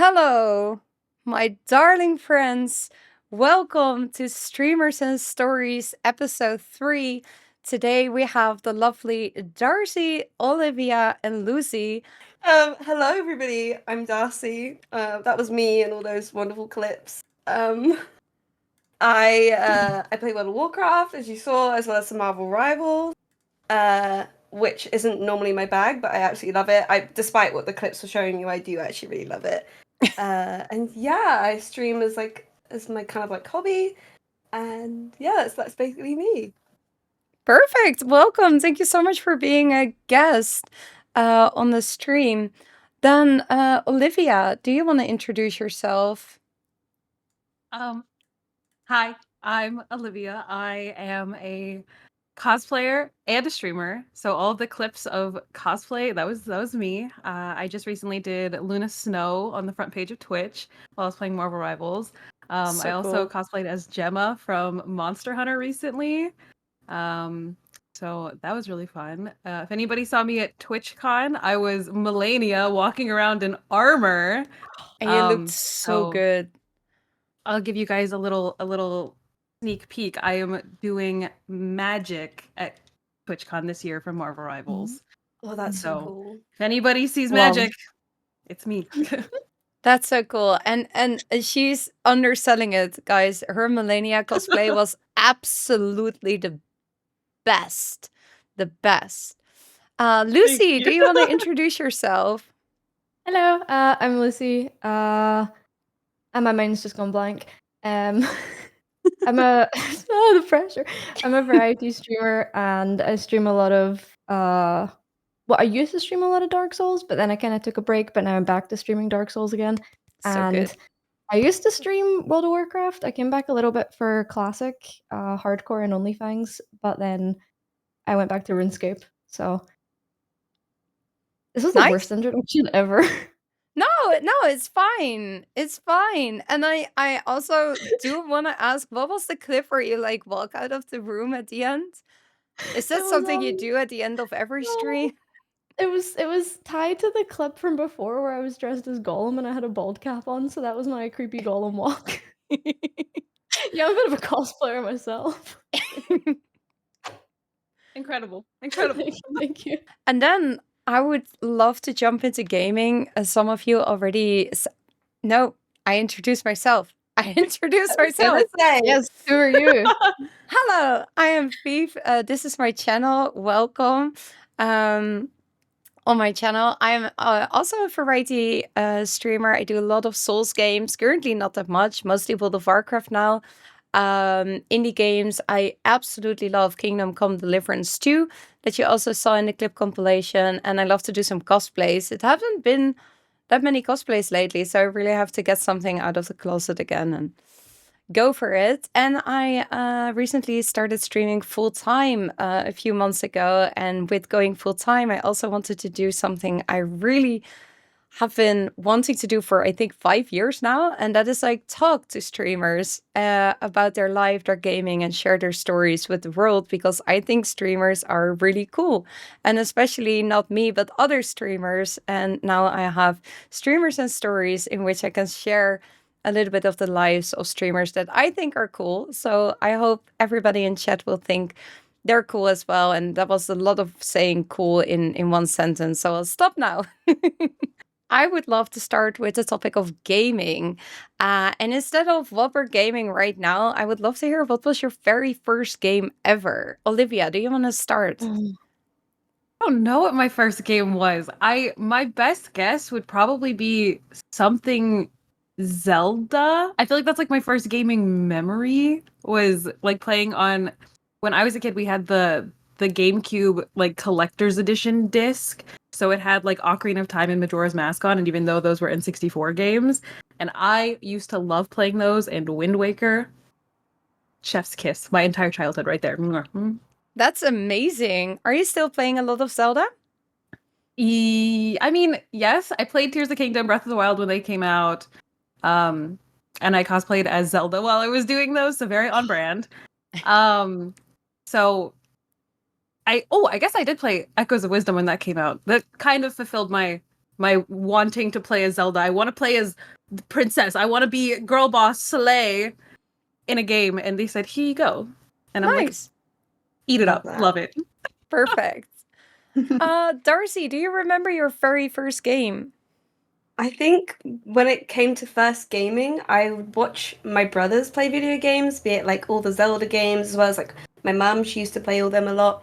Hello, my darling friends. Welcome to Streamers and Stories, episode 3. Today we have the lovely Darcey, Olivia, and Lucy. Hello everybody, I'm Darcey. That was me and all those wonderful clips. I play World of Warcraft, as you saw, as well as some Marvel Rivals, which isn't normally my bag, but I absolutely love it. Despite what the clips were showing you, I do actually really love it. And yeah, I stream as my kind of like hobby, and yeah, that's basically me. Perfect. Welcome. Thank you so much for being a guest on the stream. Then, Olivia, do you want to introduce yourself? Hi, I'm Olivia. I am a cosplayer and a streamer. So all the clips of cosplay, that was me. I just recently did Luna Snow on the front page of Twitch while I was playing Marvel Rivals. I also cosplayed as Gemma from Monster Hunter recently. So that was really fun. If anybody saw me at TwitchCon, I was Melania walking around in armor. And you looked so good. I'll give you guys a little sneak peek. I am doing magic at TwitchCon this year for Marvel Rivals. Oh, that's so cool. If anybody sees magic, it's me. That's so cool. And she's underselling it, guys. Her Melania cosplay was absolutely the best. The best. Lucy, do you want to introduce yourself? Hello, I'm Lucy. And my mind's just gone blank. I'm a the pressure. I'm a variety streamer, and I stream a lot of I used to stream a lot of Dark Souls, but then I kind of took a break. But now I'm back to streaming Dark Souls again. So good. I used to stream World of Warcraft. I came back a little bit for classic, hardcore, and OnlyFans, but then I went back to RuneScape. So this was the worst introduction ever. No, it's fine. It's fine. And I also do want to ask, what was the clip where you like walk out of the room at the end? Is that something you do at the end of every stream? It was tied to the clip from before where I was dressed as Gollum and I had a bald cap on, so that was my creepy Gollum walk. Yeah, I'm a bit of a cosplayer myself. Incredible. Thank you. And then I would love to jump into gaming. As some of you already... No, I introduced myself. Yes, who are you? Hello, I am Viev. This is my channel. Welcome. On my channel, I'm also a variety streamer. I do a lot of Souls games. Currently not that much, mostly World of Warcraft now. Indie games. I absolutely love Kingdom Come Deliverance 2, that you also saw in the clip compilation. And I love to do some cosplays. It haven't been that many cosplays lately, so I really have to get something out of the closet again and go for it. And I recently started streaming full-time a few months ago. And with going full-time, I also wanted to do something I really have been wanting to do for, I think, 5 years now. And that is like talk to streamers about their life, their gaming, and share their stories with the world. Because I think streamers are really cool. And especially not me, but other streamers. And now I have Streamers and Stories in which I can share a little bit of the lives of streamers that I think are cool. So I hope everybody in chat will think they're cool as well. And that was a lot of saying cool in one sentence. So I'll stop now. I would love to start with the topic of gaming. And instead of what we're gaming right now, I would love to hear what was your very first game ever. Olivia, do you want to start? I don't know what my first game was. My best guess would probably be something Zelda. I feel like that's like my first gaming memory was like playing on, when I was a kid, we had the GameCube like collector's edition disc. So it had like Ocarina of Time and Majora's Mask on, and even though those were N64 games, and I used to love playing those, and Wind Waker, chef's kiss, my entire childhood right there. That's amazing. Are you still playing a lot of Zelda? I mean, yes, I played Tears of the Kingdom, Breath of the Wild when they came out. And I cosplayed as Zelda while I was doing those, so very on brand. So I guess I did play Echoes of Wisdom when that came out. That kind of fulfilled my my wanting to play as Zelda. I want to play as the princess. I want to be girl boss Slay in a game. And they said, here you go. And I'm like, Nice. eat it Love up. that. Love it. Perfect. Darcey, do you remember your very first game? I think when it came to first gaming, I would watch my brothers play video games, be it like all the Zelda games, as well as like my mum. She used to play all them a lot.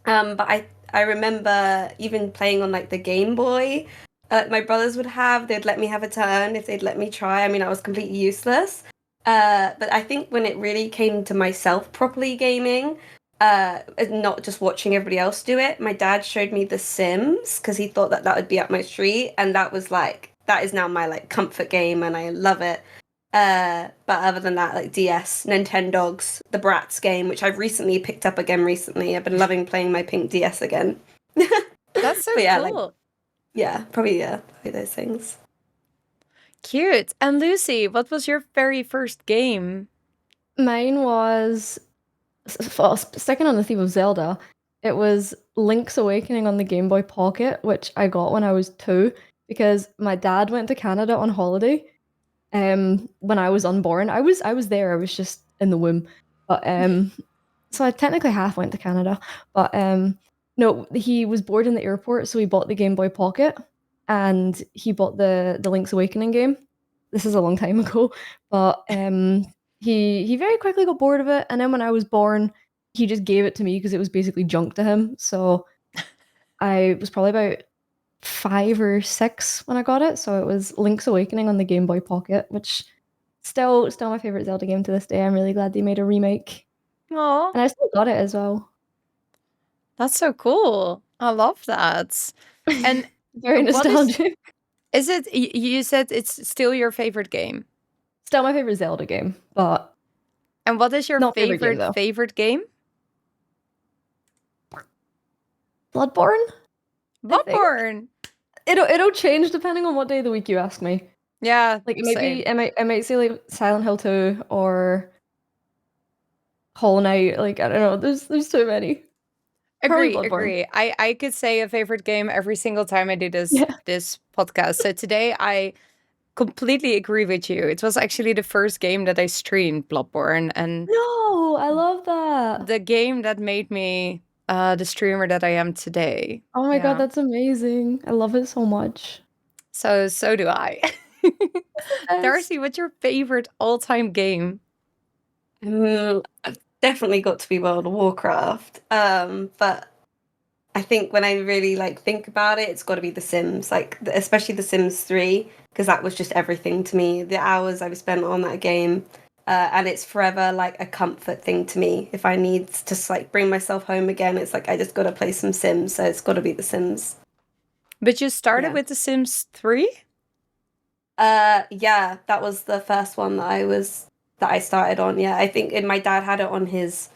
But I remember even playing on like the Game Boy. My brothers would have. They'd let me have a turn if they'd let me try. I mean, I was completely useless. But I think when it really came to myself properly gaming, not just watching everybody else do it. My dad showed me The Sims because he thought that would be up my street, and that was like that is now my like comfort game, and I love it. But other than that, like DS, Nintendogs, the Bratz game, which I've recently picked up again recently. I've been loving playing my pink DS again. That's so But yeah, cool. probably those things. Cute. And Lucy, what was your very first game? Mine was sticking on the theme of Zelda. It was Link's Awakening on the Game Boy Pocket, which I got when I was 2 because my dad went to Canada on holiday. When I was unborn, I was there. I was just in the womb, but so I technically half went to Canada. But no, he was bored in the airport, so he bought the Game Boy Pocket, and he bought the Link's Awakening game. This is a long time ago, but he very quickly got bored of it, and then when I was born, he just gave it to me because it was basically junk to him. So I was probably about 5 or 6 when I got it. So it was Link's Awakening on the Game Boy Pocket, which still my favorite Zelda game to this day. I'm really glad they made a remake, Oh, and I still got it as well. that's so cool. I love that. And Very what is- nostalgic. Is it, you said it's still your favorite game? Still my favorite Zelda game, but And what is your Not favorite game, though. favorite game? Bloodborne? I think. Bloodborne. It'll change depending on what day of the week you ask me. Yeah, Like it might same. be, I might say like Silent Hill 2 or Hollow Knight. Like I don't know. There's too many. Probably Bloodborne. Agree. I could say a favorite game every single time I do this Yeah. this podcast. So today I completely agree with you. It was actually the first game that I streamed, Bloodborne, and No, I love that. the game that made me the streamer that I am today. Oh my Yeah. god, that's amazing. I love it so much. So do I. Darcey, what's your favorite all-time game? I've definitely got to be World of Warcraft. But I think when I really like think about it, it's got to be The Sims, like especially The Sims 3, because that was just everything to me. The hours I've spent on that game, and it's forever like a comfort thing to me. If I need to like bring myself home again, it's like I just got to play some Sims. So it's got to be The Sims. But you started Yeah. with The Sims 3? Yeah, that was the first one that I started on. Yeah, I think my dad had it on his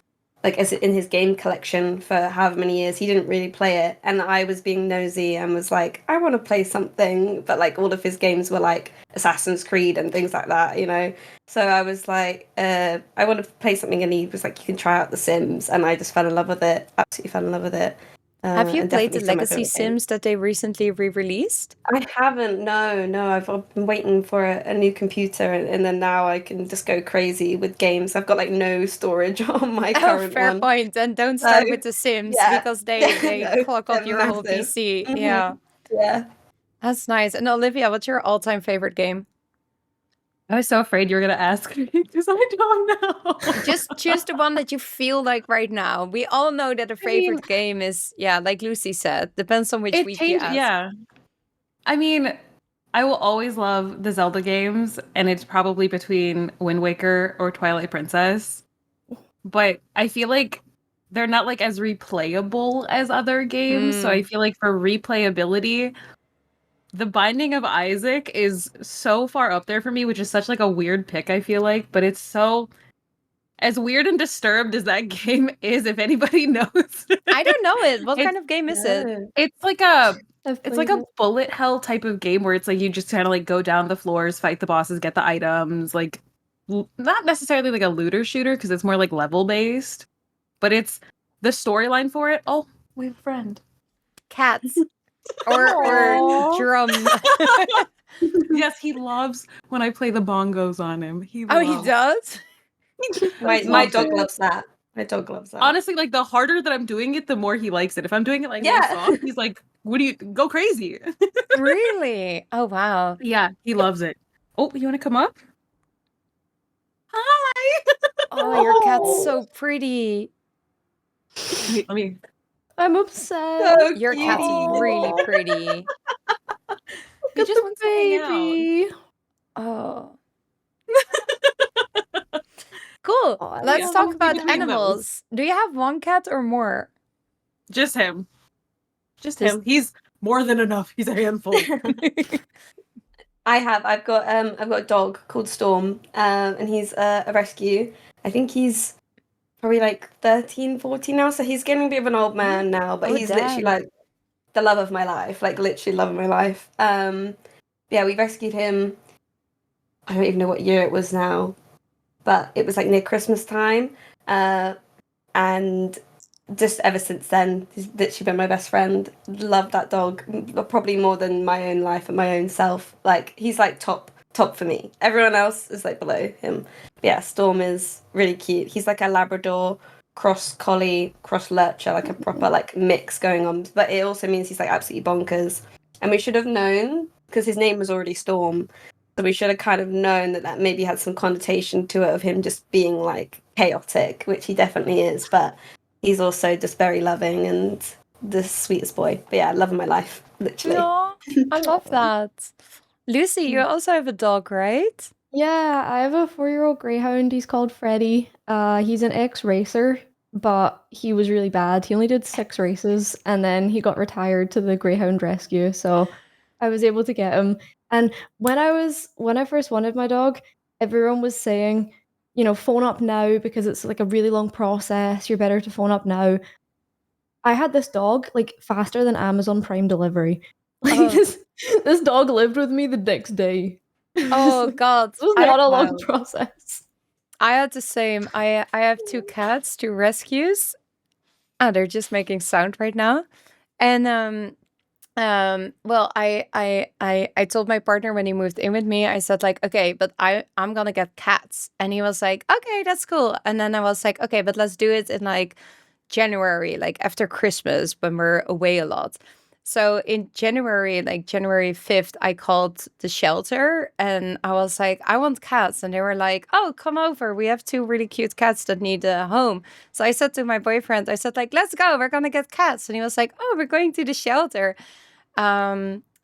in his game collection for however many years. He didn't really play it, and I was being nosy and was like, I want to play something, but like all of his games were like Assassin's Creed and things like that, you know. So I was like, I want to play something, and he was like, you can try out The Sims, and I just fell in love with it. Absolutely fell in love with it. Have you and played the definitely still my Legacy favorite game. Sims that they recently re-released? I haven't. No. I've been waiting for a new computer, and then now I can just go crazy with games. I've got like no storage on my current fair one. point. And don't start So, with The Sims yeah. because they No, clog up they're your whole massive. PC. Mhm. Yeah, Yeah. that's nice. And Olivia, what's your all-time favorite game? I was so afraid you were gonna ask me because I don't know. Just choose the one that you feel like right now. We all know that a favorite game is, yeah, like Lucy said, depends on which It week you changed, ask. yeah. I mean, I will always love the Zelda games, and it's probably between Wind Waker or Twilight Princess. But I feel like they're not like as replayable as other games. So I feel like for replayability, The Binding of Isaac is so far up there for me, which is such like a weird pick, I feel like, but it's so as weird and disturbed as that game is, if anybody knows. I don't know it. What It's- kind of game is it? It's like a bullet hell type of game where it's like you just kind of like go down the floors, fight the bosses, get the items, like not necessarily like a looter shooter because it's more like level based, but it's the storyline for it. Oh, we have a friend. Cats. or Aw. drum. Yes, he loves when I play the bongos on him. Oh, he does? My loves dog it. loves that. My dog loves that. Honestly, like the harder that I'm doing it, the more he likes it. If I'm doing it like really Yeah. soft, he's like, "What do you go crazy?" Really? Oh, wow. Yeah, he loves it. Oh, you want to come up? Hi. Oh, your cat's Oh. so pretty. Let me. I'm obsessed. So Your cat's cutie. really pretty. Look He at just the wants to hang out. baby. Oh. Cool. Oh, I Let's love talk him. about Between those. animals. Do you have one cat or more? Just him. Just Just- him. He's more than enough. He's a handful. I've got a dog called Storm, and he's a rescue. I think he's probably like 13, 14 now, so he's getting a bit of an old man now, but Oh, he's literally damn. like the love of my life, like literally love of my life. Yeah, we rescued him. I don't even know what year it was now, but it was like near Christmas time, and just ever since then, he's literally been my best friend. Love that dog, probably more than my own life and my own self. Like he's like top for me. Everyone else is like below him. But yeah, Storm is really cute. He's like a Labrador cross collie, cross lurcher, like a proper like mix going on. But it also means he's like absolutely bonkers. And we should have known because his name was already Storm. So we should have kind of known that maybe had some connotation to it of him just being like chaotic, which he definitely is. But he's also just very loving and the sweetest boy. But yeah, love of my life, literally. No, I love that. Lucy, you also have a dog, right? Yeah, I have a 4-year-old greyhound. He's called Freddie. He's an ex-racer, but he was really bad. He only did 6 races, and then he got retired to the greyhound rescue. So I was able to get him. And when I first wanted my dog, everyone was saying, you know, phone up now because it's like a really long process. You're better to phone up now. I had this dog like faster than Amazon Prime delivery. Like Oh. this dog lived with me the next day. Oh, God. It was I- not a long wow. process. I had the same. I have 2 cats, 2 rescues. Ah, they're just making sound right now. And well, I told my partner when he moved in with me, I said like, okay, but I'm gonna get cats. And he was like, okay, that's cool. And then I was like, okay, but let's do it in like January, like after Christmas when we're away a lot. So in January, like January 5th, I called the shelter and I was like, I want cats. And they were like, oh, come over. We have 2 really cute cats that need a home. So I said to my boyfriend, I said like, let's go. We're going to get cats. And he was like, oh, we're going to the shelter.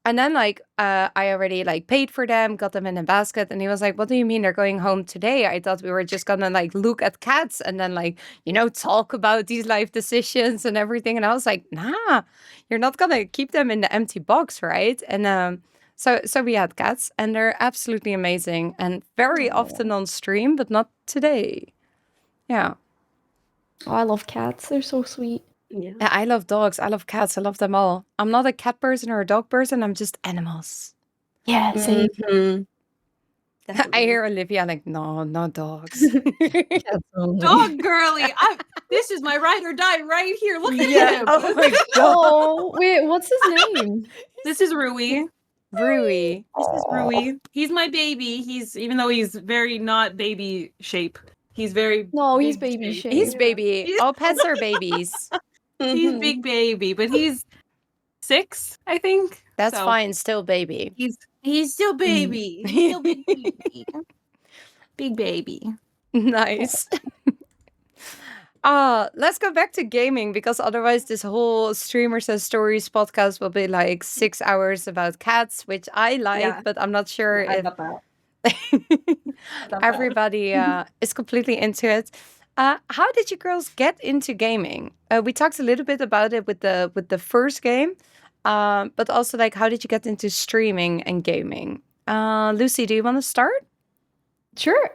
And then like I already like paid for them, got them in a basket, and he was like, what do you mean they're going home today? I thought we were just gonna like look at cats and then like, you know, talk about these life decisions and everything. And I was like, nah, you're not gonna keep them in the empty box, right? And so we had cats and they're absolutely amazing and very often on stream, but not today. Yeah. Oh, I love cats. They're so sweet. Yeah. Yeah, I love dogs. I love cats. I love them all. I'm not a cat person or a dog person. I'm just animals. Yeah, same. Mhm. I Definitely. hear Olivia like, no, no dogs. Cats only. Dog girly. This is my ride or die right here. Look at Yeah. him. Oh my god. Oh, wait, what's his name? This is Rui. Rui. This is Rui. He's my baby. Even though he's very not baby shape. He's very No, he's big baby shape. shape. He's baby. All pets are babies. He's Mhm. big baby, but he's 6, I think. That's So, fine. Still baby. He's still baby. He's still big baby. Big baby. Nice. Let's go back to gaming because otherwise this whole Streamer Says Stories podcast will be like 6 hours about cats, which I like, Yeah. but I'm not sure I if love that. I love that. everybody is completely into it. How did you girls get into gaming? We talked a little bit about it with the first game, but also like how did you get into streaming and gaming? Lucy, do you want to start? Sure.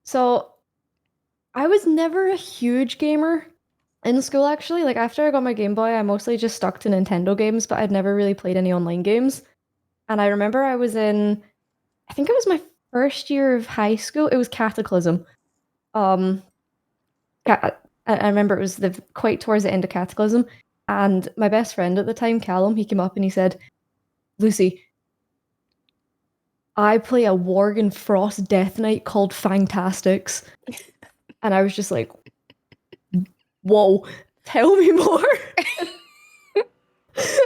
So I was never a huge gamer in school, actually. Like, after I got my Game Boy, I mostly just stuck to Nintendo games, but I'd never really played any online games. And I remember I was in, I think it was my first year of high school. It was Cataclysm. I remember it was quite towards the end of Cataclysm. And my best friend at the time, Callum, he came up and he said, Lucy, I play a Worgen Frost Death Knight called Fantastics. And I was just like, whoa, tell me more.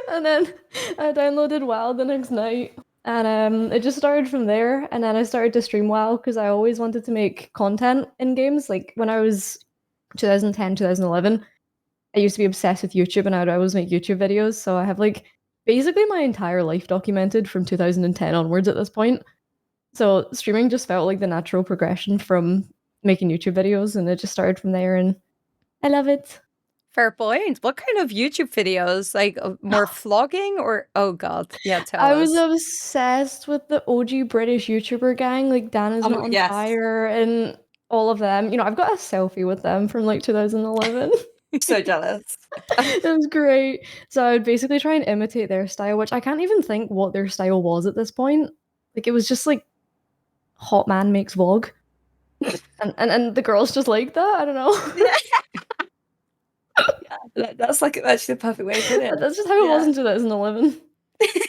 And then I downloaded WoW the next night. And it just started from there. And then I started to stream WoW because I always wanted to make content in games. Like when I was 2010, 2011, I used to be obsessed with YouTube and I would always make YouTube videos. So I have like basically my entire life documented from 2010 onwards at this point. So streaming just felt like the natural progression from making YouTube videos, and it just started from there, and I love it. Fair point. What kind of YouTube videos? Like more vlogging or oh god, yeah, tell I us. was obsessed with the OG British YouTuber gang, like Dan is Not on yes. Fire and all of them. You know, I've got a selfie with them from like 2011. So jealous. It was great. So I would basically try and imitate their style, which I can't even think what their style was at this point. Like it was just like hot man makes vlog. And the girls just like that. I don't know. That's like actually the perfect way to put it. That's just how it was in 2011.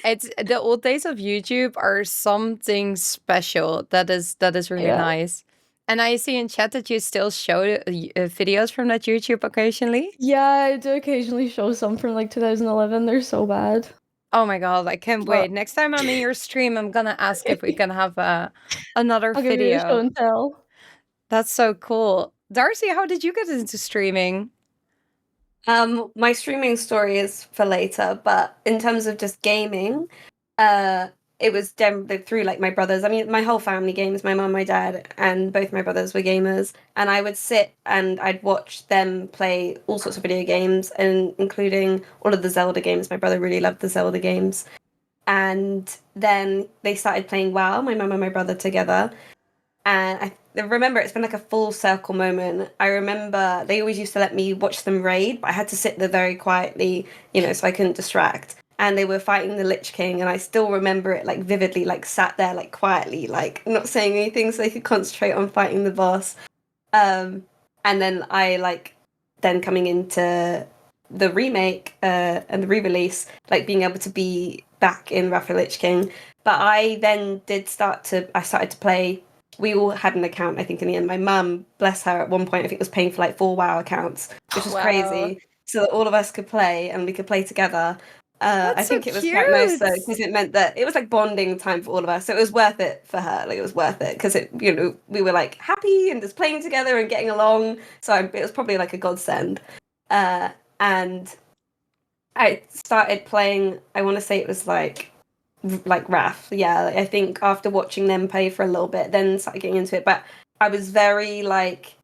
It's the old days of YouTube are something special. That is really nice. And I see in chat that you still show videos from that YouTube occasionally. Yeah, I do occasionally show some from like 2011. They're so bad. Oh my god, I can't wait. Next time I'm in your stream, I'm gonna ask if we can have another I'll video. give you a show and tell. That's so cool. Darcey, how did you get into streaming? My streaming story is for later, but in terms of just gaming, it was through like my brothers. I mean, my whole family games. My mum, my dad, and both my brothers were gamers. And I would sit and I'd watch them play all sorts of video games, and including all of the Zelda games. My brother really loved the Zelda games. And then they started playing WoW, my mum and my brother together. And I remember it's been like a full circle moment. I remember they always used to let me watch them raid, but I had to sit there very quietly, you know, so I couldn't distract. And they were fighting the Lich King, and I still remember it like vividly, like sat there like quietly, like not saying anything so they could concentrate on fighting the boss. And then then coming into the remake and the re-release, like being able to be back in Wrath of the Lich King. But I then I started to play. We all had an account, I think, in the end. My mum, bless her, at one point, I think was paying for like 4 WoW accounts, which was crazy, so that all of us could play and we could play together. I think it was quite nice though, because it meant that it was like bonding time for all of us. So it was worth it for her. Like it was worth it because we were like happy and just playing together and getting along. So it was probably like a godsend. And I started playing. I want to say it was like Wrath. Yeah, I think after watching them play for a little bit, then started getting into it. But I was very like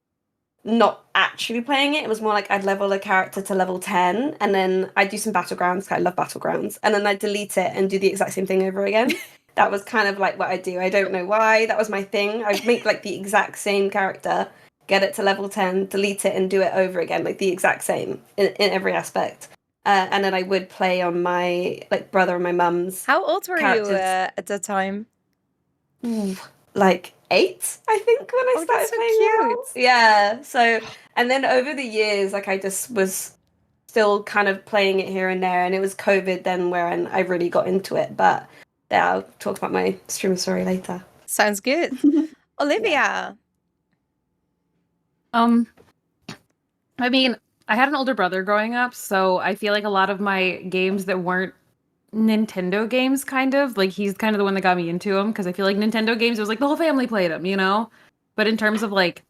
not actually playing it. It was more like I'd level a character to level 10 and then I'd do some battlegrounds. I love battlegrounds. And then I'd delete it and do the exact same thing over again. That was kind of like what I do. I don't know why. That was my thing. I'd make like the exact same character, get it to level 10, delete it and do it over again, like the exact same in every aspect. And then I would play on my like brother and my mum's. How old were characters. You at the time? Like 8, I think, when I started playing WoW. Yeah. So, and then over the years, like I just was still kind of playing it here and there, and it was COVID then where I really got into it. But yeah, I'll talk about my stream story later. Sounds good. Olivia. I mean, I had an older brother growing up, so I feel like a lot of my games that weren't Nintendo games, kind of like he's kind of the one that got me into them, because I feel like Nintendo games, it was like the whole family played them, you know. But in terms of like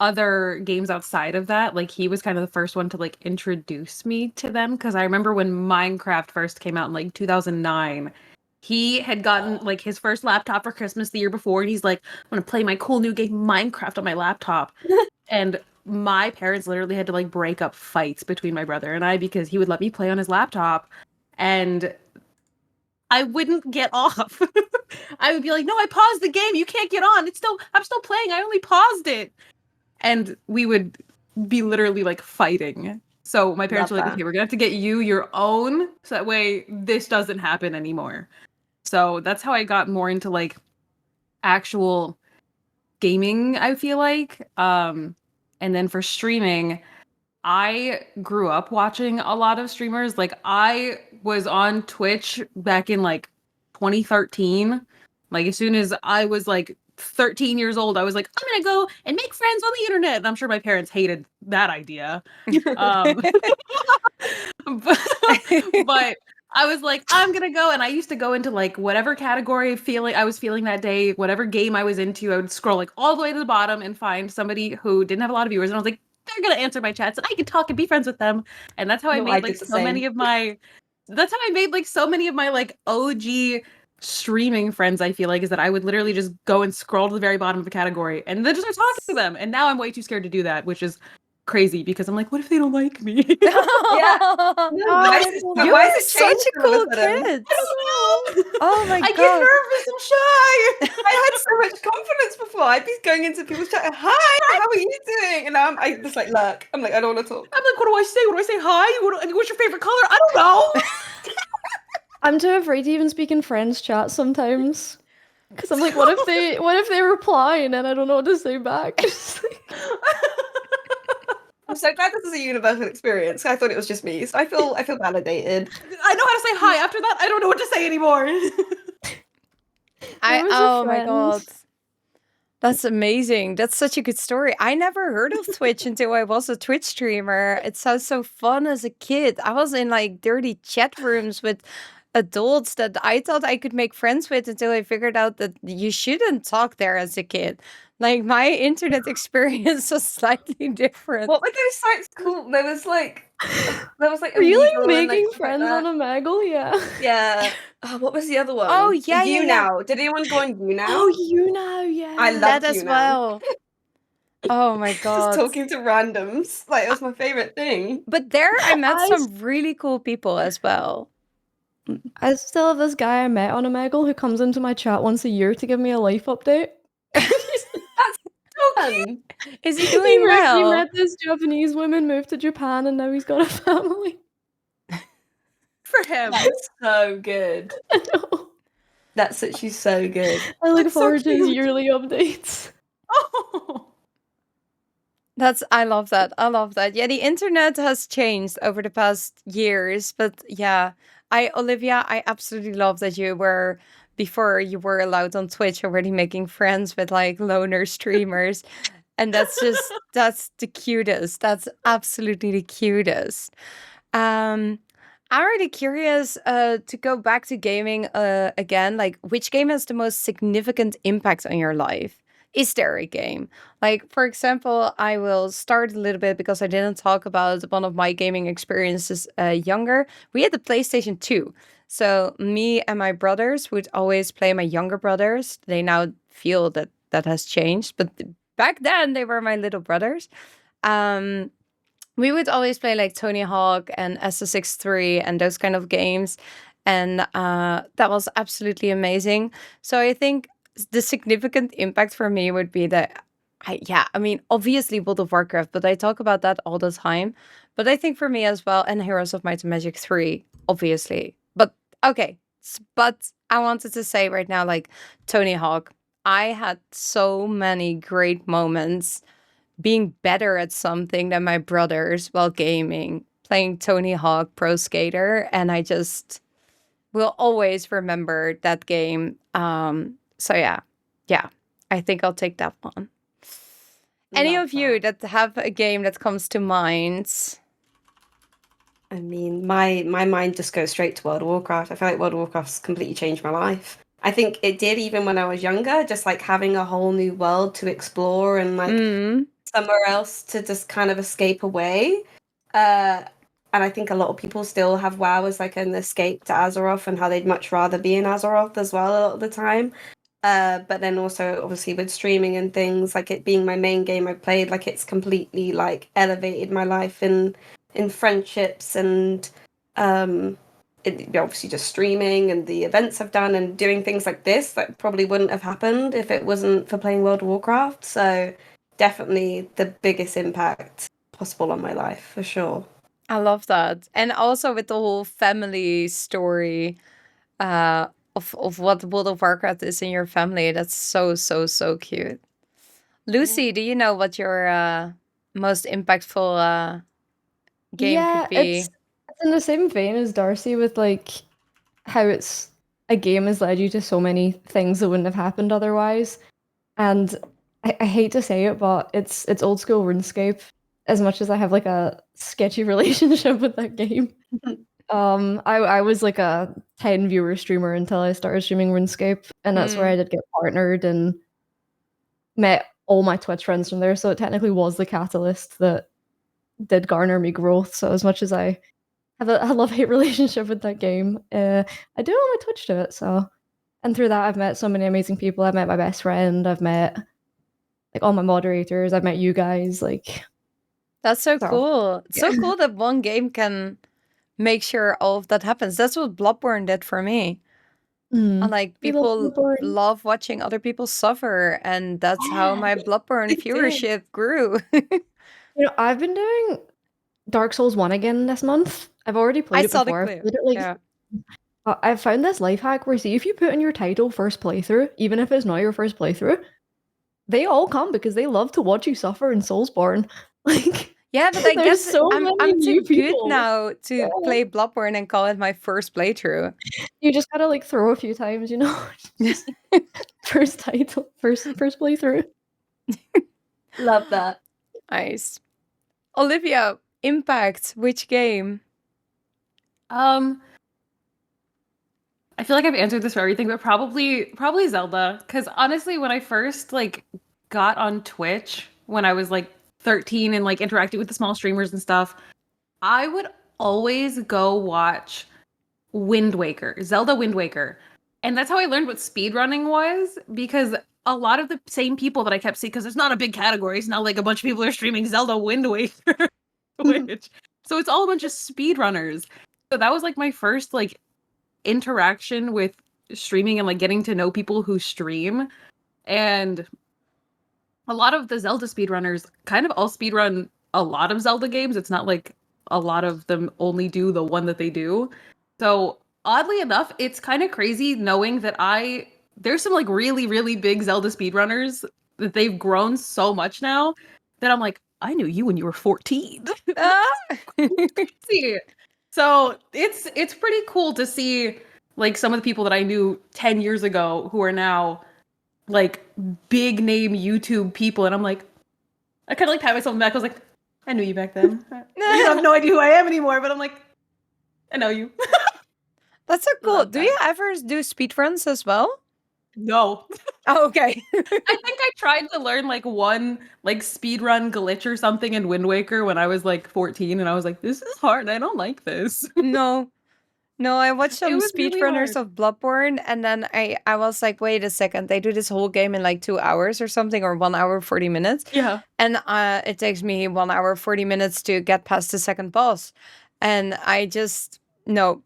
other games outside of that, like he was kind of the first one to like introduce me to them, because I remember when Minecraft first came out in like 2009. He had gotten like his first laptop for Christmas the year before, and he's like, I'm gonna play my cool new game Minecraft on my laptop. And my parents literally had to like break up fights between my brother and I because he would let me play on his laptop and I wouldn't get off. I would be like, no, I paused the game. You can't get on. I'm still playing. I only paused it. And we would be literally like fighting. So my parents were like, okay, we're gonna have to get you your own, so that way this doesn't happen anymore. So that's how I got more into like actual gaming, I feel like. And then for streaming, I grew up watching a lot of streamers. Like I was on Twitch back in like 2013. Like as soon as I was like 13 years old, I was like, I'm gonna go and make friends on the internet. And I'm sure my parents hated that idea. Um, but I was like, I'm gonna go, and I used to go into like whatever category I was feeling that day, whatever game I was into. I would scroll like all the way to the bottom and find somebody who didn't have a lot of viewers, and I was like, they're gonna answer my chats, and I can talk and be friends with them. And that's how I No, I made like did the so many same. of my. That's how I made like so many of my like OG streaming friends. I feel like is that I would literally just go and scroll to the very bottom of the category and then just start talking to them. And now I'm way too scared to do that, which is crazy because I'm like, what if they don't like me? Yeah. Oh, No, why is you're it such changed a all of cool a sudden? kid. I don't know. Oh my I get god. nervous and shy. I had so much confidence before. I'd be going into people's chat, hi, how are you doing? And now I just like, look, I'm like, I don't want to talk. I'm like, what do I say? What do I say? Hi? What's your favorite color? I don't know. I'm too afraid to even speak in friends chat sometimes. Because I'm like, what if they reply and then I don't know what to say back? I'm so glad this is a universal experience. I thought it was just me, so I feel validated. I know how to say hi. After that, I don't know what to say anymore. Oh my god. That's amazing. That's such a good story. I never heard of Twitch until I was a Twitch streamer. It sounds so fun as a kid. I was in like dirty chat rooms with adults that I thought I could make friends with until I figured out that you shouldn't talk there as a kid. Like my internet experience was slightly different. What were those sites called? There was like Really Omegle and, making stuff like friends that. on Omegle, yeah. Yeah. Oh, what was the other one? Oh, yeah, You yeah, yeah. Now. Did anyone go on You Now? Oh, you know, yeah. I love That as You Now. well. Oh my Just god. talking to randoms. Like it was my favorite thing. But there I met I some really cool people as well. I still have this guy I met on Omegle who comes into my chat once a year to give me a life update. Fun. Is he doing He well? met this Japanese woman, moved to Japan, and now he's got a family. For him. That's so good. I know. That's actually so good. I look That's so forward to his cute. yearly updates. Oh. I love that. I love that. Yeah, the internet has changed over the past years, but yeah, Olivia, I absolutely love that you were before you were allowed on Twitch already making friends with like loner streamers. And that's the cutest. That's absolutely the cutest. I'm really curious to go back to gaming again. Like, which game has the most significant impact on your life? Is there a game? Like, for example, I will start a little bit because I didn't talk about one of my gaming experiences younger. We had the PlayStation 2. So me and my brothers would always play my younger brothers. They now feel that that has changed, but back then they were my little brothers. We would always play like Tony Hawk and SSX3 and those kind of games. And that was absolutely amazing. So I think the significant impact for me would be that, I mean, obviously World of Warcraft, but I talk about that all the time. But I think for me as well, and Heroes of Might and Magic 3, obviously. But okay, but I wanted to say right now, like Tony Hawk, I had so many great moments being better at something than my brothers while gaming, playing Tony Hawk Pro Skater, and I just will always remember that game. So yeah, I think I'll take that one. Any Love of you that. that have a game that comes to mind? I mean, my mind just goes straight to World of Warcraft. I feel like World of Warcraft's completely changed my life. I think it did even when I was younger, just like having a whole new world to explore and like somewhere else to just kind of escape away. And I think a lot of people still have WoW as like an escape to Azeroth and how they'd much rather be in Azeroth as well a lot of the time. But then also obviously with streaming and things, like it being my main game I played, like it's completely like elevated my life in friendships and obviously just streaming and the events I've done and doing things like this that probably wouldn't have happened if it wasn't for playing World of Warcraft. So definitely the biggest impact possible on my life for sure. I love that. And also with the whole family story of what World of Warcraft is in your family. That's so, so, so cute. Lucy, do you know what your most impactful game could be. It's in the same vein as Darcey with like how it's a game has led you to so many things that wouldn't have happened otherwise. And I hate to say it, but it's old school RuneScape. As much as I have like a sketchy relationship with that game. I was like a 10 viewer streamer until I started streaming RuneScape, and that's where I did get partnered and met all my Twitch friends from there. So it technically was the catalyst that did garner me growth. So as much as I have a love-hate relationship with that game, I do owe my Twitch to it. So, and through that, I've met so many amazing people. I've met my best friend. I've met like all my moderators. I've met you guys. Like, That's so So, cool. It's so yeah. cool that one game can make sure all of that happens. That's what Bloodborne did for me. And like We love people Bloodborne. love watching other people suffer, and that's how Yeah, my Bloodborne it did. viewership grew. You know, I've been doing Dark Souls 1 again this month. I've already played I it saw the before. I've clip. played it like Yeah. I've found this life hack where, see, if you put in your title first playthrough, even if it's not your first playthrough, they all come because they love to watch you suffer in Soulsborne. Like, Yeah, but I there's guess so I'm many too new good people. now to Yeah. play Bloodborne and call it my first playthrough. You just gotta like throw a few times, you know? Just first title, first playthrough. Love that. Nice. Olivia, Impact, which game? I feel like I've answered this for everything, but probably Zelda. Because honestly, when I first like got on Twitch when I was like 13 and like interacting with the small streamers and stuff, I would always go watch Zelda Wind Waker. And that's how I learned what speedrunning was, because a lot of the same people that I kept seeing, because it's not a big category, it's not like a bunch of people are streaming Zelda Wind Waker Twitch. So it's all a bunch of speedrunners. So that was like my first like interaction with streaming and like getting to know people who stream. And a lot of the Zelda speedrunners kind of all speedrun a lot of Zelda games. It's not like a lot of them only do the one that they do. So oddly enough, it's kind of crazy knowing that there's some like really, really big Zelda speedrunners that they've grown so much now that I'm like, I knew you when you were 14. Ah! See. So it's pretty cool to see like some of the people that I knew 10 years ago who are now like big name YouTube people, and I'm like, I kind of like pat myself on the back. I was like, I knew you back then. You have no idea who I am anymore, but I'm like, I know you. That's so cool. Love Do that. you ever do speedruns as well? No. Oh, okay. I think I tried to learn like one like speedrun glitch or something in Wind Waker when I was like 14, and I was like, this is hard. I don't like this. No, I watched It some was really speedrunners hard. of Bloodborne, and then I was like, wait a second, they do this whole game in like 2 hours or something, or 1 hour 40 minutes. Yeah. And it takes me 1 hour 40 minutes to get past the second boss. And I just no.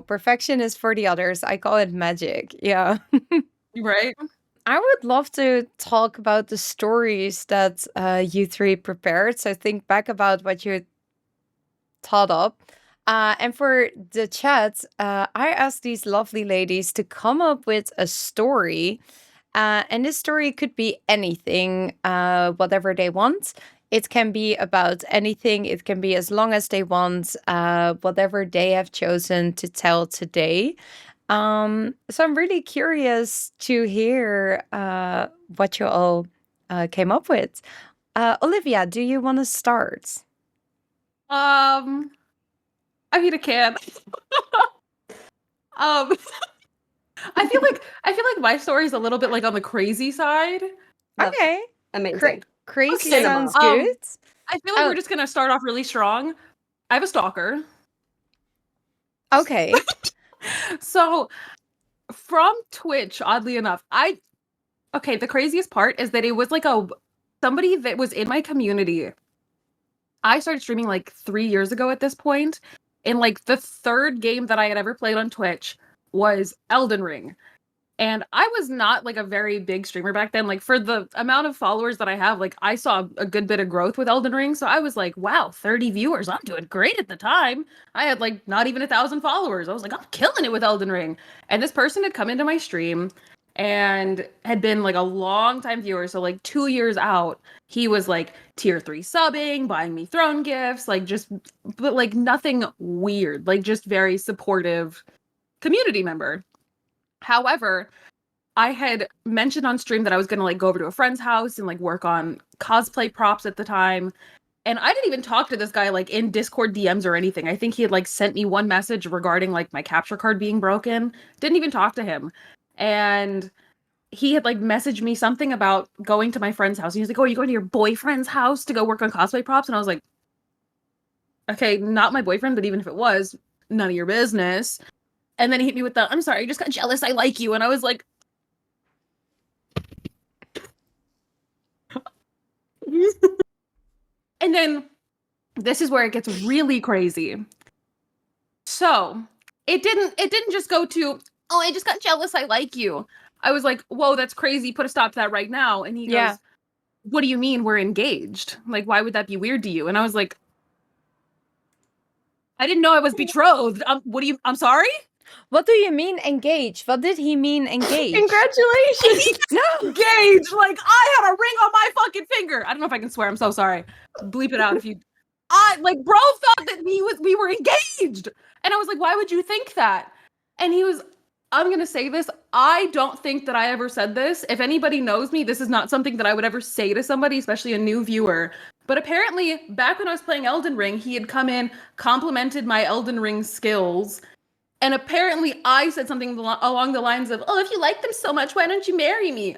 Perfection is for the others. I call it magic. Yeah. Right. I would love to talk about the stories that you three prepared. So think back about what you thought up. And for the chat, I asked these lovely ladies to come up with a story. And this story could be anything, whatever they want. It can be about anything. It can be as long as they want, whatever they have chosen to tell today. So I'm really curious to hear what you all came up with. Olivia, do you want to start? I mean, I can. I feel like my story is a little bit like on the crazy side. Love that. Okay. Amazing. Crazy Cinema. sounds good. I feel like Oh. we're just gonna start off really strong. I have a stalker. Okay. So from Twitch, oddly enough, the craziest part is that it was like somebody that was in my community. I started streaming like 3 years ago at this point, and like the third game that I had ever played on Twitch was Elden Ring. And I was not like a very big streamer back then. Like for the amount of followers that I have, like I saw a good bit of growth with Elden Ring. So I was like, wow, 30 viewers. I'm doing great at the time. I had like not even 1,000 followers. I was like, I'm killing it with Elden Ring. And this person had come into my stream and had been like a long time viewer. So like 2 years out, he was like tier 3 subbing, buying me throne gifts, like just, but like nothing weird, like just very supportive community member. However, I had mentioned on stream that I was going to like go over to a friend's house and like work on cosplay props at the time. And I didn't even talk to this guy like in Discord DMs or anything. I think he had like sent me one message regarding like my capture card being broken. Didn't even talk to him. And he had like messaged me something about going to my friend's house. He was like, "Oh, are you going to your boyfriend's house to go work on cosplay props?" And I was like, "Okay, not my boyfriend, but even if it was, none of your business." And then he hit me with the, "I'm sorry, I just got jealous. I like you." And I was like, and then this is where it gets really crazy. So it didn't just go to, "Oh, I just got jealous. I like you." I was like, "Whoa, that's crazy. Put a stop to that right now." And he goes, "What do you mean we're engaged? Like, why would that be weird to you?" And I was like, "I didn't know I was betrothed. I'm sorry?" What do you mean engaged? What did he mean engaged? Congratulations! No. Engaged. Like, I had a ring on my fucking finger. I don't know if I can swear. I'm so sorry. Bleep it out if you. Bro thought that we were engaged. And I was like, "Why would you think that?" And he was, I'm going to say this. I don't think that I ever said this. If anybody knows me, this is not something that I would ever say to somebody, especially a new viewer. But apparently, back when I was playing Elden Ring, he had come in, complimented my Elden Ring skills. And apparently I said something along the lines of, "Oh, if you like them so much, why don't you marry me?"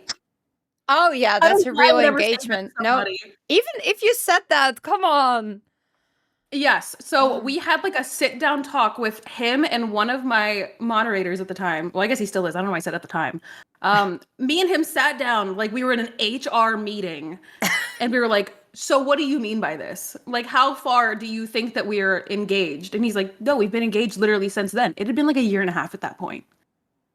Oh yeah, that's a real engagement. No, even if you said that, come on. Yes. So we had like a sit down talk with him and one of my moderators at the time. Well, I guess he still is. I don't know why I said at the time. Me and him sat down, like we were in an HR meeting, and we were like, "So what do you mean by this? Like, how far do you think that we're engaged?" And he's like, "No, we've been engaged literally since then." It had been like a year and a half at that point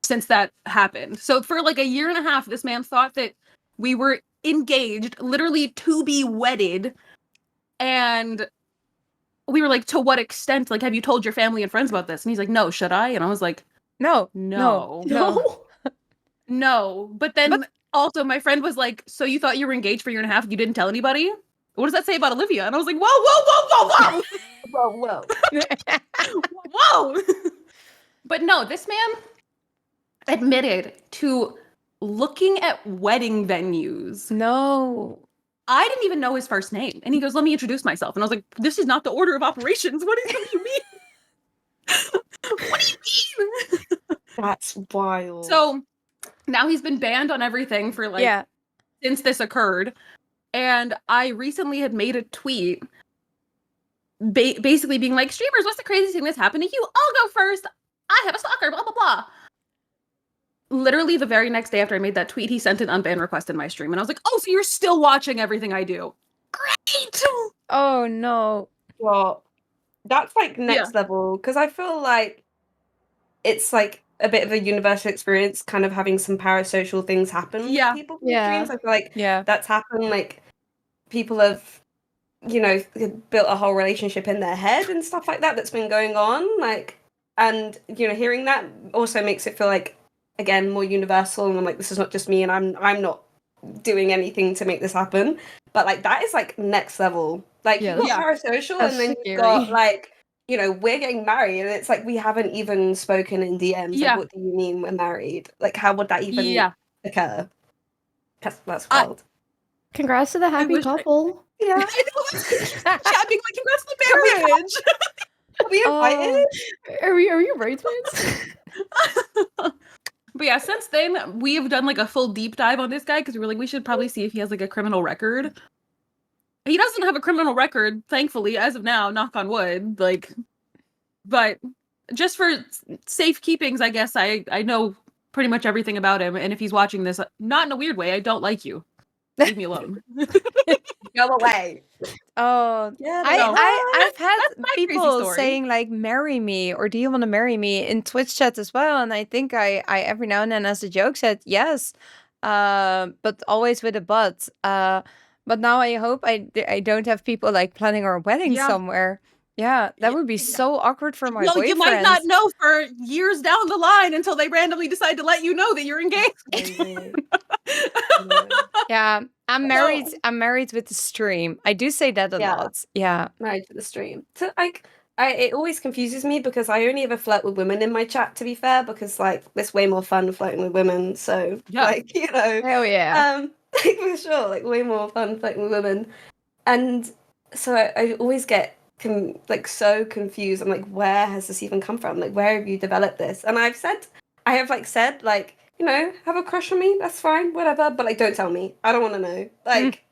since that happened. So for like a year and a half, this man thought that we were engaged, literally to be wedded. And we were like, "To what extent? Like, have you told your family and friends about this?" And he's like, "No, should I?" And I was like, No. But then also my friend was like, "So you thought you were engaged for a year and a half and you didn't tell anybody? What does that say about Olivia?" And I was like, whoa. Whoa. But no, this man admitted to looking at wedding venues. No. I didn't even know his first name. And he goes, "Let me introduce myself." And I was like, "This is not the order of operations. What do you mean?" What do you mean? That's wild. So now he's been banned on everything for like since this occurred. And I recently had made a tweet basically being like, "Streamers, what's the craziest thing that's happened to you? I'll go first. I have a stalker, blah, blah, blah." Literally the very next day after I made that tweet, he sent an unban request in my stream. And I was like, "Oh, so you're still watching everything I do? Great." Oh no. Well, that's like next level, because I feel like it's like a bit of a universal experience, kind of having some parasocial things happen with people from streams. I feel like that's happened. Like people have, built a whole relationship in their head and stuff like that that's been going on. Like, and hearing that also makes it feel like, again, more universal. And I'm like, this is not just me, and I'm not doing anything to make this happen. But like that is like next level. Like you've got parasocial, and then you've got like, we're getting married, and it's like we haven't even spoken in DMs. Like, what do you mean we're married? Like, how would that even occur? That's wild. Congrats to the happy couple. Yeah. Chat being like, "Congrats to the marriage." Are we invited? Are we bridesmaids? But yeah, since then we have done like a full deep dive on this guy because we were like, we should probably see if he has like a criminal record. He doesn't have a criminal record, thankfully, as of now, knock on wood. Like, but just for safekeepings, I guess I know pretty much everything about him. And if he's watching this, not in a weird way, I don't like you. Leave me alone. Go away. Oh, I've had people saying like, "Marry me," or "Do you want to marry me?" in Twitch chat as well. And I think I every now and then as a joke said yes, but always with a but. But now I hope I don't have people like planning our wedding somewhere. Yeah, that would be so awkward for my Well, boyfriend. you might not know for years down the line until they randomly decide to let you know that you're engaged. Crazy. Yeah, I'm married. I'm married with the stream. I do say that a Yeah. lot. Yeah. Married to the stream. So it always confuses me because I only ever flirt with women in my chat, to be fair, because like it's way more fun flirting with women. So like, you know, Hell yeah. like for sure, like way more fun flirting with women. And so I always get so confused. I'm like, where has this even come from? Like, where have you developed this? And I have said, like, you know, have a crush on me, that's fine, whatever, but like don't tell me. I don't want to know. Like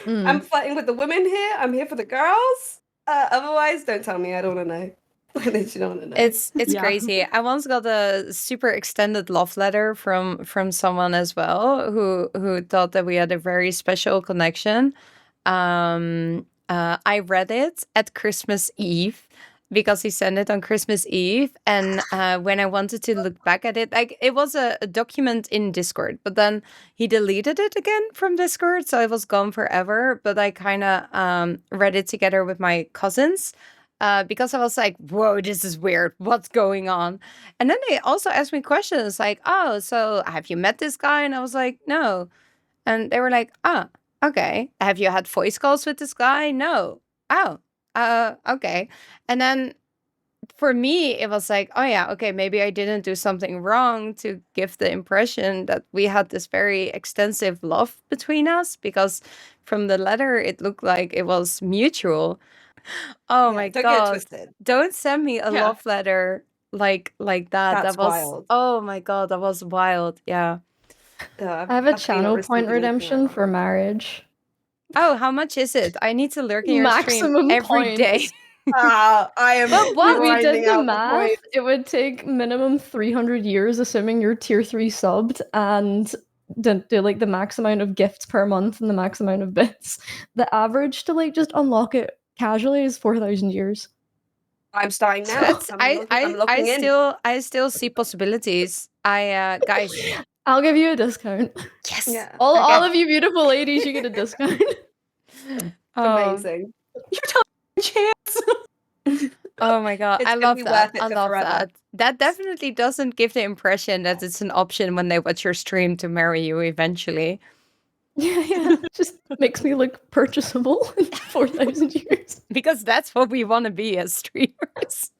I'm flirting with the women here, I'm here for the girls. Otherwise don't tell me, I don't want to know. I literally don't want to know. It's crazy. I once got a super extended love letter from someone as well who thought that we had a very special connection. I read it at Christmas Eve because he sent it on Christmas Eve, and when I wanted to look back at it, like it was a document in Discord, but then he deleted it again from Discord, so it was gone forever. But I kind of read it together with my cousins. Because I was like, whoa, this is weird. What's going on? And then they also asked me questions like, oh, so have you met this guy? And I was like, no. And they were like, ah, okay. Have you had voice calls with this guy? No. Oh, okay. And then for me, it was like, oh yeah, okay, maybe I didn't do something wrong to give the impression that we had this very extensive love between us, because from the letter, it looked like it was mutual. Oh my don't God. get twisted. Don't send me a love letter like that. That's that was wild. Oh my God, that was wild. Yeah. I have a channel point redemption for marriage. Oh, how much is it? I need to lurk in your stream Maximum every day. points. I am. But what? We did grinding the out math. points. It would take minimum 300 years, assuming you're tier 3 subbed, and do like the max amount of gifts per month and the max amount of bits. The average to like just unlock it casually is 4,000 years. I'm starting now. That's, I'm locking in. I still see possibilities. Guys. I'll give you a discount. Yes. Yeah. All of you beautiful ladies, you get a discount. Amazing. You're telling me chance. Oh my God. It's I gonna love be that. worth it I for love forever. that. That definitely doesn't give the impression that it's an option when they watch your stream to marry you eventually. Yeah. Just makes me look purchasable in 4,000 years. Because that's what we want to be as streamers.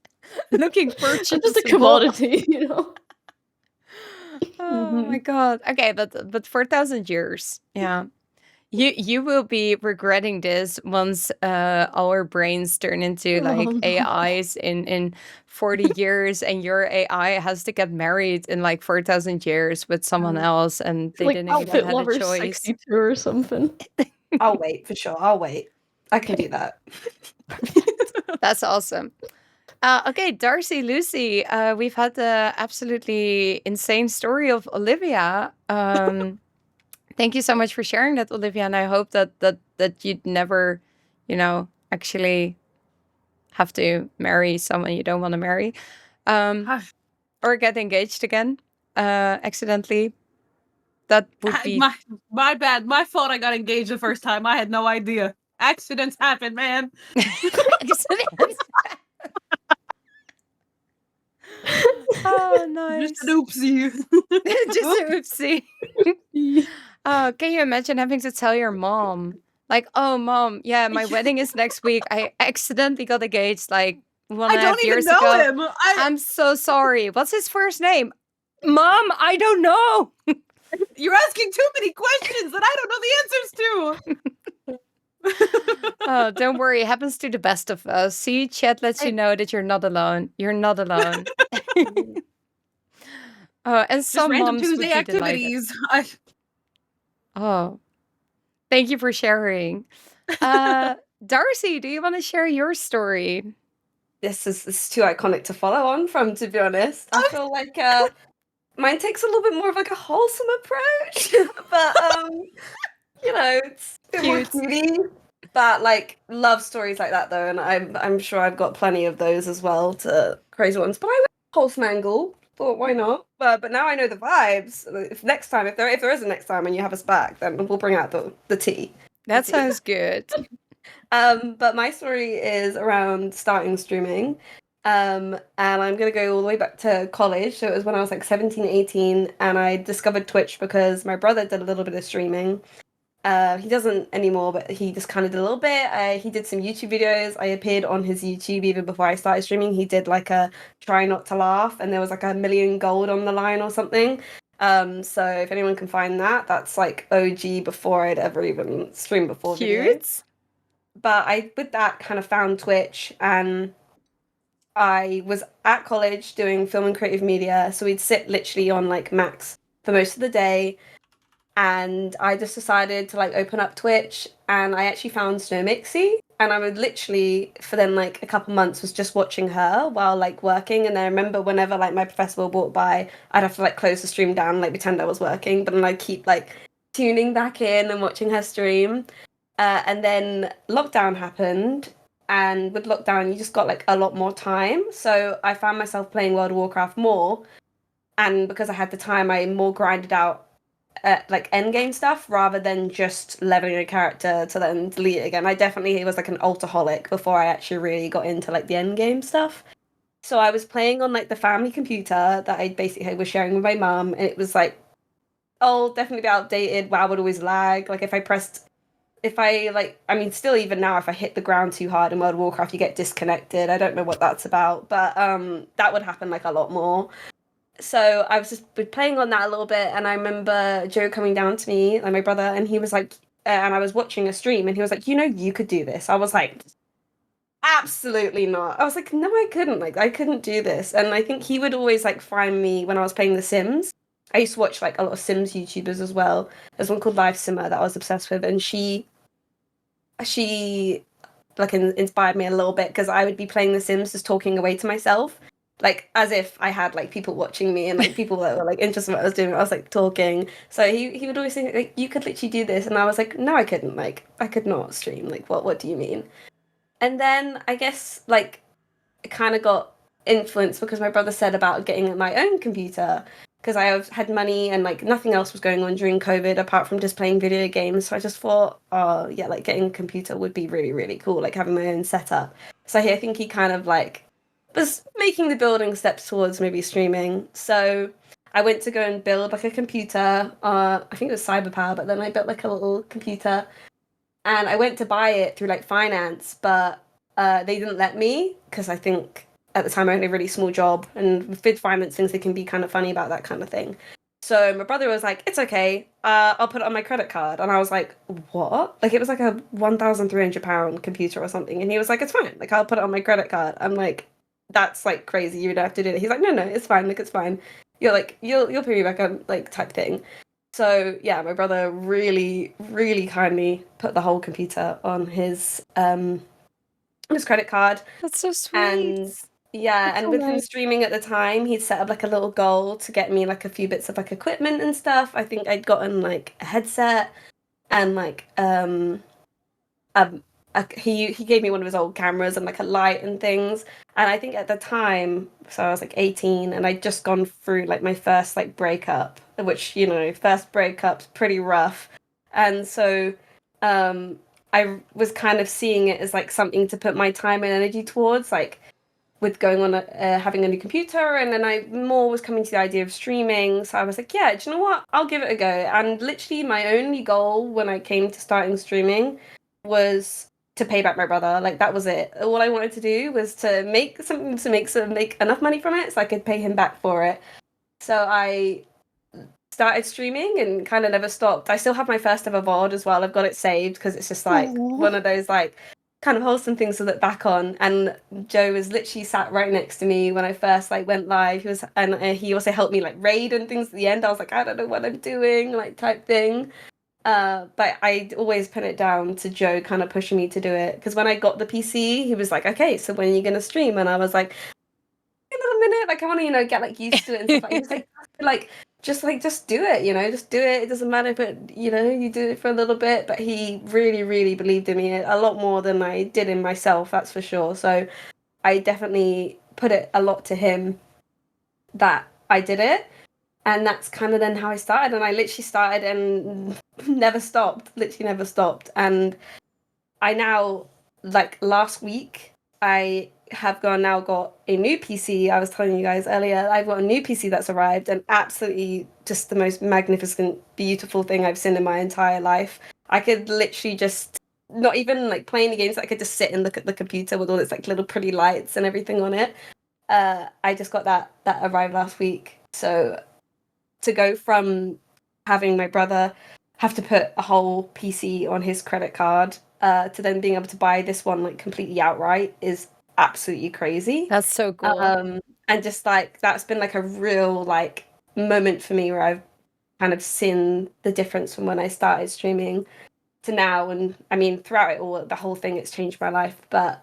Looking purchasable. I'm just a commodity, you know? Oh my God. Okay, but 4,000 years. Yeah. You will be regretting this once our brains turn into like no. AIs in 40 years, and your AI has to get married in like 4,000 years with someone else, and they like didn't Outfit even have a Lover choice. 62 or something. I'll wait for sure. I'll wait. I can do that. That's awesome. Okay, Darcey, Lucy, we've had the absolutely insane story of Olivia. Thank you so much for sharing that, Olivia, and I hope that you'd never, actually have to marry someone you don't want to marry, or get engaged again, accidentally. That would be my bad. My fault. I got engaged the first time. I had no idea. Accidents happen, man. Accidents. Oh, nice. Just an oopsie. Just an oopsie. Can you imagine having to tell your mom, like, oh, Mom, yeah, my wedding is next week. I accidentally got engaged like 1.5 years ago. I don't even know him. I'm so sorry. What's his first name? Mom, I don't know. You're asking too many questions that I don't know the answers to. Oh, don't worry. It happens to the best of us. See, chat lets you know that you're not alone. You're not alone. And some random moms Tuesday would be activities. Oh, thank you for sharing. Darcey, do you want to share your story? This is too iconic to follow on from, to be honest. I feel like mine takes a little bit more of like a wholesome approach, but it's a bit more cutie. But like love stories like that though, and I'm sure I've got plenty of those as well, to crazy ones. But I went wholesome angle. Thought, why not? But now I know the vibes. If there is a next time and you have us back, then we'll bring out the tea. That sounds good. But my story is around starting streaming. And I'm gonna go all the way back to college. So it was when I was like 17, 18, and I discovered Twitch because my brother did a little bit of streaming. He doesn't anymore, but he just kind of did a little bit. He did some YouTube videos. I appeared on his YouTube even before I started streaming. He did like a try not to laugh, and there was like 1,000,000 gold on the line or something. So if anyone can find that, that's like OG before I'd ever even streamed before videos. Cute. But I, with that, kind of found Twitch, and I was at college doing film and creative media. So we'd sit literally on like Max for most of the day. And I just decided to like open up Twitch, and I actually found Darceyxc, and I would literally for then like a couple months was just watching her while like working. And I remember whenever like my professor would walk by, I'd have to like close the stream down and like pretend I was working, but then I'd keep like tuning back in and watching her stream. And then lockdown happened, and with lockdown you just got like a lot more time, so I found myself playing World of Warcraft more. And because I had the time, I more grinded out like end game stuff rather than just leveling a character to then delete it again. I definitely was like an altaholic before I actually really got into like the end game stuff. So I was playing on like the family computer that I basically was sharing with my mum, and it was like, oh, definitely outdated. WoW would always lag. Like if I like, I mean, still even now, if I hit the ground too hard in World of Warcraft, you get disconnected. I don't know what that's about, but that would happen like a lot more. So I was just playing on that a little bit, and I remember Joe coming down to me, like my brother, and he was like, and I was watching a stream, and he was like, you know, you could do this. I was like, absolutely not. I was like, no, I couldn't. Like, I couldn't do this. And I think he would always like find me when I was playing The Sims. I used to watch like a lot of Sims YouTubers as well. There's one called Live Simmer that I was obsessed with, and she like inspired me a little bit because I would be playing The Sims just talking away to myself, like as if I had like people watching me and like people that were like interested in what I was doing. I was like talking. So he would always say like, you could literally do this, and I was like, no, I couldn't. Like I could not stream. Like what do you mean? And then I guess like it kind of got influenced because my brother said about getting my own computer, because I had money and like nothing else was going on during COVID apart from just playing video games. So I just thought, oh yeah, like getting a computer would be really, really cool, like having my own setup. So I think he kind of like was making the building steps towards maybe streaming. So I went to go and build like a computer. I think it was Cyberpower, but then I built like a little computer, and I went to buy it through like finance, but they didn't let me because I think at the time I had a really small job, and with finance things they can be kind of funny about that kind of thing. So my brother was like, "It's okay, I'll put it on my credit card," and I was like, "What?" Like it was like a £1,300 computer or something, and he was like, "It's fine, like I'll put it on my credit card." I'm like, "That's like crazy. You would have to do it." He's like, "No, it's fine. Like it's fine. You're like you'll pay me back on like type thing." So yeah, my brother really, really kindly put the whole computer on his credit card. That's so sweet. And yeah, That's and so with him nice. streaming at the time, he'd set up like a little goal to get me like a few bits of like equipment and stuff. I think I'd gotten like a headset and like he gave me one of his old cameras and like a light and things. And I think at the time, so I was like 18, and I'd just gone through like my first like breakup, which, you know, first breakup's pretty rough. And so I was kind of seeing it as like something to put my time and energy towards, like with going on having a new computer. And then I more was coming to the idea of streaming. So I was like, yeah, do you know what? I'll give it a go. And literally my only goal when I came to starting streaming was to pay back my brother. Like that was it. All I wanted to do was to make something, to make enough money from it so I could pay him back for it. So I started streaming and kind of never stopped. I still have my first ever VOD as well. I've got it saved because it's just like one of those like kind of wholesome things to look back on. And Joe was literally sat right next to me when I first like went live. He also helped me like raid and things at the end. I was like, I don't know what I'm doing, like type thing. But I always put it down to Joe kind of pushing me to do it, because when I got the PC, he was like, okay, so when are you gonna stream? And I was like, a little minute, like I want to, you know, get like used to it and stuff. Like he was like just do it, you know, just do it. It doesn't matter if it, you know, you do it for a little bit. But he really, really believed in me a lot more than I did in myself, that's for sure. So I definitely put it a lot to him that I did it. And that's kind of then how I started. And I literally started and never stopped, literally never stopped. And I now, like last week, I have now got a new PC. I was telling you guys earlier, I've got a new PC that's arrived, and absolutely just the most magnificent, beautiful thing I've seen in my entire life. I could literally just, not even like playing the games, I could just sit and look at the computer with all its like little pretty lights and everything on it. I just got that arrived last week. So to go from having my brother have to put a whole PC on his credit card to then being able to buy this one like completely outright is absolutely crazy. That's so cool. And just like that's been like a real like moment for me where I've kind of seen the difference from when I started streaming to now. And I mean, throughout it all, the whole thing, it's changed my life. But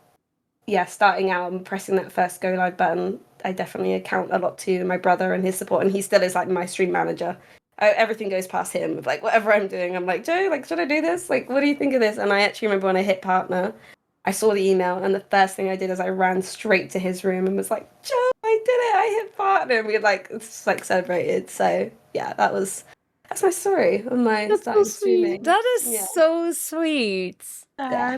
yeah, starting out and pressing that first go live button, I definitely account a lot to my brother and his support, and he still is like my stream manager. Everything goes past him. Like whatever I'm doing, I'm like, Joe, like, should I do this? Like, what do you think of this? And I actually remember when I hit partner, I saw the email, and the first thing I did is I ran straight to his room and was like, Joe, I did it! I hit partner. And we like celebrated. So yeah, that's my story of my That's starting so sweet. streaming. That is Yeah. so sweet. Yeah.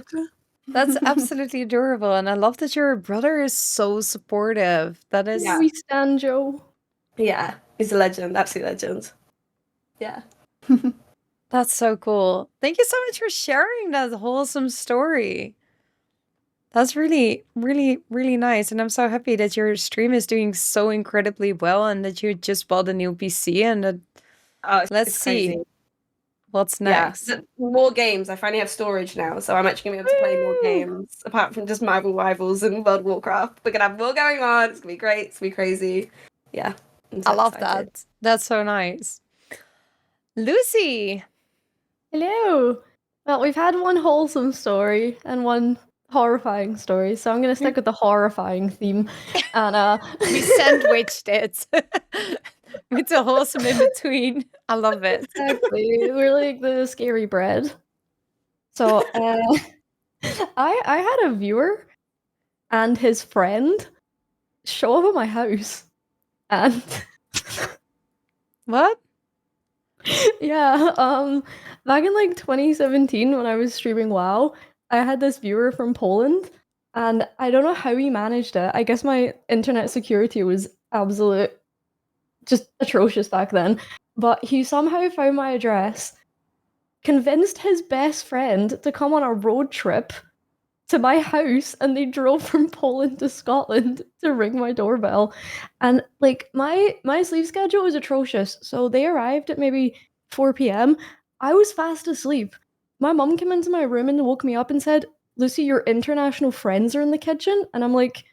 That's absolutely adorable, and I love that your brother is so supportive. That is Yeah. We stand Joe. Yeah, he's a legend, absolute legend. Yeah. That's so cool. Thank you so much for sharing that wholesome story. That's really, really, really nice. And I'm so happy that your stream is doing so incredibly well and that you just bought a new PC and that let's it's see crazy. what's next. Yeah, more games. I finally have storage now, so I'm actually gonna be able to play more games apart from just Marvel Rivals and World of Warcraft. We're gonna have more going on. It's gonna be great. It's gonna be crazy. Yeah, I'm so I love excited. that. That's so nice. Lucy. Hello. Well, we've had one wholesome story and one horrifying story, so I'm going to stick with the horrifying theme. And We sandwiched it with the wholesome in between. I love it. exactly, we're like the scary bread. So I had a viewer and his friend show up at my house, and What? yeah, back in like 2017 when I was streaming WoW, I had this viewer from Poland, and I don't know how he managed it. I guess my internet security was absolute, just atrocious back then. But he somehow found my address, convinced his best friend to come on a road trip to my house, and they drove from Poland to Scotland to ring my doorbell. And like my sleep schedule was atrocious, so they arrived at maybe 4 p.m. I was fast asleep. My mom came into my room and woke me up and said, Lucy, your international friends are in the kitchen. And I'm like,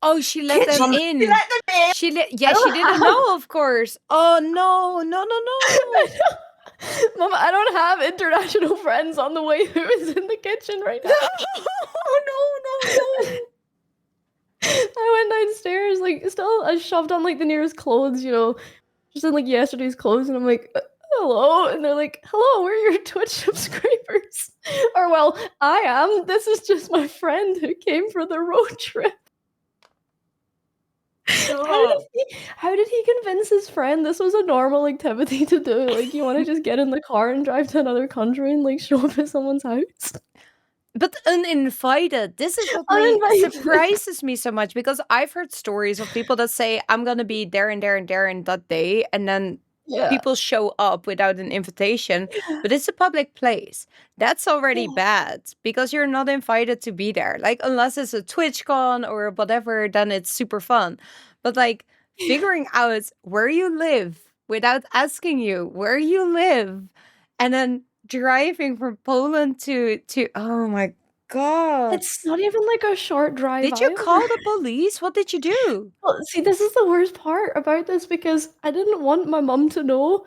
Oh, she let them in. You let them in. She didn't know, of course. Oh no. Mom, I don't have international friends on the way. Who is in the kitchen right now? Oh no. I went downstairs, like, still, I shoved on, like, the nearest clothes, you know, just in, like, yesterday's clothes, and I'm like, hello, and they're like, hello, we're your Twitch subscribers. Or, well, I am. This is just my friend who came for the road trip. How did he convince his friend this was a normal activity to do? Like, you want to just get in the car and drive to another country and, like, show up at someone's house? But uninvited. This is what surprises me so much, because I've heard stories of people that say, I'm going to be there and there and there and that day. And then people show up without an invitation. But it's a public place. That's already bad because you're not invited to be there. Like, unless it's a TwitchCon or whatever, then it's super fun. But like figuring out where you live without asking you where you live, and then driving from Poland to oh my god. It's not even like a short drive. Did you either. call the police? What did you do? Well, see, this is the worst part about this, because I didn't want my mum to know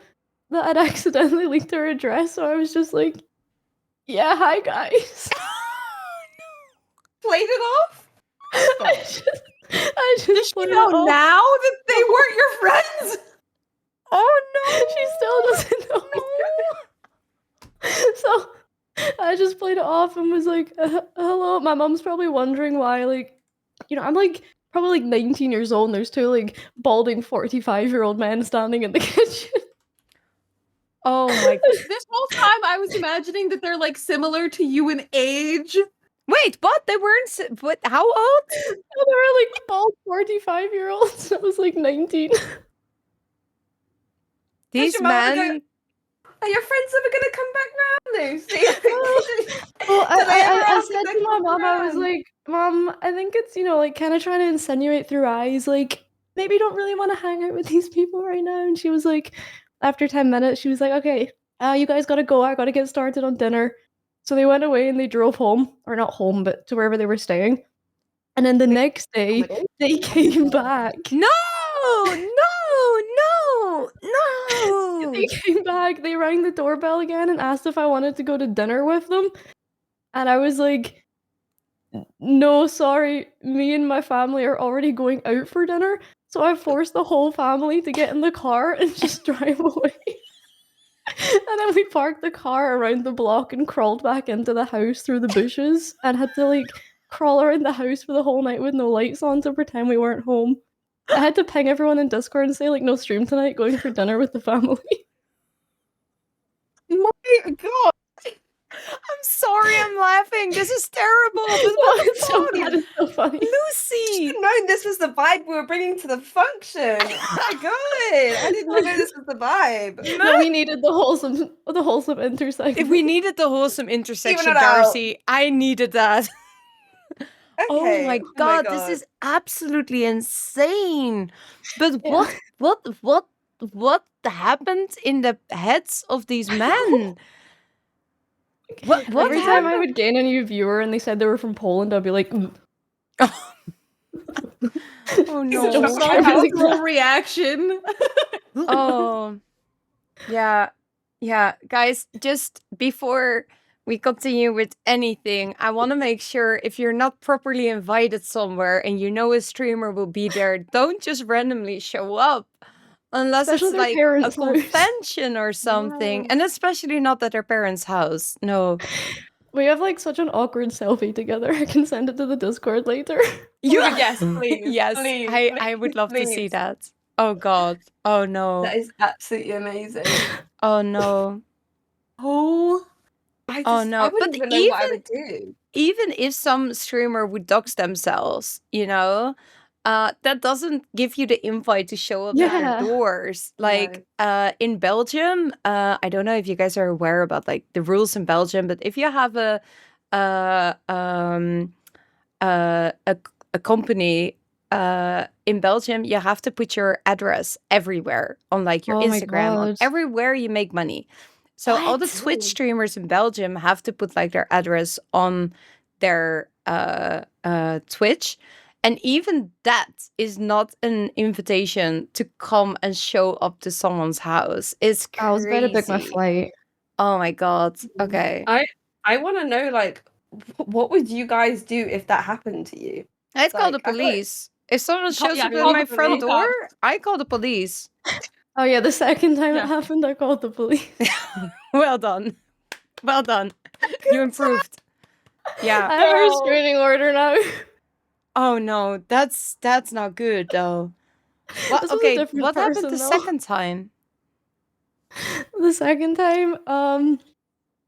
that I'd accidentally leaked her address, so I was just like, yeah, hi guys. Played it off? I just Does she played it know off. now that they weren't your friends? Oh no. She still doesn't know. So I just played it off and was like, hello. My mom's probably wondering why, like, you know, I'm like probably like 19 years old and there's two like balding 45-year-old men standing in the kitchen. Oh my. This whole time I was imagining that they're like similar to you in age. Wait, what? They weren't. What? How old? They were like all 45-year-olds. I was like 19. These your mama men. Are your friends ever gonna come back round, Lucy? Well, Do they ever I ask if said they to my come mom, I was around? like, Mom, I think it's, like kind of trying to insinuate through eyes, like, maybe you don't really want to hang out with these people right now. And she was like, after 10 minutes, she was like, okay, you guys gotta go. I gotta get started on dinner. So they went away and they drove home, or not home, but to wherever they were staying. And then the next day, they came back. No! No! They came back, they rang the doorbell again and asked if I wanted to go to dinner with them. And I was like, no, sorry, me and my family are already going out for dinner. So I forced the whole family to get in the car and just drive away. And then we parked the car around the block and crawled back into the house through the bushes and had to like crawl around the house for the whole night with no lights on to pretend we weren't home. I had to ping everyone in Discord and say like, no stream tonight, going for dinner with the family. My God. I'm sorry I'm laughing. This is terrible. But No, what the it's so fuck? bad, it's so funny. Lucy! Knowing this was the vibe we were bringing to the function. Oh my God, I did not know this was the vibe. No, we needed the wholesome intersection. If we needed the wholesome intersection, it out. Darcey, I needed that. Oh Okay, my God, this is absolutely insane. But Yeah. what happened in the heads of these men? What Every time I happened? would gain a new viewer and they said they were from Poland, I'd be like, Oh It's a no. shock. My household reaction. Oh. Yeah. Yeah, guys, just before we continue with anything, I want to make sure if you're not properly invited somewhere and you know a streamer will be there, don't just randomly show up. Unless Especially it's their like a parents' house. convention or something. And especially not at their parents' house. No. we have like such an awkward selfie together. I can send it to the Discord later. Yes, please. Yes, please, I would love to see please. that. Oh God. Oh no. That is absolutely amazing. Oh no. Oh, Oh, no, I wouldn't but even know what I would do. Even if some streamer would dox themselves, that doesn't give you the invite to show up at their Yeah. doors. Like in Belgium, I don't know if you guys are aware about like the rules in Belgium, but if you have a company in Belgium, you have to put your address everywhere on like your Oh my Instagram, on God. everywhere you make money. So all the What? Twitch streamers in Belgium have to put like their address on their Twitch. And even that is not an invitation to come and show up to someone's house. It's crazy. I was about to book my flight. Oh my God. Okay. I want to know, like, what would you guys do if that happened to you? I'd call the Like, I thought- police. If someone shows yeah, up at call my the front police. door, I call the police. Oh yeah, the second time Yeah. it happened, I called the police. Well done. Well done. You improved. Yeah. I have a restraining order now. Oh no, that's not good though. What, This was a okay, different what happened person, the though. second time? The second time,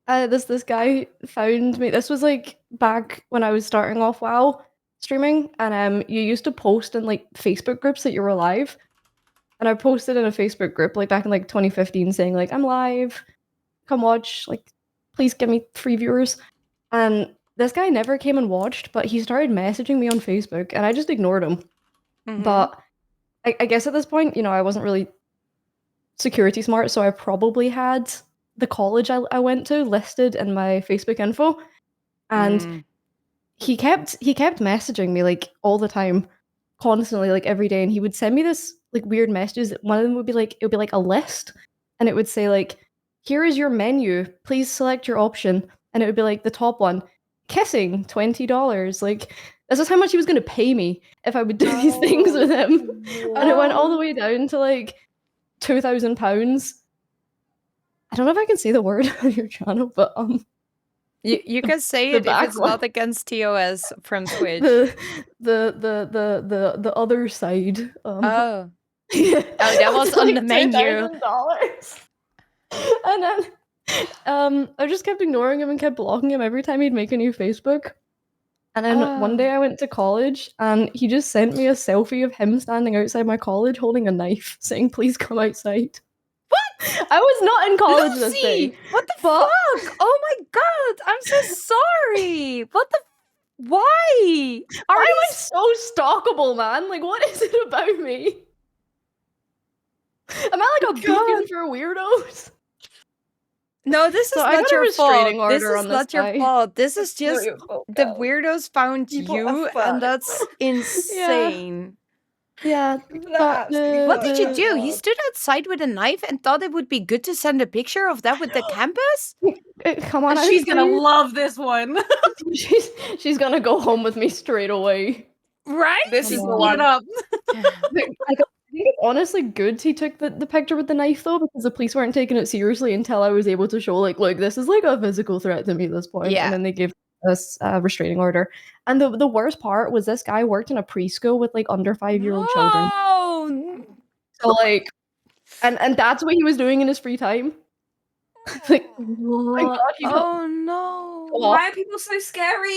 this guy found me. This was like back when I was starting off WoW streaming, and you used to post in like Facebook groups that you were live. And I posted in a Facebook group like back in like 2015 saying like I'm live, come watch, like please give me free viewers. And this guy never came and watched, but he started messaging me on Facebook, and I just ignored him. Mhm. But I guess at this point, I wasn't really security smart, so I probably had the college I went to listed in my Facebook info, and Mm. he kept messaging me like all the time, constantly, like every day, and he would send me this like weird messages. One of them would be like a list, and it would say like, "Here is your menu. Please select your option," and it would be like the top one, kissing, $20. Like this is how much he was going to pay me if I would do these things with him. And it went all the way down to like £2,000. I don't know if I can say the word on your channel, but You can say the it if back it's one. not against TOS from Twitch. the other side. Oh. Yeah. Oh, that was on the menu. $2,000. And then I just kept ignoring him and kept blocking him every time he'd make a new Facebook. And then one day I went to college and he just sent me a selfie of him standing outside my college holding a knife, saying, "Please come outside." What? I was not in college this Lucy! day. What the fuck? Oh my god! I'm so sorry. What the? Why? Why am I so stalkable, man? Like, what is it about me? Am I like a beacon for weirdos? No, this is So I not got a your fault. restraining This order is on this not your guy. fault. This is It's not just your fault, the girl. weirdos found People are you, fucked. and that's insane. Yeah. People are but absolutely What did you fucked. do? He stood outside with a knife and thought it would be good to send a picture of that with the campus? Come on, She's gonna Ashley. love this one. She's gonna go home with me straight away. Right? This is Come the on. Keep it one. up. I think it's honestly good he took the picture with the knife though, because the police weren't taking it seriously until I was able to show like, look, this is like a physical threat to me at this point. Yeah. And then they gave us a restraining order. And the worst part was this guy worked in a preschool with like under 5-year-old children. Oh, So like, and that's what he was doing in his free time. Like, my God, he got oh no. Why are people so scary?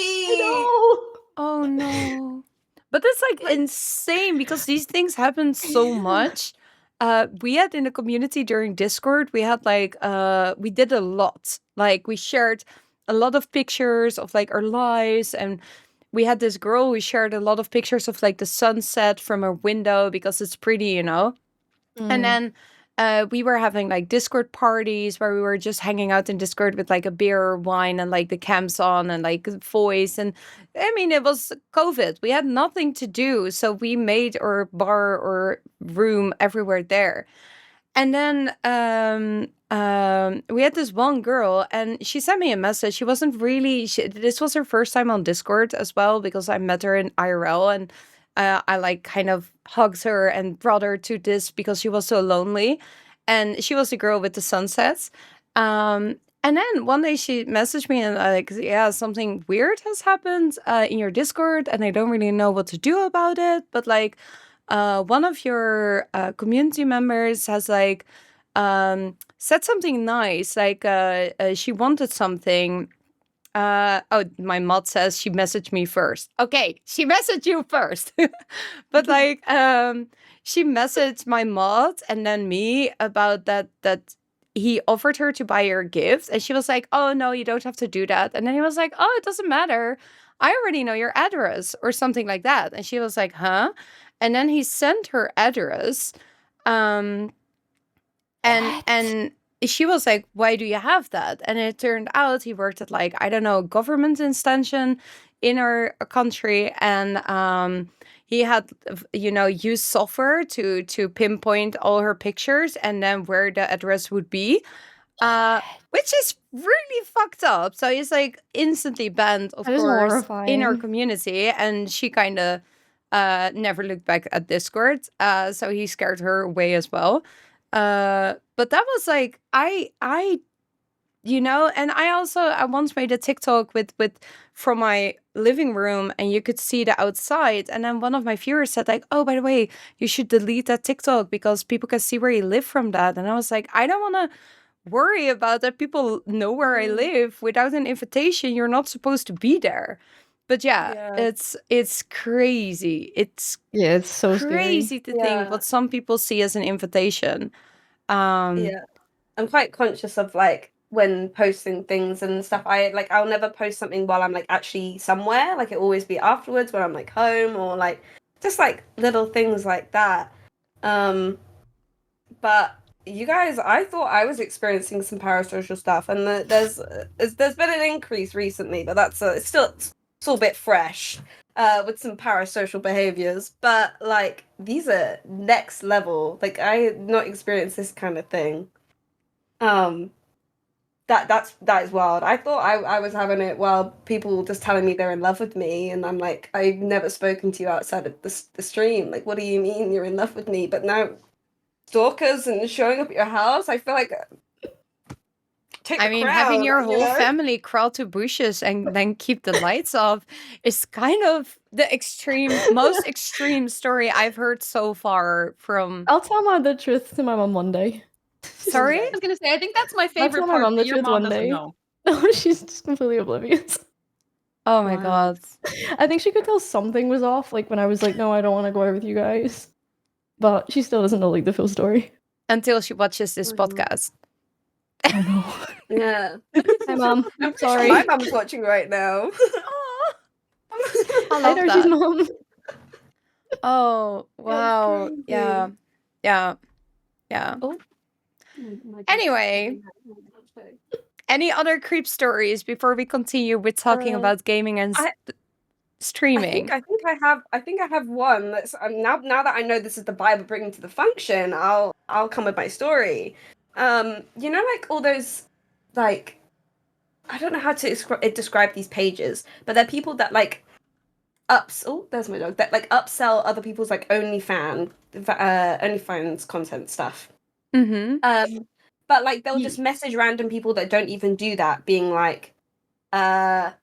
Oh no. But that's like insane because these things happen so much. We had in the community during Discord, we had like we did a lot. Like we shared a lot of pictures of like our lives, and we had this girl who shared a lot of pictures of like the sunset from her window because it's pretty, you know. And then we were having like Discord parties where we were just hanging out in Discord with like a beer or wine and like the cams on and like voice. And I mean, it was COVID. We had nothing to do. So we made our bar or room everywhere there. And then we had this one girl and she sent me a message. She wasn't really, this was her first time on Discord as well because I met her in IRL and I like kind of hugged her and brought her to this because she was so lonely. And she was the girl with the sunsets. And then one day she messaged me and like, yeah, something weird has happened in your Discord and I don't really know what to do about it. But like one of your community members has like said something nice. Like she wanted something. Oh, my mod says she messaged me first. Okay, she messaged you first. But like she messaged my mod and then me about that he offered her to buy her a gift and she was like, "Oh no, you don't have to do that." And then he was like, "Oh, it doesn't matter. I already know your address," or something like that. And she was like, "Huh?" And then he sent her address. And she was like, "Why do you have that?" And it turned out he worked at like, I don't know, government instance in our country. And he had, you know, used software to pinpoint all her pictures and then where the address would be, which is really fucked up. So he's like instantly banned, of That is course, in our horrifying. community. And she kind of never looked back at Discord. So he scared her away as well. But that was like I you know, and I once made a TikTok with from my living room and you could see the outside, and then one of my viewers said like, "Oh, by the way, you should delete that TikTok because people can see where you live from that." And I was like, I don't want to worry about that. People know where I live. Without an invitation, you're not supposed to be there. But yeah. It's crazy. It's so crazy to think what some people see as an invitation. Yeah, I'm quite conscious of like when posting things and stuff. I'll never post something while I'm like actually somewhere. Like it always be afterwards when I'm like home or like just like little things like that. But you guys, I thought I was experiencing some parasocial stuff, and there's been an increase recently, but that's it's still a bit fresh with some parasocial behaviors. But like these are next level. Like I had not experienced this kind of thing. That is wild. I thought I was having it while people just telling me they're in love with me, and I'm like, I've never spoken to you outside of the stream. Like, what do you mean you're in love with me? But now stalkers and showing up at your house, I feel like having your whole family crawl to bushes and then keep the lights off is kind of the most extreme story I've heard so far from. I'll tell the truth to my mom one day. Sorry? I was gonna say, I think that's my That's favorite what my part. mum That did your with mom one doesn't day. know. No, she's just completely oblivious. Oh my Wow. god. I think she could tell something was off, like when I was like, no, I don't want to go out with you guys. But she still doesn't know like the full story. Until she watches this podcast. Oh no. Yeah. Hi, Mom. I'm pretty Sorry. sure my mum's watching right now. Aw, I Hi, love Darcey's that. mom. Oh, wow. crazy. Yeah. Yeah. Yeah. Oh. Anyway, any other creep stories before we continue with talking about gaming and streaming? I think I have one that's now that I know this is the Bible bringing to the function, I'll come with my story. You know, like all those, like, I don't know how to describe these pages, but they're people that like there's my dog, that like upsell other people's like OnlyFans content stuff. Mm-hmm. But like they'll just message random people that don't even do that, being like, oh,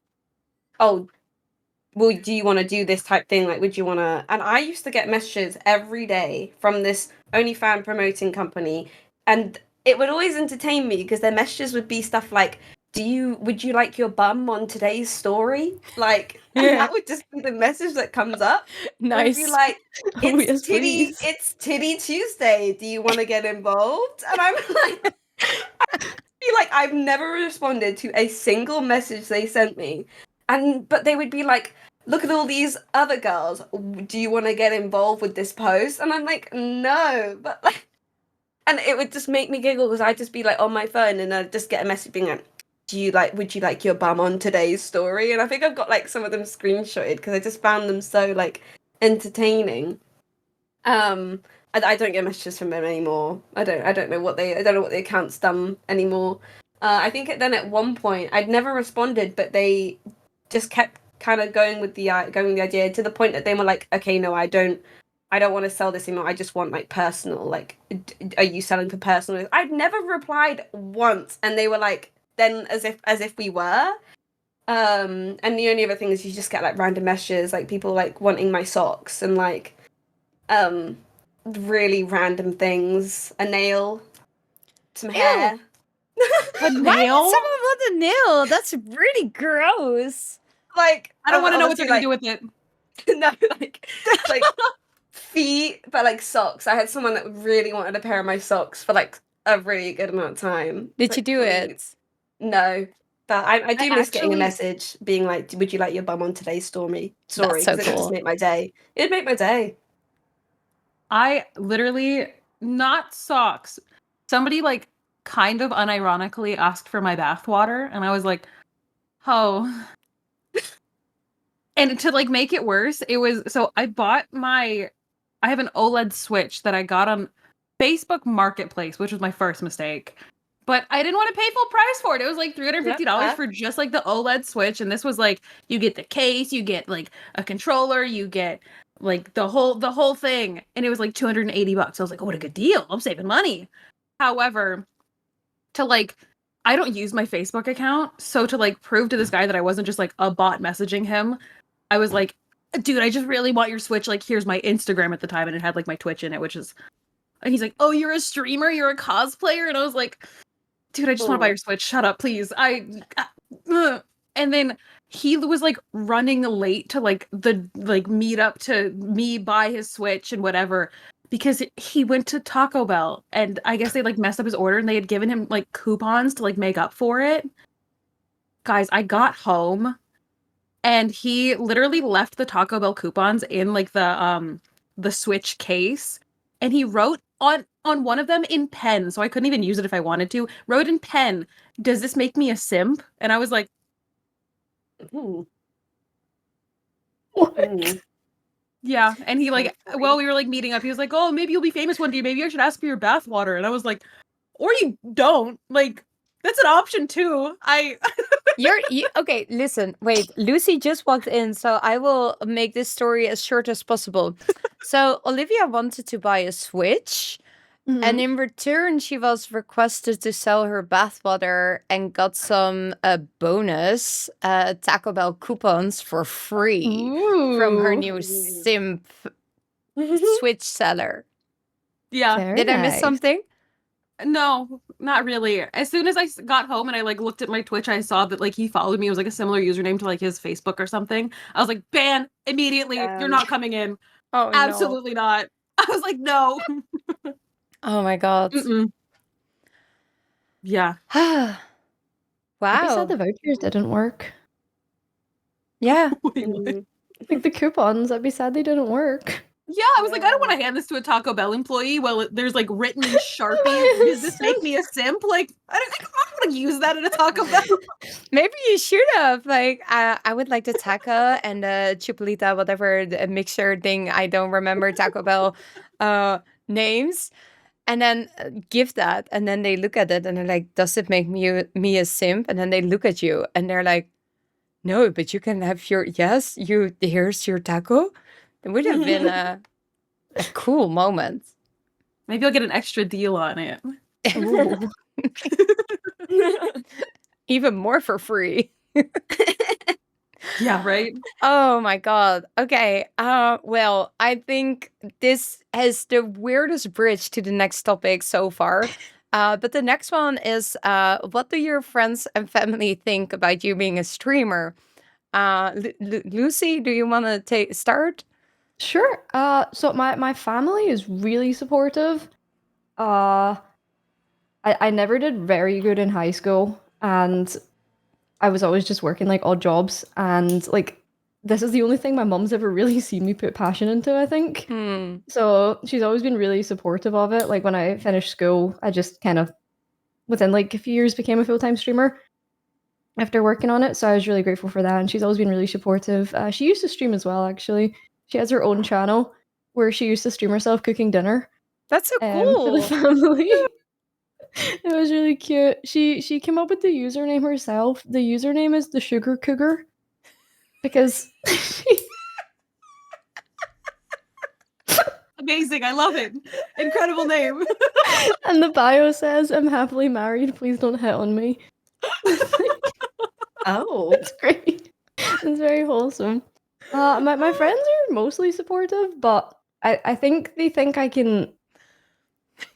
well, do you want to do this type thing? Like, would you want to? And I used to get messages every day from this OnlyFans promoting company, and it would always entertain me because their messages would be stuff like, would you like your bum on today's story? Like, and that would just be the message that comes up. Nice. It would be like, Oh, yes, please. it's Titty Tuesday. Do you want to get involved? And I'm like, I feel like I've never responded to a single message they sent me. But they would be like, look at all these other girls. Do you want to get involved with this post? And I'm like, no. But like, and it would just make me giggle because I'd just be like on my phone and I'd just get a message being like, would you like your bum on today's story? And I think I've got like some of them screenshotted because I just found them so like entertaining. I don't get messages from them anymore. I don't know what the account's done anymore. I think then at one point I'd never responded, but they just kept kind of going with the idea to the point that they were like, okay, no, I don't want to sell this anymore. I just want like personal. Like, are you selling for personal? I'd never replied once, and they were like, then as if we were. And the only other thing is you just get like random messages, like people like wanting my socks and like really random things, a nail, some hair. A Why would nail? someone want a nail? That's really gross. Like, I don't want to know what they're gonna obviously, do with it. no, like feet, but like socks. I had someone that really wanted a pair of my socks for like a really good amount of time. Did Like, you do it? No. But I do miss getting a actually- message being like, would you like your bum on today's story? Sorry, so because it would cool. just make my day. It'd make my day. I literally, not socks. Somebody like kind of unironically asked for my bathwater, and I was like, oh. And to like make it worse, it was so I have an OLED Switch that I got on Facebook Marketplace, which was my first mistake. But I didn't want to pay full price for it. It was like $350 for just like the OLED Switch, and this was like you get the case, you get like a controller, you get like the whole thing, and it was like $280. I was like, oh, what a good deal! I'm saving money. However, to like, I don't use my Facebook account, so to like prove to this guy that I wasn't just like a bot messaging him, I was like, dude, I just really want your Switch. Like, here's my Instagram at the time, and it had like my Twitch in it, which is. And he's like, oh, you're a streamer, you're a cosplayer, and I was like, dude, I just want to buy your Switch. Shut up, please. And then he was like running late to like the like meet up to me buy his Switch and whatever because he went to Taco Bell and I guess they like messed up his order and they had given him like coupons to like make up for it. Guys, I got home and he literally left the Taco Bell coupons in like the Switch case and he wrote on one of them in pen, so I couldn't even use it if I wanted to. Wrote in pen, "Does this make me a simp?" And I was like, Ooh. What? yeah. And he like, well, we were like meeting up. He was like, oh, maybe you'll be famous one day. Maybe I should ask for your bathwater. And I was like, or you don't. Like, that's an option too. Okay, listen, wait. Lucy just walked in, so I will make this story as short as possible. So Olivia wanted to buy a Switch, and in return, she was requested to sell her bathwater and got some bonus Taco Bell coupons for free from her new simp Switch seller. Yeah. Very Did I miss nice. something? No, not really. As soon as I got home and I like looked at my Twitch, I saw that like he followed me. It was like a similar username to like his Facebook or something. I was like, ban immediately. You're not coming in. Oh, Absolutely not. I was like, no. no. Oh, my God. Yeah. I'd be sad Wow. the vouchers didn't work. Yeah. Wait, what? Like the coupons, I'd be sad they didn't work. Yeah, I was like, I don't want to hand this to a Taco Bell employee while there's like written in Sharpie, does this make me a simp? Like, I don't want to use that at a Taco Bell. Maybe you should have. Like, I would like the taco and the chipolita, whatever the mixture thing. I don't remember Taco Bell names. And then give that. And then they look at it and they're like, does it make me a simp? And then they look at you and they're like, no, but you can have here's your taco. It would have been a cool moment. Maybe I'll get an extra deal on it. Even more for free. Yeah, right? Oh my God. Okay. Well, I think this is the weirdest bridge to the next topic so far. But the next one is what do your friends and family think about you being a streamer? Lucy, do you want to start? Sure. So my family is really supportive. I never did very good in high school, and I was always just working like odd jobs, and like this is the only thing my mum's ever really seen me put passion into, I think. So she's always been really supportive of it. Like when I finished school, I just kind of within like a few years became a full-time streamer after working on it. So I was really grateful for that, and she's always been really supportive. She used to stream as well, actually. She has her own channel where she used to stream herself cooking dinner. That's so For cool. the family. It was really cute. She came up with the username herself. The username is the Sugar Cougar because Amazing. I love it. Incredible name. and the bio says, "I'm happily married. Please don't hit on me." Oh, It's great. It's very wholesome. My friends are mostly supportive, but I think they think I can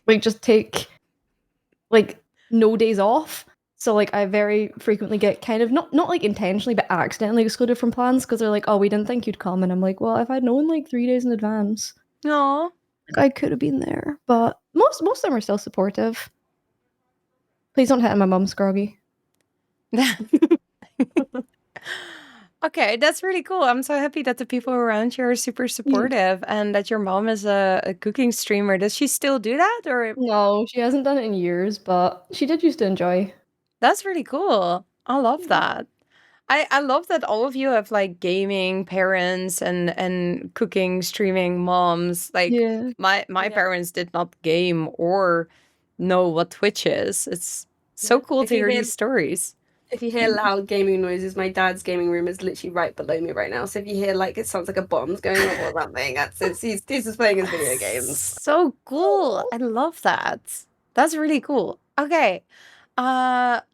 like just take like no days off. So like I very frequently get kind of not like intentionally but accidentally excluded from plans because they're like, oh, we didn't think you'd come, and I'm like, well, if I'd known like 3 days in advance, No. I could have been there. But most of them are still supportive. Please don't hit on my mum's groggy. Okay, that's really cool. I'm so happy that the people around you are super supportive and that your mom is a cooking streamer. Does she still do that or No, she hasn't done it in years, but she did used to enjoy. that's really cool. I love that. I love that all of you have like gaming parents and cooking streaming moms. Like Yeah. my Yeah. parents did not game or know what Twitch is. It's so cool If to you hear hear- these stories. if you hear loud gaming noises, my dad's gaming room is literally right below me right now. So if you hear like it sounds like a bomb's going off or something, he's just playing his video games. So cool. I love that. That's really cool. Okay.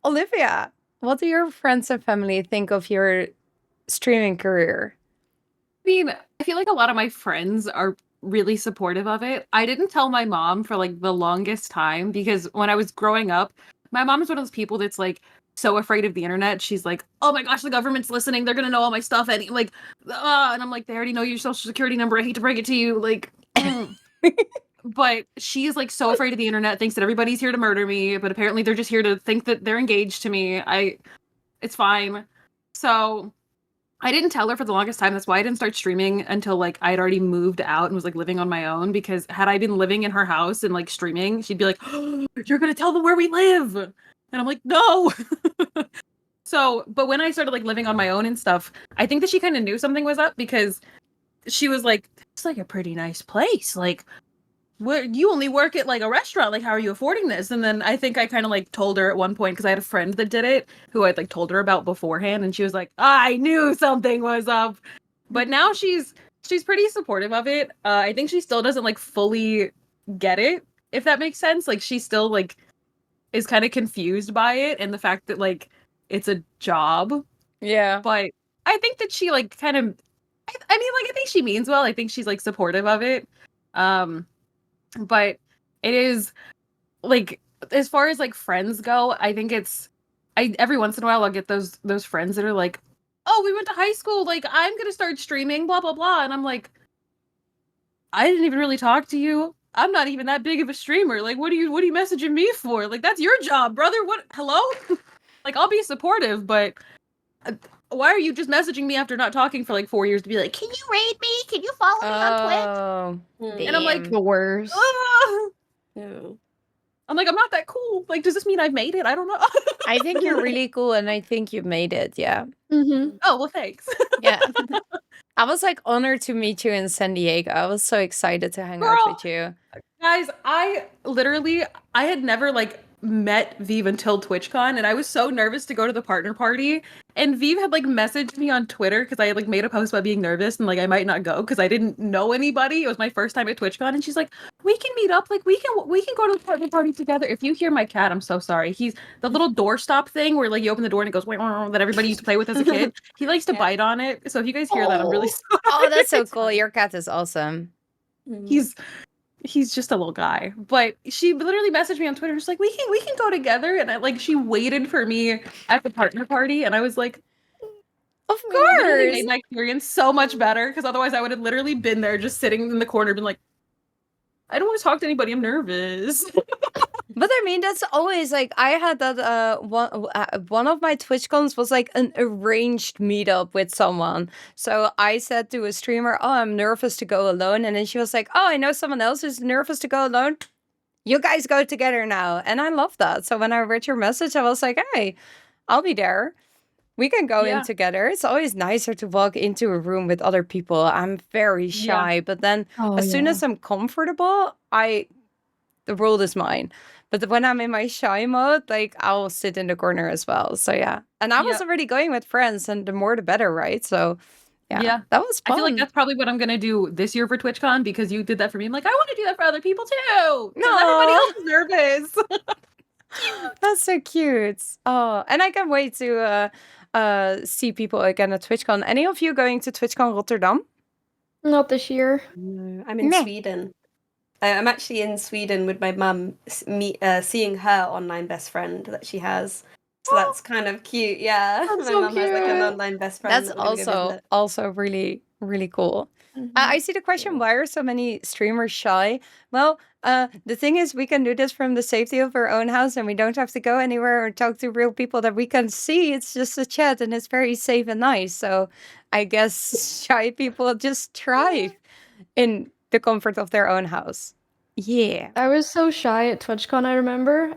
Olivia, what do your friends and family think of your streaming career? I mean, I feel like a lot of my friends are really supportive of it. I didn't tell my mom for like the longest time because when I was growing up, my mom is one of those people that's like so afraid of the internet. She's like, oh my gosh, the government's listening. They're going to know all my stuff. And like, and I'm like, they already know your social security number. I hate to break it to you. Like, but she's like so afraid of the internet, thinks that everybody's here to murder me. But apparently they're just here to think that they're engaged to me. It's fine. So I didn't tell her for the longest time. That's why I didn't start streaming until like I had already moved out and was like living on my own. Because had I been living in her house and like streaming, she'd be like, oh, "You're gonna tell them where we live," and I'm like, "No." So, but when I started like living on my own and stuff, I think that she kind of knew something was up because she was like, "It's like a pretty nice place. Like, where you only work at like a restaurant. Like, how are you affording this?" And then I think I kind of like told her at one point because I had a friend that did it who I'd like told her about beforehand, and she was like, "I knew something was up." But now she's pretty supportive of it. I think she still doesn't like fully get it, if that makes sense. Like, she still like is kind of confused by it and the fact that like it's a job. Yeah. But I think that she like kind of, I mean, like I think she means well. I think she's like supportive of it. But it is like as far as like friends go, I think every once in a while I'll get those friends that are like, oh, we went to high school, like I'm gonna start streaming, blah blah blah, and I'm like, I didn't even really talk to you. I'm not even that big of a streamer. Like, what are you messaging me for? Like, that's your job, brother. What? Hello? Like, I'll be supportive, but why are you just messaging me after not talking for like 4 years to be like, can you raid me? Can you follow me on Twitch? And I'm like, The worst. No. I'm like, I'm not that cool. Like, does this mean I've made it? I don't know. I think you're really cool, and I think you've made it. Yeah. Mm-hmm. Oh, well, thanks. Yeah. I was like honored to meet you in San Diego. I was so excited to hang out Girl. with you. Guys, I had never like met Viev until TwitchCon, and I was so nervous to go to the partner party. And Viev had like messaged me on Twitter because I had like made a post about being nervous and like I might not go because I didn't know anybody. It was my first time at TwitchCon, and she's like, "We can meet up. Like we can go to the partner party together." If you hear my cat, I'm so sorry. He's the little doorstop thing where like you open the door and it goes that everybody used to play with as a kid. He likes to bite on it. So if you guys hear that, I'm really sorry. Oh, that's so cool. Your cat is awesome. He's just a little guy. But she literally messaged me on Twitter. She's like, we can go together. And she waited for me at the partner party. And I was like, of it course. made my experience so much better. Because otherwise I would have literally been there just sitting in the corner been like, I don't want to talk to anybody. I'm nervous. But I mean, that's always like, I had that one of my TwitchCons was like an arranged meetup with someone. So I said to a streamer, oh, I'm nervous to go alone. And then she was like, oh, I know someone else who's nervous to go alone. You guys go together now. And I love that. So when I read your message, I was like, hey, I'll be there. We can go in together. It's always nicer to walk into a room with other people. I'm very shy. But then as soon as I'm comfortable, the world is mine. But when I'm in my shy mode, like I'll sit in the corner as well. So yeah. And I was already going with friends, and the more the better, right? So yeah. That was fun. I feel like that's probably what I'm gonna do this year for TwitchCon because you did that for me. I'm like, I want to do that for other people too. No, everybody else is nervous. That's so cute. Oh, and I can't wait to see people again at TwitchCon. Any of you going to TwitchCon Rotterdam? Not this year. No, I'm in Sweden. I'm actually in Sweden with my mum, seeing her online best friend that she has. So that's kind of cute. Yeah, That's my so mum has like an cute. online best friend. That's that we're gonna go visit. also really, really cool. I see the question, why are so many streamers shy? Well, the thing is, we can do this from the safety of our own house, and we don't have to go anywhere or talk to real people that we can see. It's just a chat, and it's very safe and nice. So I guess shy people just thrive in the comfort of their own house. Yeah. I was so shy at TwitchCon, I remember.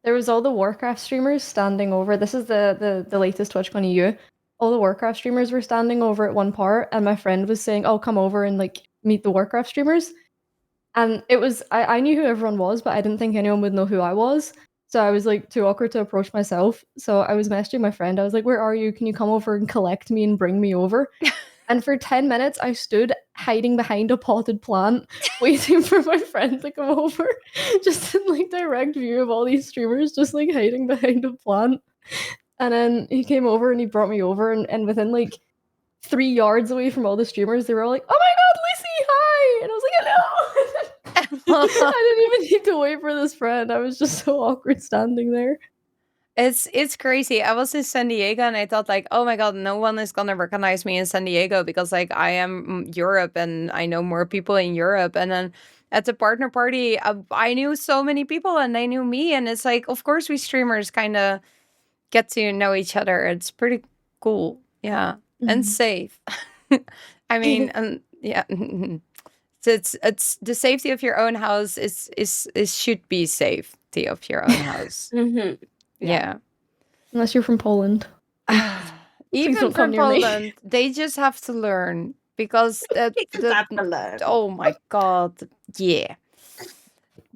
There was all the Warcraft streamers standing over. This is the latest TwitchCon EU. All the Warcraft streamers were standing over at one part, and my friend was saying, oh, come over and like meet the Warcraft streamers. And it was, I knew who everyone was, but I didn't think anyone would know who I was. So I was like too awkward to approach myself. So I was messaging my friend. I was like, where are you? Can you come over and collect me and bring me over? And for 10 minutes, I stood hiding behind a potted plant, waiting for my friend to come over. Just in like direct view of all these streamers, just like hiding behind a plant. And then he came over and he brought me over, and within like 3 yards away from all the streamers, they were all like, oh my god, Lucy, hi! And I was like, hello! I didn't even need to wait for this friend. I was just so awkward standing there. It's crazy. I was in San Diego and I thought like, oh my god, no one is gonna recognize me in San Diego because like I am Europe and I know more people in Europe. And then at the partner party, I knew so many people and they knew me. And it's like, of course, we streamers kind of get to know each other. It's pretty cool, yeah, and safe. I mean, and yeah. So it's the safety of your own house is should be safety of your own house. Yeah. Unless you're from Poland. Even don't from come near me. Poland, they just have to learn because oh my god, yeah.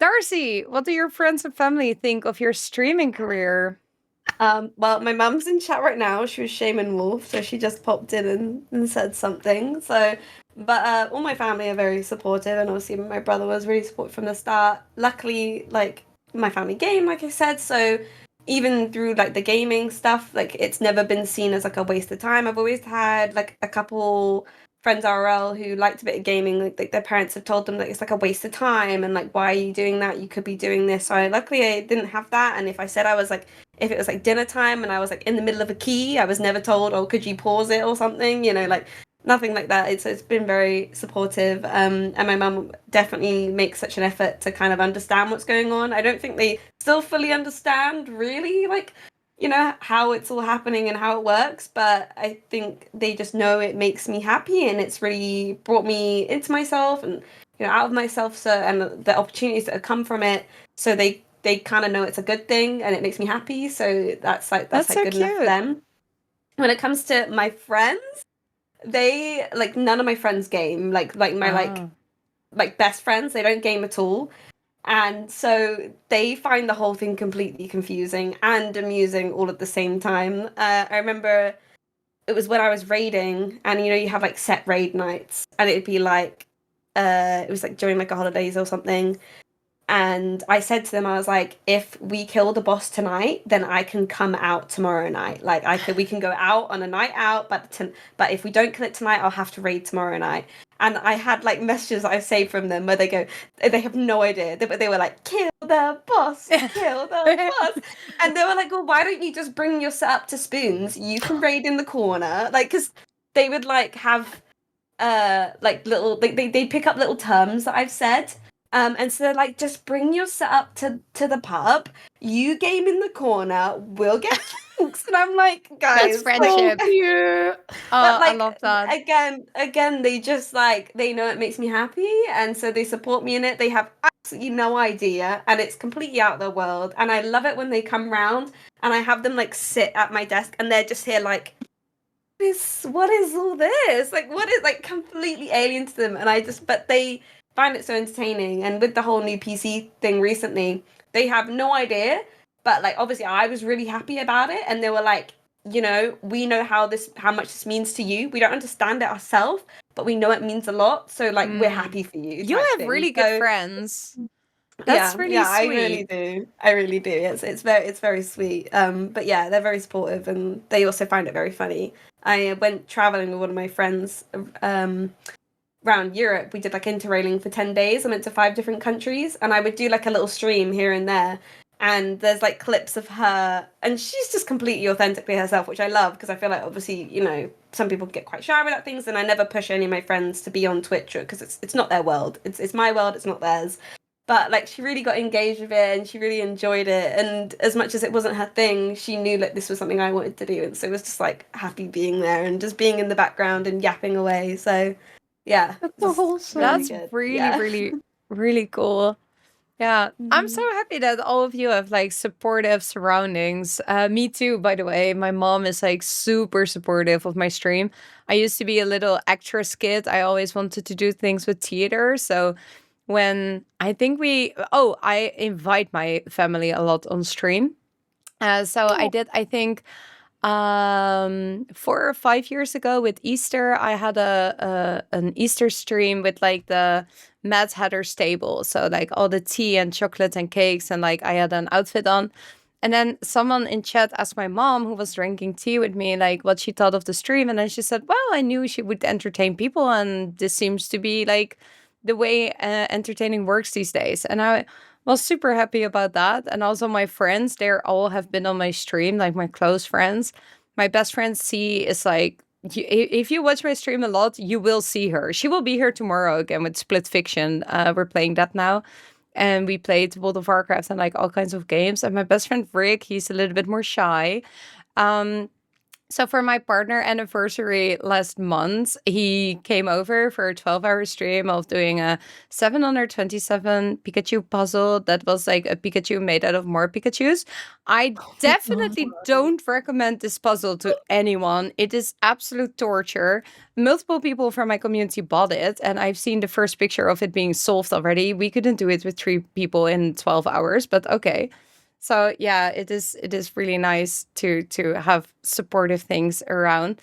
Darcey, what do your friends and family think of your streaming career? Well, my mum's in chat right now. She was Shaman Wolf, so she just popped in and said something. So, but all my family are very supportive, and obviously my brother was really supportive from the start. Luckily, like my family game, like I said, so even through like the gaming stuff, like it's never been seen as like a waste of time. I've always had like a couple friends RL who liked a bit of gaming, like their parents have told them that it's like a waste of time and like, why are you doing that? You could be doing this. So luckily I didn't have that. And if I said I was like, if it was like dinner time and I was like in the middle of a key, I was never told, oh, could you pause it or something? You know, like nothing like that. It's been very supportive. And my mum definitely makes such an effort to kind of understand what's going on. I don't think they still fully understand really, like, you know, how it's all happening and how it works, but I think they just know it makes me happy and it's really brought me into myself and, you know, out of myself, so, and the opportunities that have come from it, so they kind of know it's a good thing and it makes me happy, so that's like That's so good enough for cute. them. When it comes to my friends, they, like, none of my friends game, like my like best friends, they don't game at all. And so they find the whole thing completely confusing and amusing all at the same time. I remember it was when I was raiding, and you know, you have like set raid nights, and it'd be like, it was like during like a holidays or something. And I said to them, I was like, if we kill the boss tonight, then I can come out tomorrow night. Like we can go out on a night out, but if we don't kill it tonight, I'll have to raid tomorrow night. And I had like messages I've saved from them where they have no idea, but they were like, kill the boss, kill the boss. And they were like, well, why don't you just bring your setup to spoons? You can raid in the corner. Like, because they would like have like little, they pick up little terms that I've said. And so they're like, just bring your setup to the pub. You game in the corner. We'll get drinks. And I'm like, guys, That's friendship. Yeah. but like, I love that. Again, they just like, they know it makes me happy, and so they support me in it. They have absolutely no idea, and it's completely out of their world. And I love it when they come round, and I have them like sit at my desk, and they're just here like, what is all this? Like, what is, like, completely alien to them? And but they find it so entertaining. And with the whole new PC thing recently, they have no idea, but like, obviously I was really happy about it, and they were like, you know, we know how much this means to you. We don't understand it ourselves, but we know it means a lot, so like, we're happy for you. You type have thing. really good friends. That's really yeah, sweet. I really do. It's very sweet. But yeah, they're very supportive, and they also find it very funny. I went traveling with one of my friends around Europe. We did like interrailing for 10 days. I went to 5 different countries, and I would do like a little stream here and there. And there's like clips of her, and she's just completely authentically herself, which I love, because I feel like, obviously, you know, some people get quite shy about things, and I never push any of my friends to be on Twitch, because it's not their world. It's my world, it's not theirs. But like, she really got engaged with it, and she really enjoyed it. And as much as it wasn't her thing, she knew like this was something I wanted to do, and so it was just like happy being there and just being in the background and yapping away. So yeah, That's so wholesome. That's good. really, Yeah. really, really cool. Yeah, I'm so happy that all of you have like supportive surroundings. Me too, by the way. My mom is like super supportive of my stream. I used to be a little actress kid. I always wanted to do things with theater. So when I think I invite my family a lot on stream. So I did, I think 4 or 5 years ago with Easter, I had an Easter stream with like the Mad Hatter's table. So like all the tea and chocolate and cakes, and like I had an outfit on. And then someone in chat asked my mom, who was drinking tea with me, like what she thought of the stream. And then she said, well, I knew she would entertain people, and this seems to be like the way entertaining works these days. And I was super happy about that. And also my friends, they all have been on my stream, like my close friends. My best friend C is like, if you watch my stream a lot, you will see her. She will be here tomorrow again with Split Fiction. We're playing that now. And we played World of Warcraft and like all kinds of games. And my best friend Rick, he's a little bit more shy. So for my partner anniversary last month, he came over for a 12-hour stream of doing a 727 Pikachu puzzle that was like a Pikachu made out of more Pikachus. I definitely don't recommend this puzzle to anyone. It is absolute torture. Multiple people from my community bought it, and I've seen the first picture of it being solved already. We couldn't do it with 3 people in 12 hours, but okay. So yeah, it is really nice to have supportive things around.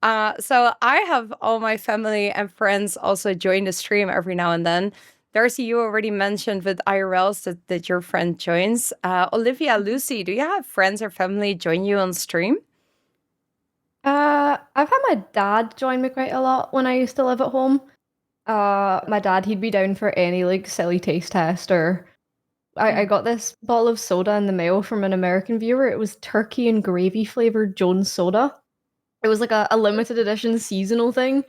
So I have all my family and friends also join the stream every now and then. Darcey, you already mentioned with IRLs that your friend joins. Olivia, Lucy, do you have friends or family join you on stream? I've had my dad join me quite a lot when I used to live at home. My dad, he'd be down for any like silly taste test, or I got this bottle of soda in the mail from an American viewer. It was turkey and gravy flavored Jones soda. It was like a limited edition seasonal thing.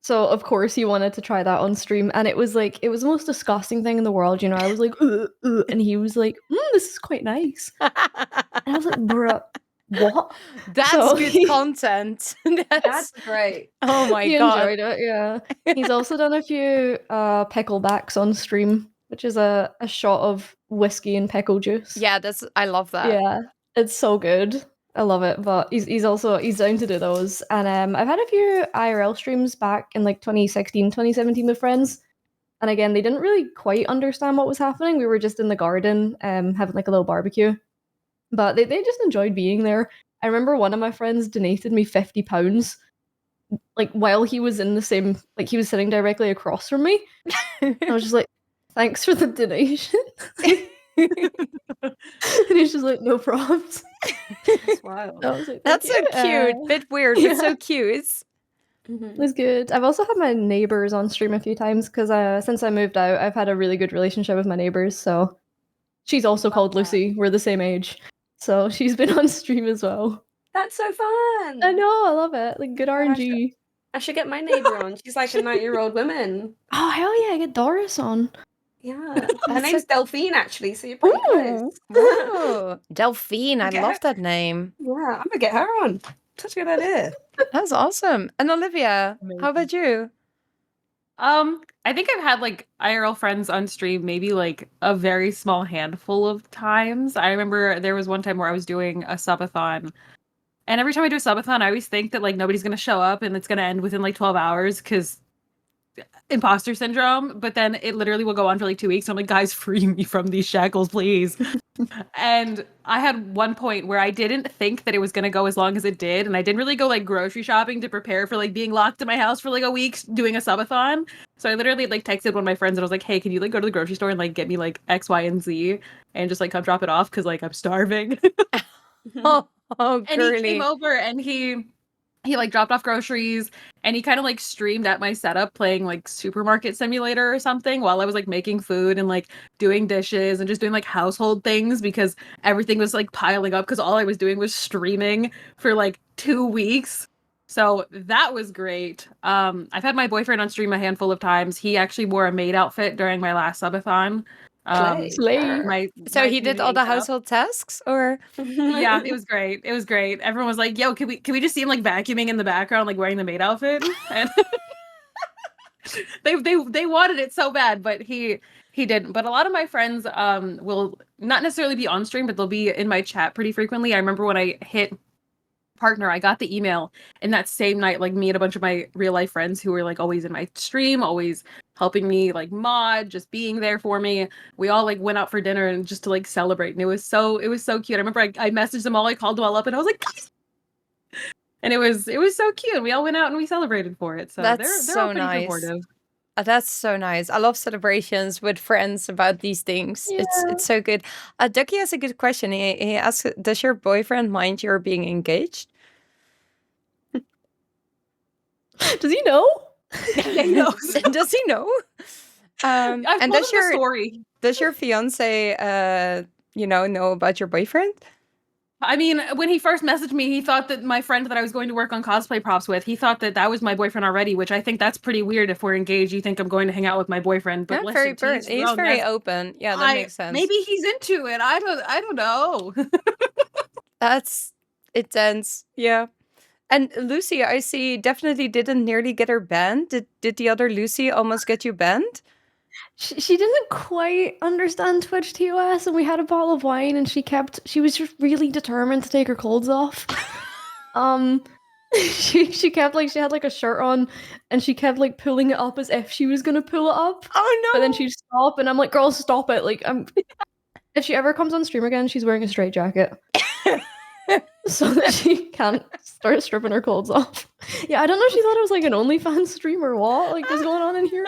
So of course he wanted to try that on stream, and it was the most disgusting thing in the world. You know, I was like, and he was like, this is quite nice. And I was like, bruh, what? That's So good content. That's great. Oh my he god. enjoyed it. Yeah, he's also done a few picklebacks on stream, which is a shot of whiskey and pickle juice. Yeah, I love that. Yeah, it's so good. I love it. But he's down to do those. And I've had a few IRL streams back in like 2016, 2017 with friends. And again, they didn't really quite understand what was happening. We were just in the garden, having like a little barbecue. But they just enjoyed being there. I remember one of my friends donated me £50, like while he was in the same, like he was sitting directly across from me. I was just like, thanks for the donation. And he's just like, no problems. That's wild. I was like, That's so "Thank you." cute. Bit weird, but so cute. It was good. I've also had my neighbors on stream a few times because since I moved out, I've had a really good relationship with my neighbors. So she's also called that. Lucy. We're the same age. So she's been on stream as well. That's so fun. I know, I love it. Like good RNG. I should get my neighbor on. She's like a 90-year-old woman. Oh hell yeah, get Doris on. Yeah. Her name's Delphine, actually, so you're pretty close. Oh, Delphine. I Okay. love that name. Yeah, I'm gonna get her on. Such a good idea. That's awesome. And Olivia, how about you? I think I've had like IRL friends on stream maybe like a very small handful of times. I remember there was one time where I was doing a subathon, and every time I do a subathon, I always think that like nobody's gonna show up and it's gonna end within like 12 hours because imposter syndrome. But then it literally will go on for like 2 weeks. I'm like, guys, free me from these shackles, please. And I had one point where I didn't think that it was gonna go as long as it did, and I didn't really go like grocery shopping to prepare for like being locked in my house for like a week doing a subathon. So I literally like texted one of my friends and I was like, hey, can you like go to the grocery store and like get me like X, Y, and Z and just like come drop it off because like I'm starving. Oh, And he girly. came over and he like dropped off groceries and he kind of like streamed at my setup playing like Supermarket Simulator or something while I was like making food and like doing dishes and just doing like household things because everything was like piling up because all I was doing was streaming for like 2 weeks. So that was great. I've had my boyfriend on stream a handful of times. He actually wore a maid outfit during my last subathon. Slay. So he did all the household tasks, or Yeah, it was great. It was great. Everyone was like, "Yo, can we just see him like vacuuming in the background, like wearing the maid outfit?" And they wanted it so bad, but he didn't. But a lot of my friends will not necessarily be on stream, but they'll be in my chat pretty frequently. I remember when I hit partner, I got the email, and that same night, like me and a bunch of my real life friends who were like always in my stream, always helping me like mod, just being there for me. We all like went out for dinner and just to like celebrate, and it was so cute. I remember I messaged them all, I called them all up, and I was like, guys! And it was so cute. We all went out and we celebrated for it. So That's they're so all pretty nice. supportive. That's so nice. I love celebrations with friends about these things. Yeah. It's so good. Ducky has a good question. He asks, does your boyfriend mind you're being engaged? Does he know? He knows. Does he know? I've And told him the story. does your fiance know about your boyfriend? I mean, when he first messaged me, he thought that my friend that I was going to work on cosplay props with, he thought that was my boyfriend already, which I think that's pretty weird. If we're engaged, you think I'm going to hang out with my boyfriend. But Yeah, listen, very to each he's their own. very open. Yeah, that makes sense. Maybe he's into it. I don't know. That's intense. Yeah. And Lucy, I see, definitely didn't nearly get her banned. Did the other Lucy almost get you banned? She didn't quite understand Twitch TOS, and we had a bottle of wine, and she was just really determined to take her clothes off. She kept like, she had like a shirt on, and she kept like pulling it up as if she was gonna pull it up. Oh no! But then she'd stop, and I'm like, girl, stop it. Like, if she ever comes on stream again, she's wearing a straight jacket. So that she can't start stripping her clothes off. Yeah, I don't know if she thought it was like an OnlyFans stream or what, like what's going on in here,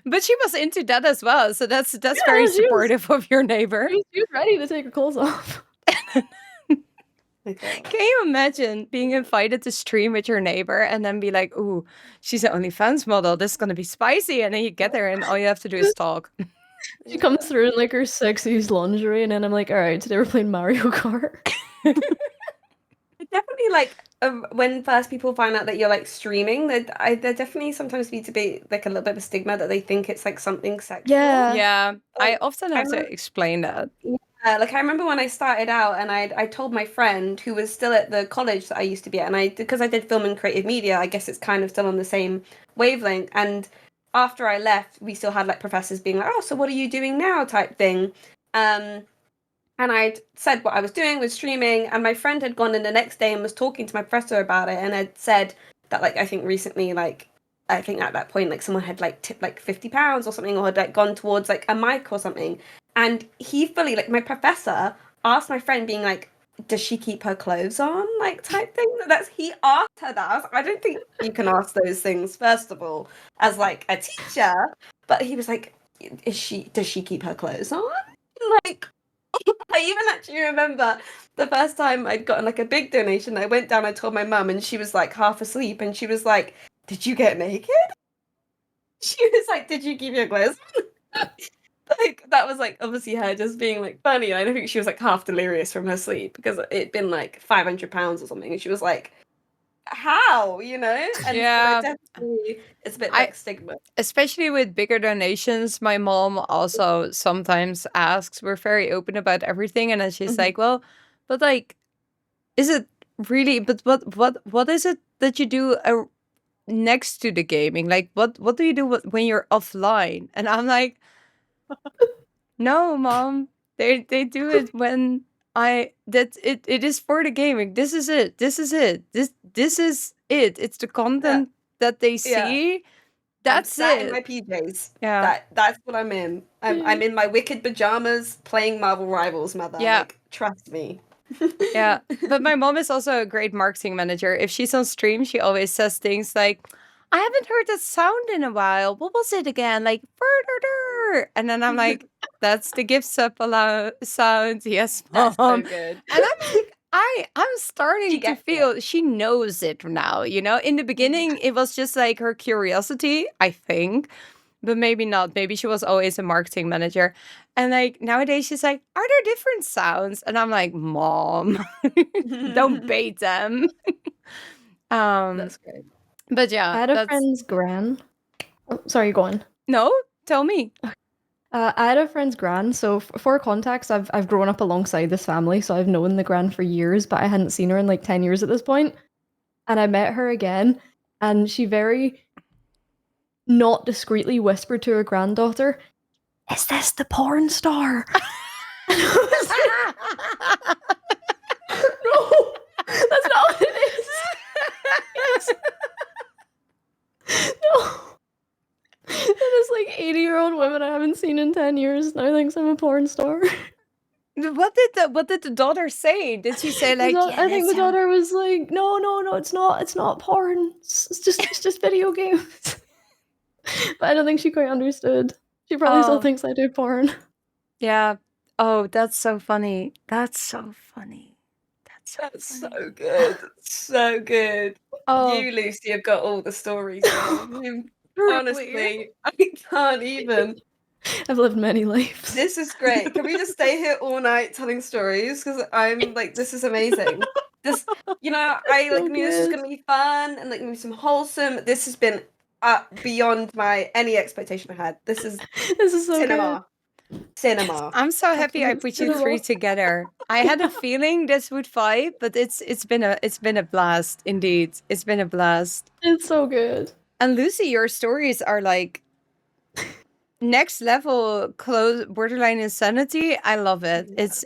but she was into that as well, so that's Yeah, very she was- supportive of your neighbor. she was ready to take her clothes off. Okay. Can you imagine being invited to stream with your neighbor and then be like, ooh, she's an OnlyFans model. This is going to be spicy. And then you get there and all you have to do is talk. She comes through in like her sexiest lingerie, and then I'm like, all right, today we're playing Mario Kart. Definitely, like when first people find out that you're like streaming, there definitely sometimes need to be like a little bit of a stigma that they think it's like something sexual. Yeah, I often have to explain that. Like I remember when I started out, and I told my friend who was still at the college that I used to be at, and because I did film and creative media, I guess it's kind of still on the same wavelength. And after I left, we still had like professors being like, "Oh, so what are you doing now?" type thing. And I'd said what I was doing was streaming, and my friend had gone in the next day and was talking to my professor about it, and had said that like I think recently, like I think at that point, like someone had like tipped like £50 or something, or had like gone towards like a mic or something. And he fully, like my professor asked my friend, being like, does she keep her clothes on? Like type thing. He asked her that. I was like, I don't think you can ask those things, first of all, as like a teacher. But he was like, does she keep her clothes on? Like, I even actually remember the first time I'd gotten like a big donation. I went down, I told my mum, and she was like half asleep, and she was like, did you get naked? She was like, did you keep your clothes on? Like that was like obviously her just being like funny. I don't think she was like half delirious from her sleep, because it'd been like £500 or something, and she was like, how, you know? And Yeah. so definitely it's a bit like stigma. Especially with bigger donations, my mom also sometimes asks. We're very open about everything, and then she's like, well, but like, is it really, but what is it that you do next to the gaming? Like what do you do when you're offline? And I'm like, no, mom, they do it when it is for the gaming. This is it. This is it. This is it. It's the content that they see. That's I'm it. in my PJs. Yeah. That's what I'm in. I'm in my wicked pajamas playing Marvel Rivals, mother. Yeah. Like, trust me. Yeah. But my mom is also a great marketing manager. If she's on stream, she always says things like, I haven't heard that sound in a while. What was it again? Like, further. And then I'm like, that's the gift sub sound. Yes, mom. That's so good. And I'm like, I'm starting to feel she knows it now, you know? In the beginning, it was just like her curiosity, I think. But maybe not. Maybe she was always a marketing manager. And like nowadays she's like, are there different sounds? And I'm like, Mom, don't bait them. That's great. But yeah. I had a friend's gran. Oh, sorry, go on. No, tell me. I had a friend's gran, so for context, I've grown up alongside this family, so I've known the gran for years, but I hadn't seen her in like 10 years at this point. And I met her again, and she very not discreetly whispered to her granddaughter, is this the porn star? And I was like, no, that's not what it is. No. There's like 80-year-old women I haven't seen in 10 years now thinks I'm a porn star. What did the daughter say? Did she say like, I think the daughter was like, no, it's not porn. It's just video games. But I don't think she quite understood. She probably still thinks I do porn. Yeah. Oh, that's so funny. That's so funny. That's so good. So good. Oh, You, Lucy, have got all the stories. Honestly, I can't even. I've lived many lives. This is great. Can we just stay here all night telling stories? Because I'm like, this is amazing. This, you know, I like knew this was gonna be fun and like maybe some wholesome. This has been beyond any expectation I had. This is so cinema. good. Cinema. I'm so happy I put you three together. I had a feeling this would vibe, but it's been a blast indeed. It's been a blast. It's so good. And Lucy, your stories are like next level, close borderline insanity. I love it. It's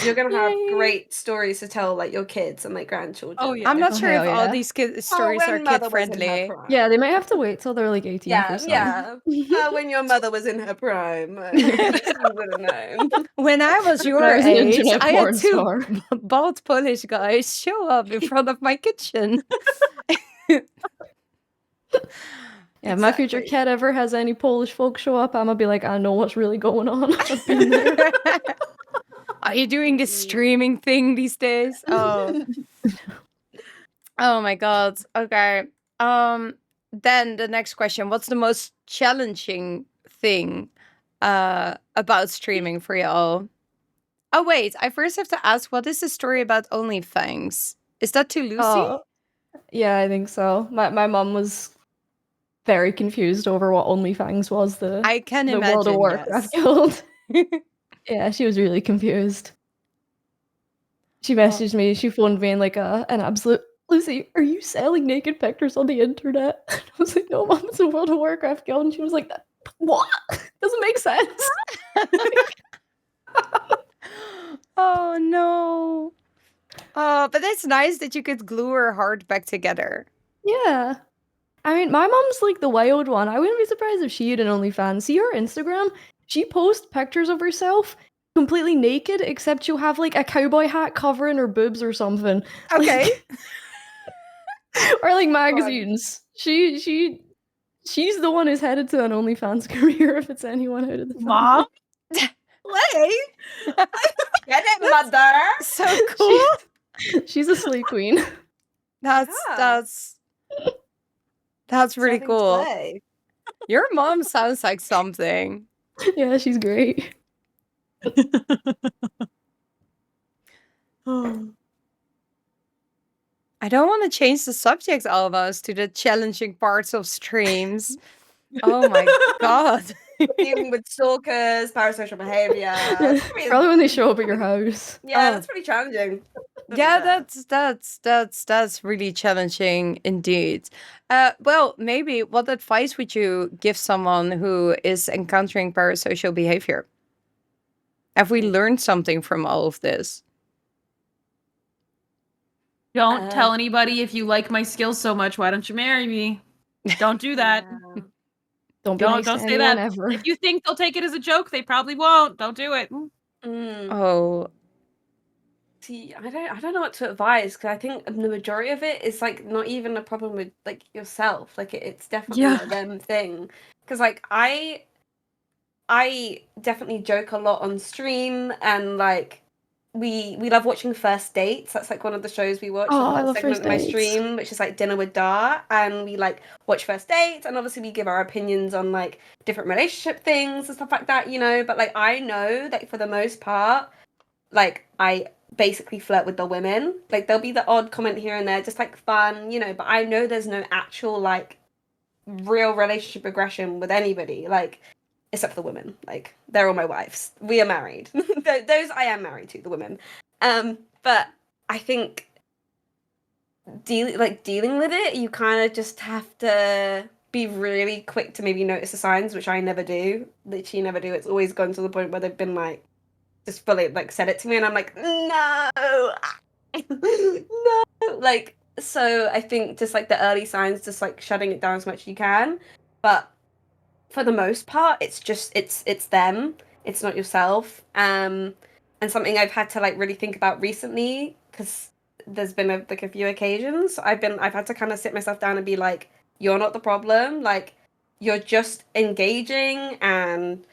You're gonna have great stories to tell like your kids and like grandchildren. Oh yeah. I'm not sure if all yeah. these stories are kid friendly. Yeah, they might have to wait till they're like 18 for some. Yeah. When your mother was in her prime. You would have known. When I was your I was an age, internet I porn had two star. bald Polish guys show up in front of my kitchen. Yeah, if my future kid ever has any Polish folk show up, I'm gonna be like, I know what's really going on. I've been there. Are you doing this streaming thing these days? Oh. Oh my god. Okay. Then the next question. What's the most challenging thing about streaming for y'all? Oh wait, I first have to ask, what is the story about OnlyFans? Is that to Lucy? Oh, yeah, I think so. My mom was very confused over what OnlyFans was. I can the imagine. World of Warcraft guild. Yeah, she was really confused. She messaged me. She phoned me in like an absolute. Lucy, are you selling naked pictures on the internet? And I was like, no, mom, it's a World of Warcraft guild. And she was like, what? Doesn't make sense. Oh no. Oh, but it's nice that you could glue her heart back together. Yeah. I mean, my mom's like the wild one. I wouldn't be surprised if she had an OnlyFans. See her Instagram? She posts pictures of herself completely naked, except she'll have like a cowboy hat covering her boobs or something. Okay. Or like magazines. She's the one who's headed to an OnlyFans career if it's anyone out of the family. Mom? Play. Get it, mother. So cool. She's a slay queen. That's really Something to cool. play. Your mom sounds like something. Yeah, she's great. I don't want to change the subject almost to the challenging parts of streams. Oh my god. Dealing with stalkers, parasocial behaviour. Probably when they show up at your house. Yeah, Oh. that's pretty challenging. Yeah, that's really challenging indeed. Well, maybe what advice would you give someone who is encountering parasocial behavior? Have we learned something from all of this? Don't tell anybody if you like my skills so much. Why don't you marry me? Don't do that. Yeah. Don't be nice Don't to say anyone that. ever. If you think they'll take it as a joke, they probably won't. Don't do it. Oh, See, I don't know what to advise because I think the majority of it is like not even a problem with like yourself. Like it's definitely Yeah. a them thing. Because like I definitely joke a lot on stream and like we love watching First Dates. That's like one of the shows we watch. Oh, like, I love segment First of my Dates. stream, which is like Dinner with Dar, and we like watch First Dates, and obviously we give our opinions on like different relationship things and stuff like that, you know. But like I know that for the most part, like I basically flirt with the women. Like there'll be the odd comment here and there, just like fun, you know. But I know there's no actual like real relationship regression with anybody. Like except for the women. Like they're all my wives. We are married. Those I am married to, the women. But I think dealing with it, you kind of just have to be really quick to maybe notice the signs, which I never do. Literally never do. It's always gone to the point where they've been like just fully like said it to me and I'm like, no. No. Like so I think just like the early signs, just like shutting it down as much as you can. But for the most part, it's just it's them. It's not yourself. And something I've had to like really think about recently because there's been a few occasions I've had to kind of sit myself down and be like, you're not the problem. Like you're just engaging and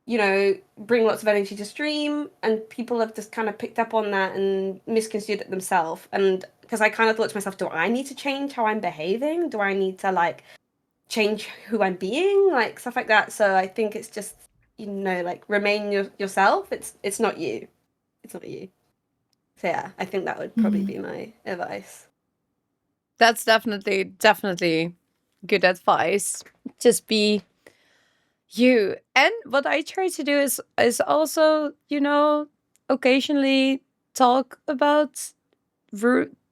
you know bring lots of energy to stream, and people have just kind of picked up on that and misconstrued it themselves. And because I kind of thought to myself, do I need to change how I'm behaving? Do I need to like change who I'm being, like stuff like that? So I think it's just, you know, like remain yourself. It's not you. It's not you. So yeah, I think that would probably be my advice. that's definitely good advice. Just be you. And what I try to do is also, you know, occasionally talk about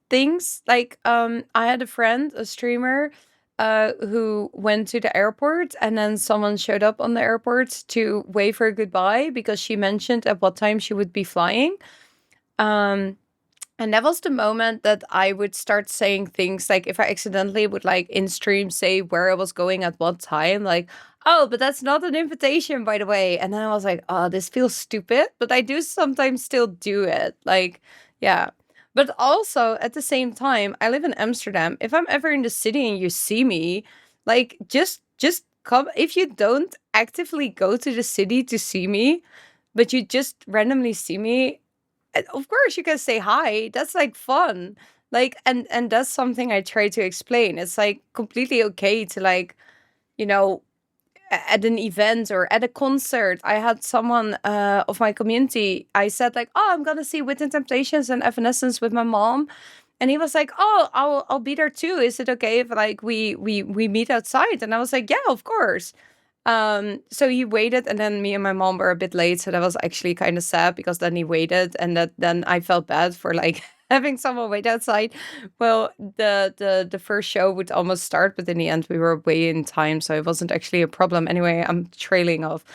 things. Like I had a friend, a streamer, who went to the airport and then someone showed up on the airport to wave her goodbye because she mentioned at what time she would be flying. And that was the moment that I would start saying things like, if I accidentally would like in stream say where I was going at what time, like, oh, but that's not an invitation, by the way. And then I was like, oh, this feels stupid, but I do sometimes still do it. Like, yeah. But also at the same time, I live in Amsterdam. If I'm ever in the city and you see me, like just come. If you don't actively go to the city to see me, but you just randomly see me, of course you can say hi. That's like fun. Like, and that's something I try to explain. It's like completely okay to like, you know, at an event or at a concert. I had someone of my community. I said like, oh, I'm gonna see Within Temptations and Evanescence with my mom. And he was like, "Oh, I'll be there too. Is it okay if like we meet outside?" And I was like, "Yeah, of course." So he waited, and then me and my mom were a bit late, so that was actually kind of sad because then he waited, and then I felt bad for like having someone wait outside. Well, the first show would almost start, but in the end we were way in time, so it wasn't actually a problem. Anyway, I'm trailing off.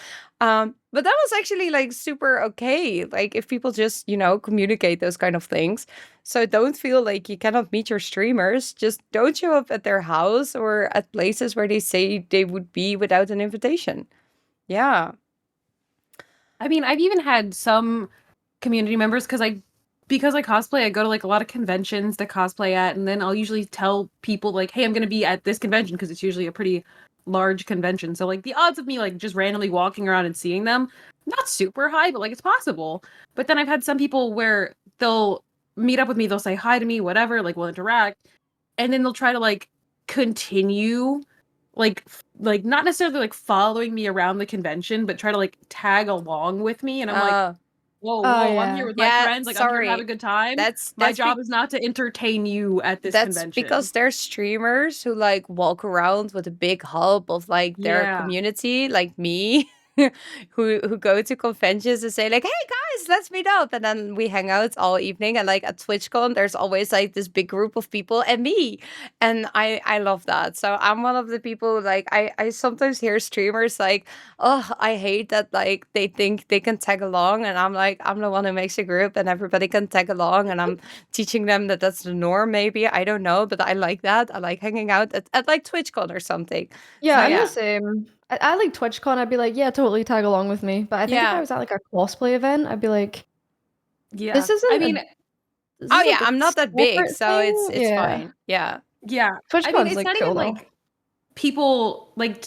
But that was actually like super okay. Like if people just, communicate those kind of things. So don't feel like you cannot meet your streamers. Just don't show up at their house or at places where they say they would be without an invitation. Yeah. I mean, I've even had some community members because I cosplay, I go to like a lot of conventions to cosplay at, and then I'll usually tell people like, hey, I'm gonna be at this convention because it's usually a pretty large convention. So like the odds of me like just randomly walking around and seeing them, not super high, but like it's possible. But then I've had some people where they'll meet up with me, they'll say hi to me, whatever, like we'll interact, and then they'll try to like continue like not necessarily like following me around the convention, but try to like tag along with me, and I'm like, whoa, I'm yeah. here with my Yeah, friends. Like I'm here to have sorry. a good time. That's My job is not to entertain you at this That's convention. because there's streamers who like walk around with a big hub of like their Yeah. community, like me, who go to conventions and say like, "Hey guys, let's meet up," and then we hang out all evening. And like at TwitchCon, there's always like this big group of people and me, and I love that. So I'm one of the people like I sometimes hear streamers like, "Oh, I hate that like they think they can tag along," and I'm like, I'm the one who makes a group and everybody can tag along, and I'm teaching them that that's the norm. Maybe I don't know, but I like that. I like hanging out at like TwitchCon or something. Yeah, So, I'm yeah. the same. I like TwitchCon. I'd be like, yeah, totally tag along with me. But I think if Yeah. I was at like a cosplay event, I'd be like, Yeah. this isn't. I mean, this Oh is, yeah, like, a I'm not that big, separate so it's thing. Yeah. fine. Yeah. yeah. TwitchCon's I mean, it's like not cool even though. like people like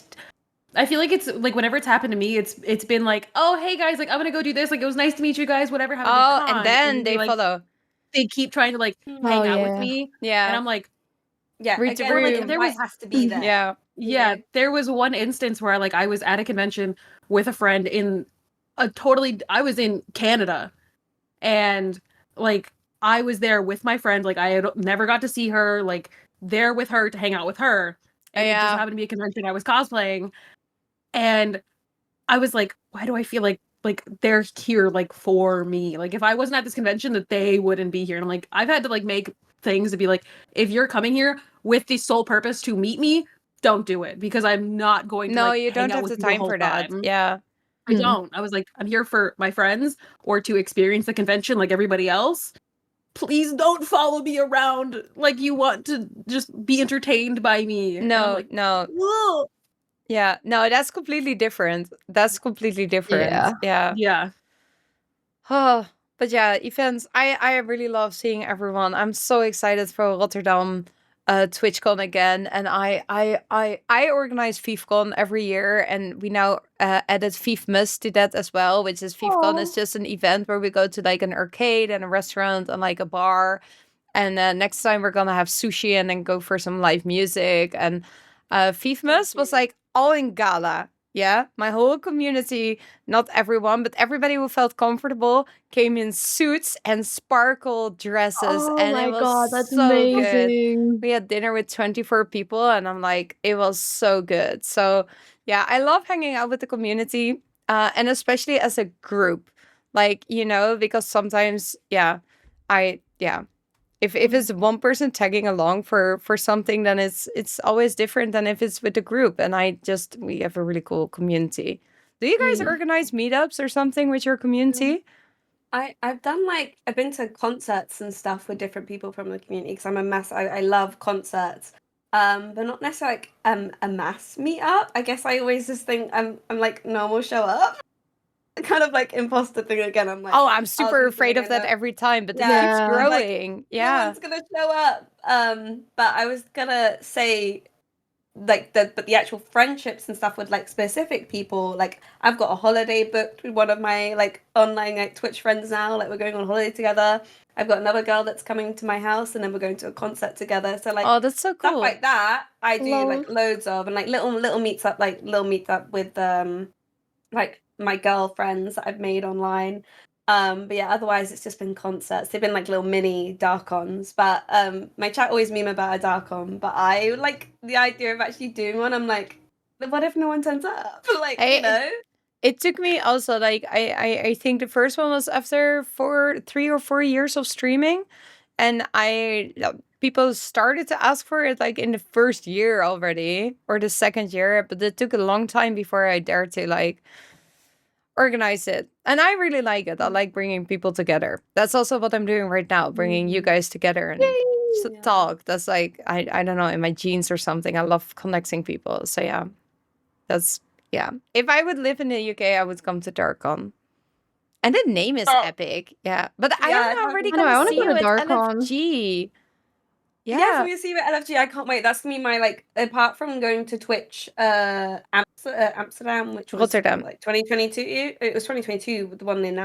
I feel like it's like whenever it's happened to me, it's been like, oh hey guys, like I'm gonna go do this. Like it was nice to meet you guys. Whatever, have a good con. And then they like, follow. They keep trying to like hang Oh, out with yeah. me, and Yeah. I'm like, Yeah, Read again, the like room. it There might was- have to be there. Yeah. yeah. know? There was one instance where like I was at a convention with a friend in I was in Canada, and like I was there with my friend. Like I had never got to see her. Like there with her to hang out with her, and it just Yeah. happened to be a convention I was cosplaying, and I was like, why do I feel like they're here like for me? Like if I wasn't at this convention, that they wouldn't be here. And I'm like, I've had to like make things to be like, if you're coming here with the sole purpose to meet me, don't do it, because I'm not going to No, like you hang don't out have with the you the time whole for that. time. Yeah. I don't. I was like, I'm here for my friends or to experience the convention like everybody else. Please don't follow me around like you want to just be entertained by me. And I'm No, like, no. whoa. Yeah. No, that's completely different. That's completely different. Yeah. Yeah. Yeah. Oh, but yeah, events. I really love seeing everyone. I'm so excited for Rotterdam TwitchCon again, and I organize VievCon every year, and we now added VievMus to that as well, which is VievCon is just an event where we go to like an arcade and a restaurant and like a bar, and next time we're gonna have sushi and then go for some live music. And VievMus was like all in gala. Yeah, my whole community, not everyone, but everybody who felt comfortable came in suits and sparkle dresses, Oh and my it was god, that's so good. amazing. We had dinner with 24 people, and I'm like, it was so good. So yeah, I love hanging out with the community, and especially as a group, like, because sometimes, if it's one person tagging along for something, then it's always different than if it's with the group. And we have a really cool community. Do you guys organize meetups or something with your community? I've done I've been to concerts and stuff with different people from the community because I'm a mass. I love concerts, but not necessarily a mass meetup. I guess I always just think I'm like normal show up, kind of like imposter thing again. I'm like, Oh, I'm super afraid of I that know. every time, but it Yeah, keeps I'm like, growing. No Yeah. one's gonna show up. But I was gonna say, like the actual friendships and stuff with like specific people. Like I've got a holiday booked with one of my like online like Twitch friends now. Like we're going on holiday together. I've got another girl that's coming to my house, and then we're going to a concert together. So like Oh, that's so stuff cool. like that I do Lol. like loads of, and like little meets up with like my girlfriends that I've made online. But yeah, otherwise it's just been concerts. They've been like little mini Darcons. But my chat always meme about a Darcon, but I like the idea of actually doing one. I'm like, what if no one turns up? Like, Hey, you know? It took me also like I think the first one was after 3 or 4 years of streaming, and people started to ask for it like in the first year already or the second year, but it took a long time before I dared to like organize it. And I really like it. I like bringing people together. That's also what I'm doing right now, bringing you guys together and Yeah. talk. That's like I don't know, in my genes or something. I love connecting people. So yeah. That's yeah. If I would live in the UK, I would come to Darkon. And the name is epic. Yeah. But I Yeah, am already I know, I gonna wanna see go you to at Darkon. LFG. Yeah, Yeah. so we see you at LFG. I can't wait. That's gonna be my like, apart from going to Twitch, Amsterdam, which was Rotterdam. like 2022. It was 2022 with the one in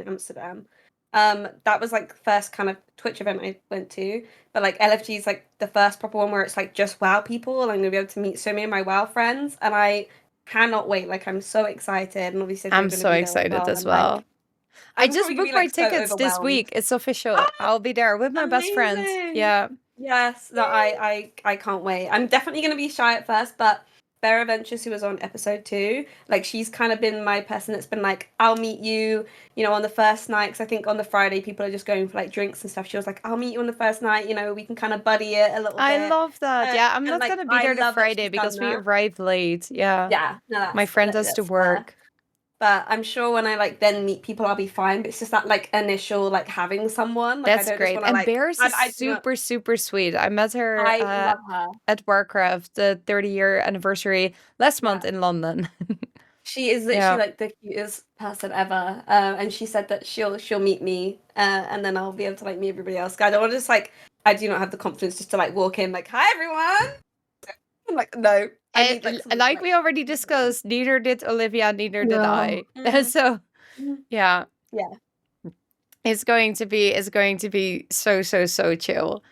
Amsterdam. That was like the first kind of Twitch event I went to. But like LFG is like the first proper one where it's like just WoW people, and I'm gonna be able to meet so many of my WoW friends, and I cannot wait. Like I'm so excited, and obviously I'm so excited as well. I just booked my tickets this week. It's official. I'll be there with my best friends. Amazing. Yeah. Yes, no, I can't wait. I'm definitely gonna be shy at first, but Bear Adventures, who was on episode 2, like she's kind of been my person that's been like, I'll meet you, on the first night. Because I think on the Friday people are just going for like drinks and stuff. She was like, I'll meet you on the first night. We can kind of buddy it a little bit. I love that. Yeah, I'm and, not like, gonna be I there the love that Friday she's because done we that. arrived late. Yeah. Yeah, no, My friend has to that's work. But I'm sure when I like then meet people, I'll be fine. But it's just that like initial like having someone. Like, That's I don't great. just wanna, And like, Bears is I do not- super, super sweet. I met her I love her. at Warcraft, the 30-year anniversary last month in London. She is literally like the cutest person ever. And she said that she'll meet me, and then I'll be able to like meet everybody else. I don't want to just like, I do not have the confidence just to like walk in like, hi everyone. I'm like, no. I need, like we already discussed, neither did Olivia, neither did I. So yeah. It's going to be so chill.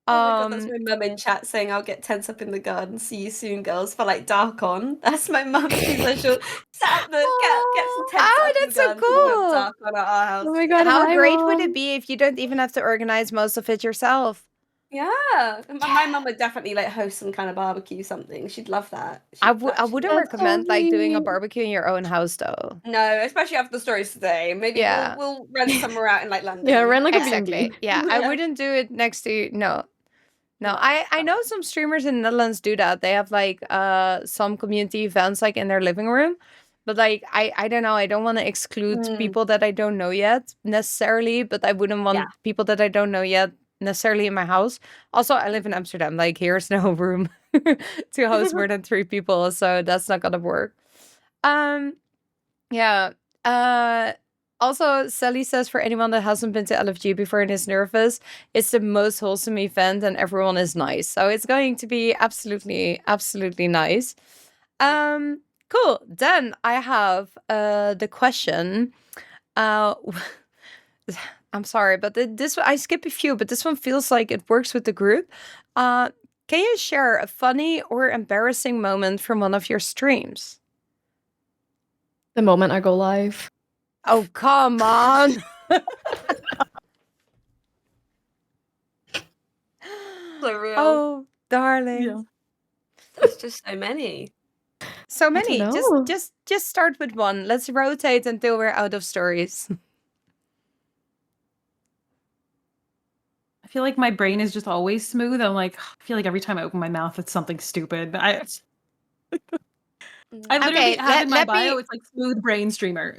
Oh my god, that's my mum in chat saying I'll get tense up in the garden. See you soon, girls, for like Darcon. That's my mum. She's like, she'll set up get some tents up in the that's so garden. So cool. Darcon at our house. Oh my god, How hi, great Mom. would it be if you don't even have to organize most of it yourself? Yeah, my mum would definitely like host some kind of barbecue, something. She'd love that. I wouldn't That's recommend so like doing a sweet. barbecue in your own house though. No, especially after the stories today. Maybe we'll rent somewhere out in like London. Yeah, rent like Exactly. a B&B. Yeah, I wouldn't do it next to no. I know some streamers in the Netherlands do that. They have like some community events like in their living room. But like I don't know, I don't want to exclude people that I don't know yet necessarily, but I wouldn't want people that I don't know yet necessarily in my house. Also, I live in Amsterdam. Like here's no room to host more than 3 people, so that's not gonna work. Yeah. Also, Sally says for anyone that hasn't been to LFG before and is nervous, it's the most wholesome event and everyone is nice. So it's going to be absolutely nice. Cool. Then I have the question. I'm sorry, but this I skip a few, but this one feels like it works with the group. Can you share a funny or embarrassing moment from one of your streams? The moment I go live. Oh, come on. So real. Oh, darling. Yeah. There's just so many. So many. don't know. Just start with one. Let's rotate until we're out of stories. I feel like my brain is just always smooth. I'm like, I feel like every time I open my mouth, it's something stupid. I literally have in my bio, it's like smooth brain streamer.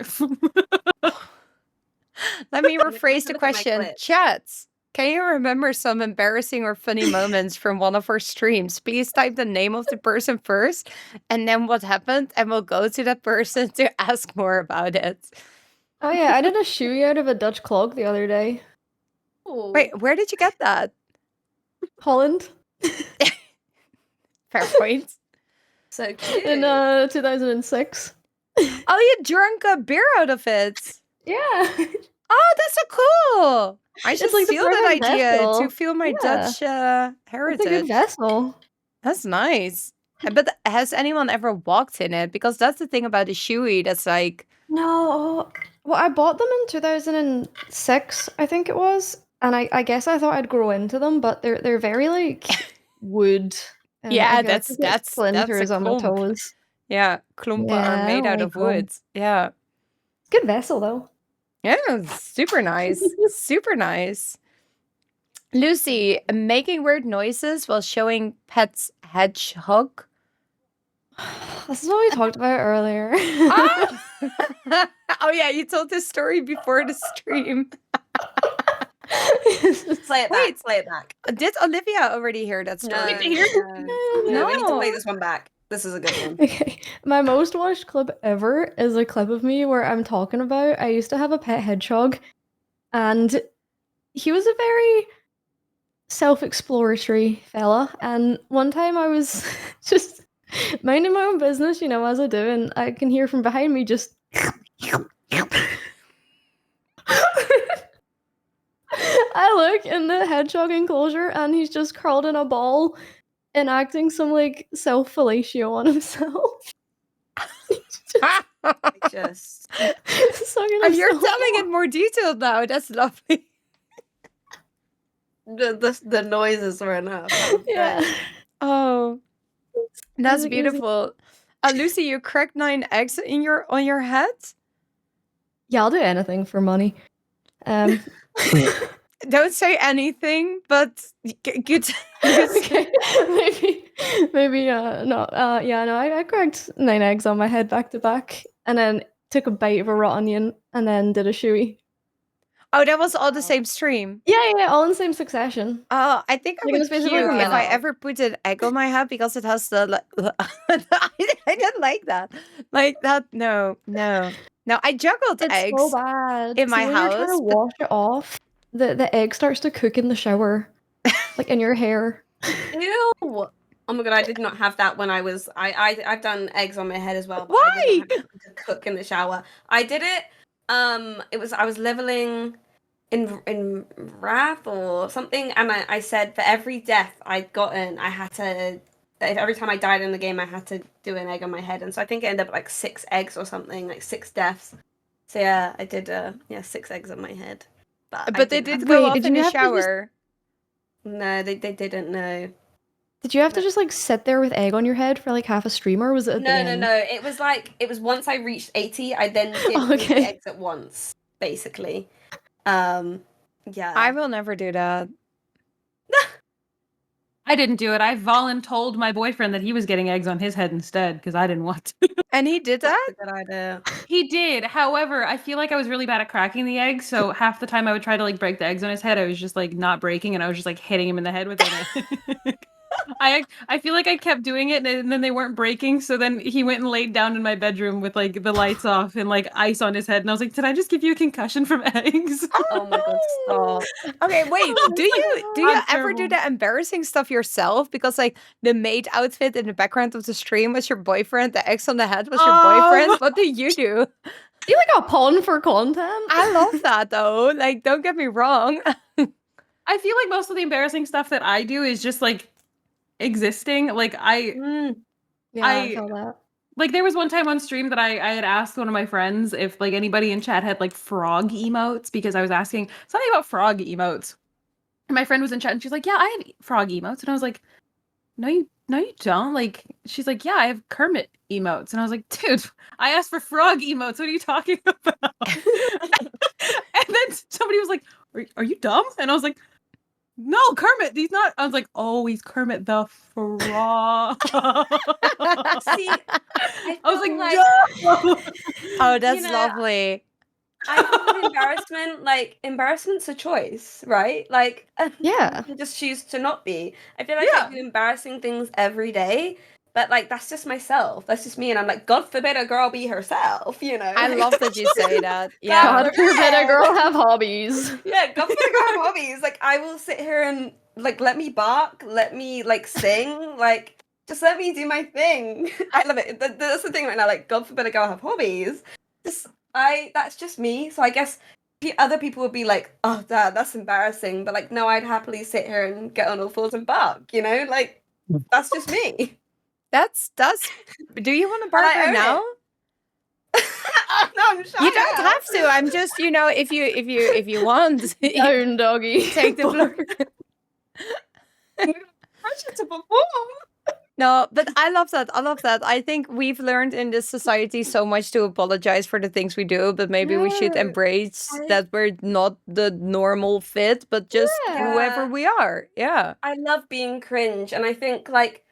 Let me rephrase the question. Chats, can you remember some embarrassing or funny moments from one of our streams? Please type the name of the person first and then what happened, and we'll go to that person to ask more about it. Oh yeah, I did a shoey out of a Dutch clog the other day. Oh. Wait, where did you get that? Holland. Fair point. So cute. in 2006. Oh, you drank a beer out of it. Yeah. Oh, that's so cool. I should It's like the steal that perfect idea to vessel. feel my Yeah. Dutch It's a good heritage. vessel. That's nice. But has anyone ever walked in it? Because that's the thing about the shoey. That's like, No. Well, I bought them in 2006, I think it was. And I guess I thought I'd grow into them, but they're very like wood. And yeah, I feel like that's I've got splinters a on my klomp. toes. Yeah, klompen Yeah, are I made don't out like of wood. them. Yeah. It's a good vessel though. Yeah, super nice. Super nice. Lucy, making weird noises while showing pets hedgehog. This is what we talked about earlier. Ah! Oh yeah, you told this story before the stream. Play it back. Play it back. Did Olivia already hear that story? No, no, we need to play this one back. This is a good one. Okay, my most watched clip ever is a clip of me where I'm talking about I used to have a pet hedgehog, and he was a very self-exploratory fella. And one time I was just minding my own business, as I do, and I can hear from behind me just. I look in the hedgehog enclosure, and he's just curled in a ball, enacting some like self-fellatio on himself. Just Sucking You're himself telling off. it more detailed now. That's lovely. the noises were enough. Yeah. Oh, that's Easy. beautiful. Lucy, you cracked 9 eggs on your head? Yeah, I'll do anything for money. Don't say anything, but good. Okay, maybe no. Yeah, no. I cracked 9 eggs on my head back to back, and then took a bite of a raw onion, and then did a shoey. Oh, that was all the same stream. Yeah, all in the same succession. Oh, I think I Like, it would was basically puke like a if I minute. ever put an egg on my head because it has the. I didn't like that. Like that. No. I juggled It's eggs. so bad. in my See, when you're trying house, to but- wash it off, the egg starts to cook in the shower, like in your hair. Ew. Oh my god, I did not have that when I've done eggs on my head as well. But I did not have to cook in the shower. I did it. I was leveling in Wrath or something, and I said for every death I'd gotten, I had to. Every time I died in the game, I had to do an egg on my head, and so I think it ended up like 6 eggs or something, like 6 deaths. So yeah, I did 6 eggs on my head. But they did go off in the shower. No, they didn't. No. Did you have to just like sit there with egg on your head for like half a stream, or was it at the end? No. It was once I reached 80, I then did all the eggs at once, basically. Yeah. I will never do that. I didn't do it. I voluntold my boyfriend that he was getting eggs on his head instead because I didn't want to. And he did that? That's a good idea. He did. However, I feel like I was really bad at cracking the eggs, so half the time I would try to like break the eggs on his head, I was just like not breaking, and I was just like hitting him in the head with it. I feel like I kept doing it, and then they weren't breaking. So then he went and laid down in my bedroom with like the lights off and like ice on his head, and I was like, "Did I just give you a concussion from eggs?" Oh my god, stop. Okay, wait. Do you I'm ever do terrible. the embarrassing stuff yourself? Because like the maid outfit in the background of the stream was your boyfriend, the X on the head was your boyfriend. What do you do? You like a pawn for content? I love that though. Like, don't get me wrong. I feel like most of the embarrassing stuff that I do is just like existing. Like Yeah, I feel that. like there was one time on stream that I had asked one of my friends if like anybody in chat had like frog emotes, because I was asking something about frog emotes. And my friend was in chat and she's like, "Yeah, I have frog emotes." And I was like, No, you don't. Like, she's like, "Yeah, I have Kermit emotes." And I was like, "Dude, I asked for frog emotes. What are you talking about?" And then somebody was like, are you dumb? And I was like, "No, Kermit, he's not." I was like, "Oh, he's Kermit the Frog." See, I was like, no. Oh, that's You know, lovely. I think with embarrassment's a choice, right? Like, Yeah. you can just choose to not be. I feel like Yeah. I do embarrassing things every day, but like that's just myself. That's just me, and I'm like, God forbid a girl be herself. You know. I Like, love that you say that. Yeah. God forbid a girl have hobbies. Yeah, God forbid a girl have hobbies. Like, I will sit here and like let me bark, let me like sing, like Just let me do my thing. I love it. That's the thing right now. Like, God forbid a girl have hobbies. That's just me. So I guess other people would be like, "Oh, Dad, that's embarrassing." But like, no, I'd happily sit here and get on all fours and bark. You know, like that's just me. That's. Do you want to bark right now? No, I'm shy. You don't have to. I'm just, if you want, Down, doggy. take the floor. Pressure to perform. No, but I love that. I think we've learned in this society so much to apologize for the things we do, but maybe we should embrace that we're not the normal fit, but just whoever we are. Yeah. I love being cringe, and I think like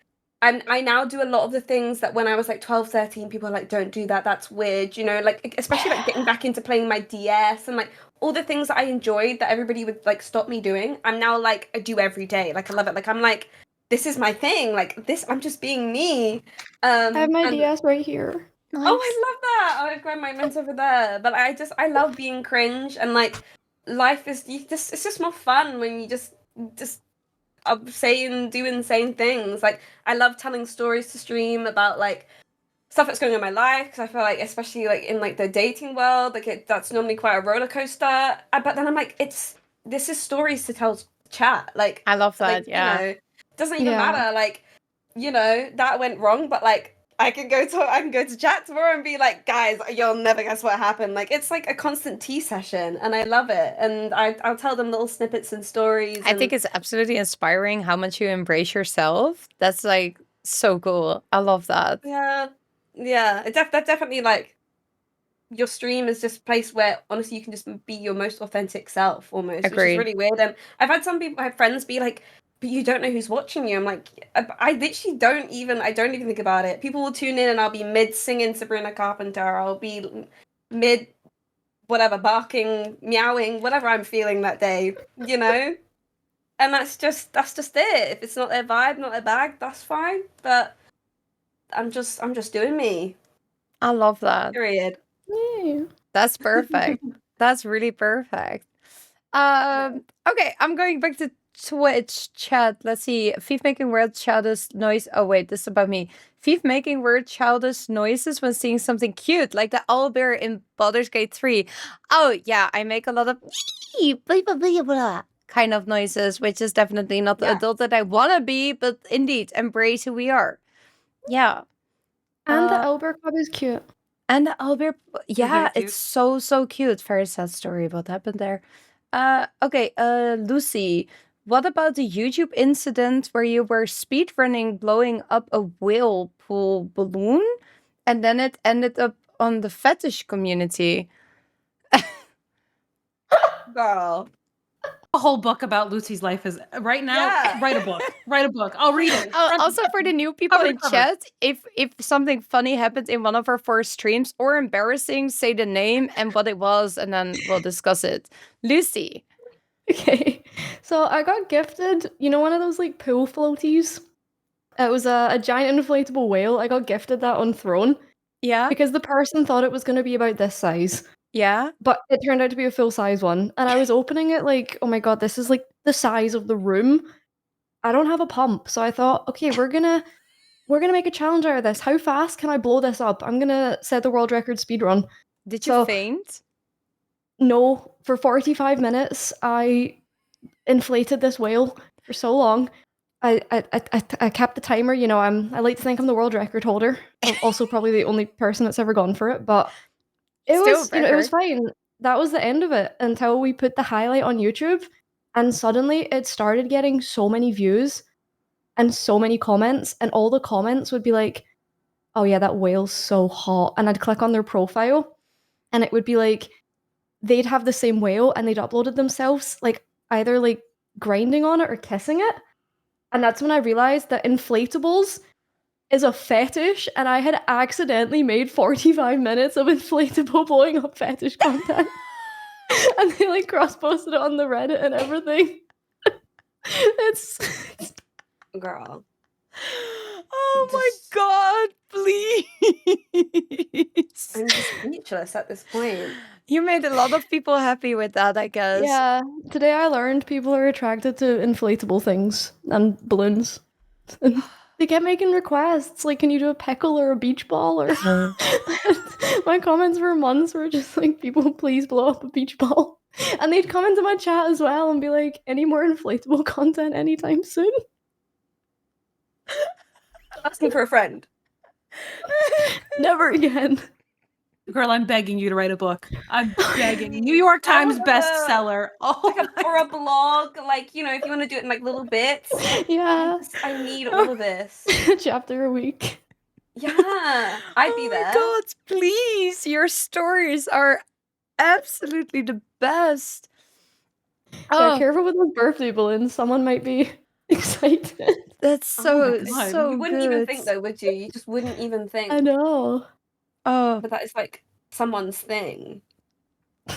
I now do a lot of the things that when I was like 12, 13, people are like, don't do that, that's weird, like especially like getting back into playing my DS and like all the things that I enjoyed that everybody would like stop me doing. I'm now like, I do every day. Like I love it. Like I'm like, this is my thing. Like this, I'm just being me. I have my DS right here. Nice. Oh, I love that. I've got my mine's over there. But I love being cringe, and like life is it's just more fun when you just do insane things. Like I love telling stories to stream about like stuff that's going on in my life, because I feel like especially like in like the dating world, like that's normally quite a roller coaster. But then I'm like, this is stories to tell chat. Like I love that. Like, it doesn't even matter. Like that went wrong, but like I can go to chat tomorrow and be like, guys, you'll never guess what happened. Like it's like a constant tea session, and I love it. And I'll tell them little snippets and stories. I think it's absolutely inspiring how much you embrace yourself. That's like so cool. I love that. Yeah. That definitely like your stream is just a place where honestly you can just be your most authentic self almost. Agreed. Which is really weird. And I've had I have friends be like, but you don't know who's watching you. I'm like, I literally don't even think about it. People will tune in and I'll be mid singing Sabrina Carpenter. I'll be mid whatever, barking, meowing, whatever I'm feeling that day, And that's just it. If it's not their vibe, not their bag, that's fine. But I'm just doing me. I love that. Period. Yeah. That's perfect. That's really perfect. Okay, I'm going back to Twitch chat. Let's see. Viev making weird childish noise. Oh wait, this is about me. Viev making weird childish noises when seeing something cute, like the owlbear in Baldur's Gate 3. Oh yeah, I make a lot of kind of noises, which is definitely not the adult that I want to be, but indeed, embrace who we are. Yeah. And the owlbear cub is cute. And the owlbear, yeah, it's so cute. Very sad story what happened there. Okay, Lucy, what about the YouTube incident where you were speedrunning blowing up a whale pool balloon and then it ended up on the fetish community? Girl. A whole book about Lucy's life is right now. Yeah. Write a book. I'll read it. Also for the new people in chat, if something funny happened in one of our first streams or embarrassing, say the name and what it was, and then we'll discuss it. Lucy. Okay, so I got gifted, one of those like pool floaties. It was a giant inflatable whale. I got gifted that on Throne. Yeah. Because the person thought it was going to be about this size. Yeah. But it turned out to be a full size one. And I was opening it like, oh my god, this is like the size of the room. I don't have a pump. So I thought, okay, we're gonna make a challenge out of this. How fast can I blow this up? I'm gonna set the world record speed run. Did you faint? No. For 45 minutes, I inflated this whale for so long. I kept the timer, I like to think I'm the world record holder. I'm also probably the only person that's ever gone for it, but it was fine. That was the end of it until we put the highlight on YouTube, and suddenly it started getting so many views and so many comments, and all the comments would be like, oh yeah, that whale's so hot. And I'd click on their profile and it would be like, they'd have the same whale and they'd uploaded themselves like either like grinding on it or kissing it. And that's when I realized that inflatables is a fetish, and I had accidentally made 45 minutes of inflatable blowing up fetish content. And they like cross-posted it on the Reddit and everything. It's girl. Oh my god, please. I'm just speechless at this point. You made a lot of people happy with that, I guess. Yeah. Today I learned people are attracted to inflatable things and balloons. They kept making requests, like, can you do a pickle or a beach ball? Or my comments for months were just like, people, please blow up a beach ball. And they'd come into my chat as well and be like, any more inflatable content anytime soon? Asking for a friend. Never again. Girl, I'm begging you to write a book. I'm begging. New York Times bestseller. Oh, Or a blog, like, you know, if you want to do it in like little bits. Yeah. I need all of this. A chapter a week. Yeah, I'd be there. Oh my god, please! Your stories are absolutely the best. Yeah, careful with those birthday balloons. Someone might be excited. That's Oh my so God. so You wouldn't good. even think though, would you? You just wouldn't even think. I know. Oh, But that is like someone's thing.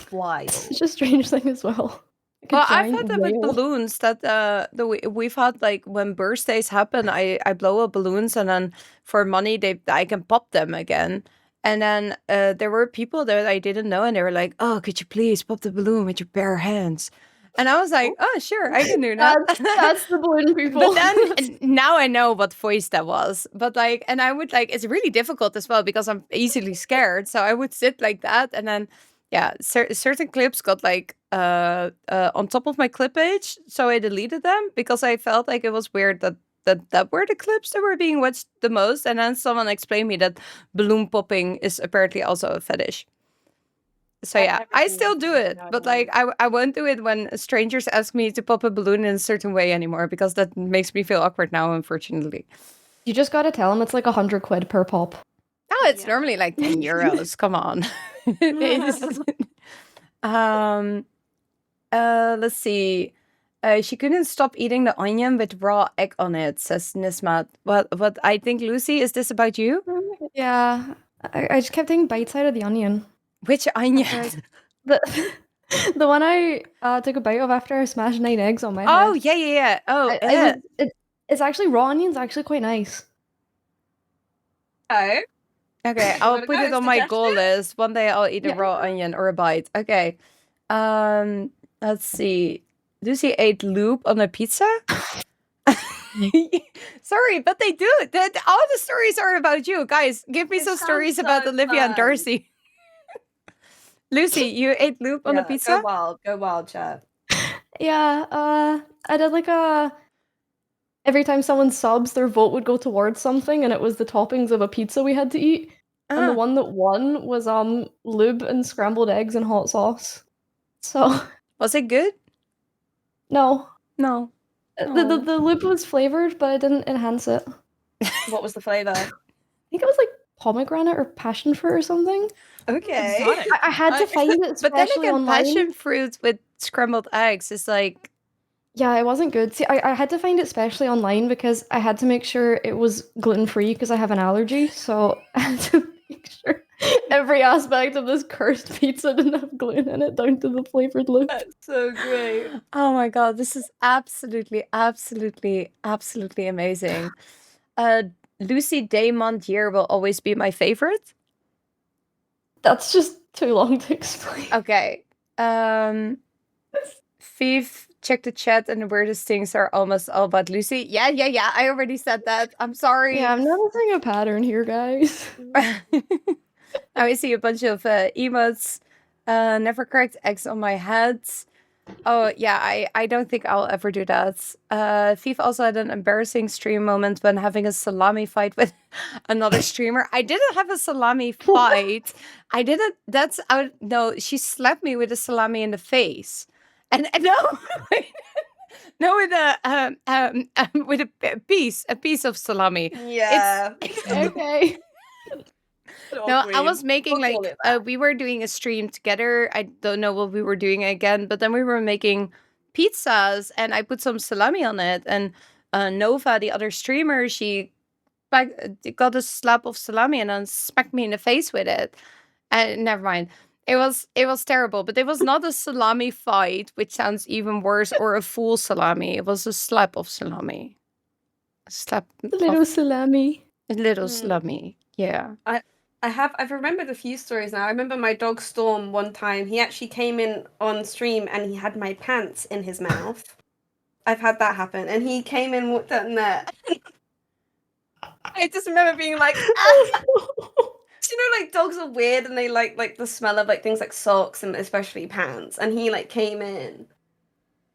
Why? It's such a strange thing as well. Like a well, I've giant had that with whale. balloons. That we've had like when birthdays happen, I blow up balloons, and then for money I can pop them again. And then there were people there that I didn't know, and they were like, "Oh, could you please pop the balloon with your bare hands?" And I was like, "Oh, sure, I can do that." That's the balloon people. But then now I know what voice that was. But like, and I would like, it's really difficult as well because I'm easily scared. So I would sit like that, and then yeah, certain clips got like on top of my clip page, so I deleted them because I felt like it was weird that were the clips that were being watched the most. And then someone explained me that balloon popping is apparently also a fetish. So yeah, I still do it, but like I won't do it when strangers ask me to pop a balloon in a certain way anymore because that makes me feel awkward now, unfortunately. You just gotta tell them it's like 100 quid per pop. Oh, it's Yeah. normally like 10 euros. Come on. Let's see. She couldn't stop eating the onion with raw egg on it, says Nismat. What I think, Lucy, is this about you? Yeah, I just kept taking bites out of the onion. Which onion? The the one I took a bite of after I smashed 9 eggs on my head. Oh, yeah. Oh, yeah. It's actually raw onion's actually quite nice. Oh. Okay, You I'll wanna put go? it on my goal Suggestion? list. One day I'll eat a Yeah. raw onion or a bite. Okay. Let's see. Lucy ate loop on a pizza? Sorry, but they do. All the stories are about you. Guys, give me It some sounds stories about so Olivia and fun. Darcey. Lucy, you ate loop on a Yeah, pizza? Go wild, chat. Yeah, I did like every time someone subs, their vote would go towards something, and it was the toppings of a pizza we had to eat. And the Ah. one that won was lube and scrambled eggs and hot sauce. So Was it good? no. No. The lube was flavored, but it didn't enhance it. What was the flavor? I think it was like pomegranate or passion fruit or something. Okay. Exotic. I had to find it But then especially again, online. passion fruit with scrambled eggs is like... Yeah, it wasn't good. See, I had to find it specially online because I had to make sure it was gluten-free because I have an allergy. So I had to make sure every aspect of this cursed pizza didn't have gluten in it, down to the flavored loop. That's so great. Oh my god, this is absolutely amazing. Lucy Day month year will always be my favorite. That's just too long to explain. Okay. Viev, check the chat, and the weirdest things are almost all about Lucy. Yeah. I already said that. I'm sorry. Yeah, I'm noticing a pattern here, guys. Now I see a bunch of emotes. Never cracked eggs on my head. Oh yeah, I don't think I'll ever do that. Viev also had an embarrassing stream moment when having a salami fight with another streamer. I didn't have a salami fight. I didn't. That's out. No, she slapped me with a salami in the face, and no, no, with a piece of salami. Yeah. Okay. No, I was making like we were doing a stream together. I don't know what we were doing again, but then we were making pizzas, and I put some salami on it. And Nova, the other streamer, she got a slap of salami and then smacked me in the face with it. And never mind. It was terrible, but it was not a salami fight, which sounds even worse, or a full salami. It was a slap of salami. A slap. A little salami. A little salami. Yeah. I've remembered a few stories now. I remember my dog Storm one time. He actually came in on stream and he had my pants in his mouth. I've had that happen. And he came in, walked out in there. I just remember being like, ah! You know, like dogs are weird and they like the smell of like things like socks and especially pants. And he like came in.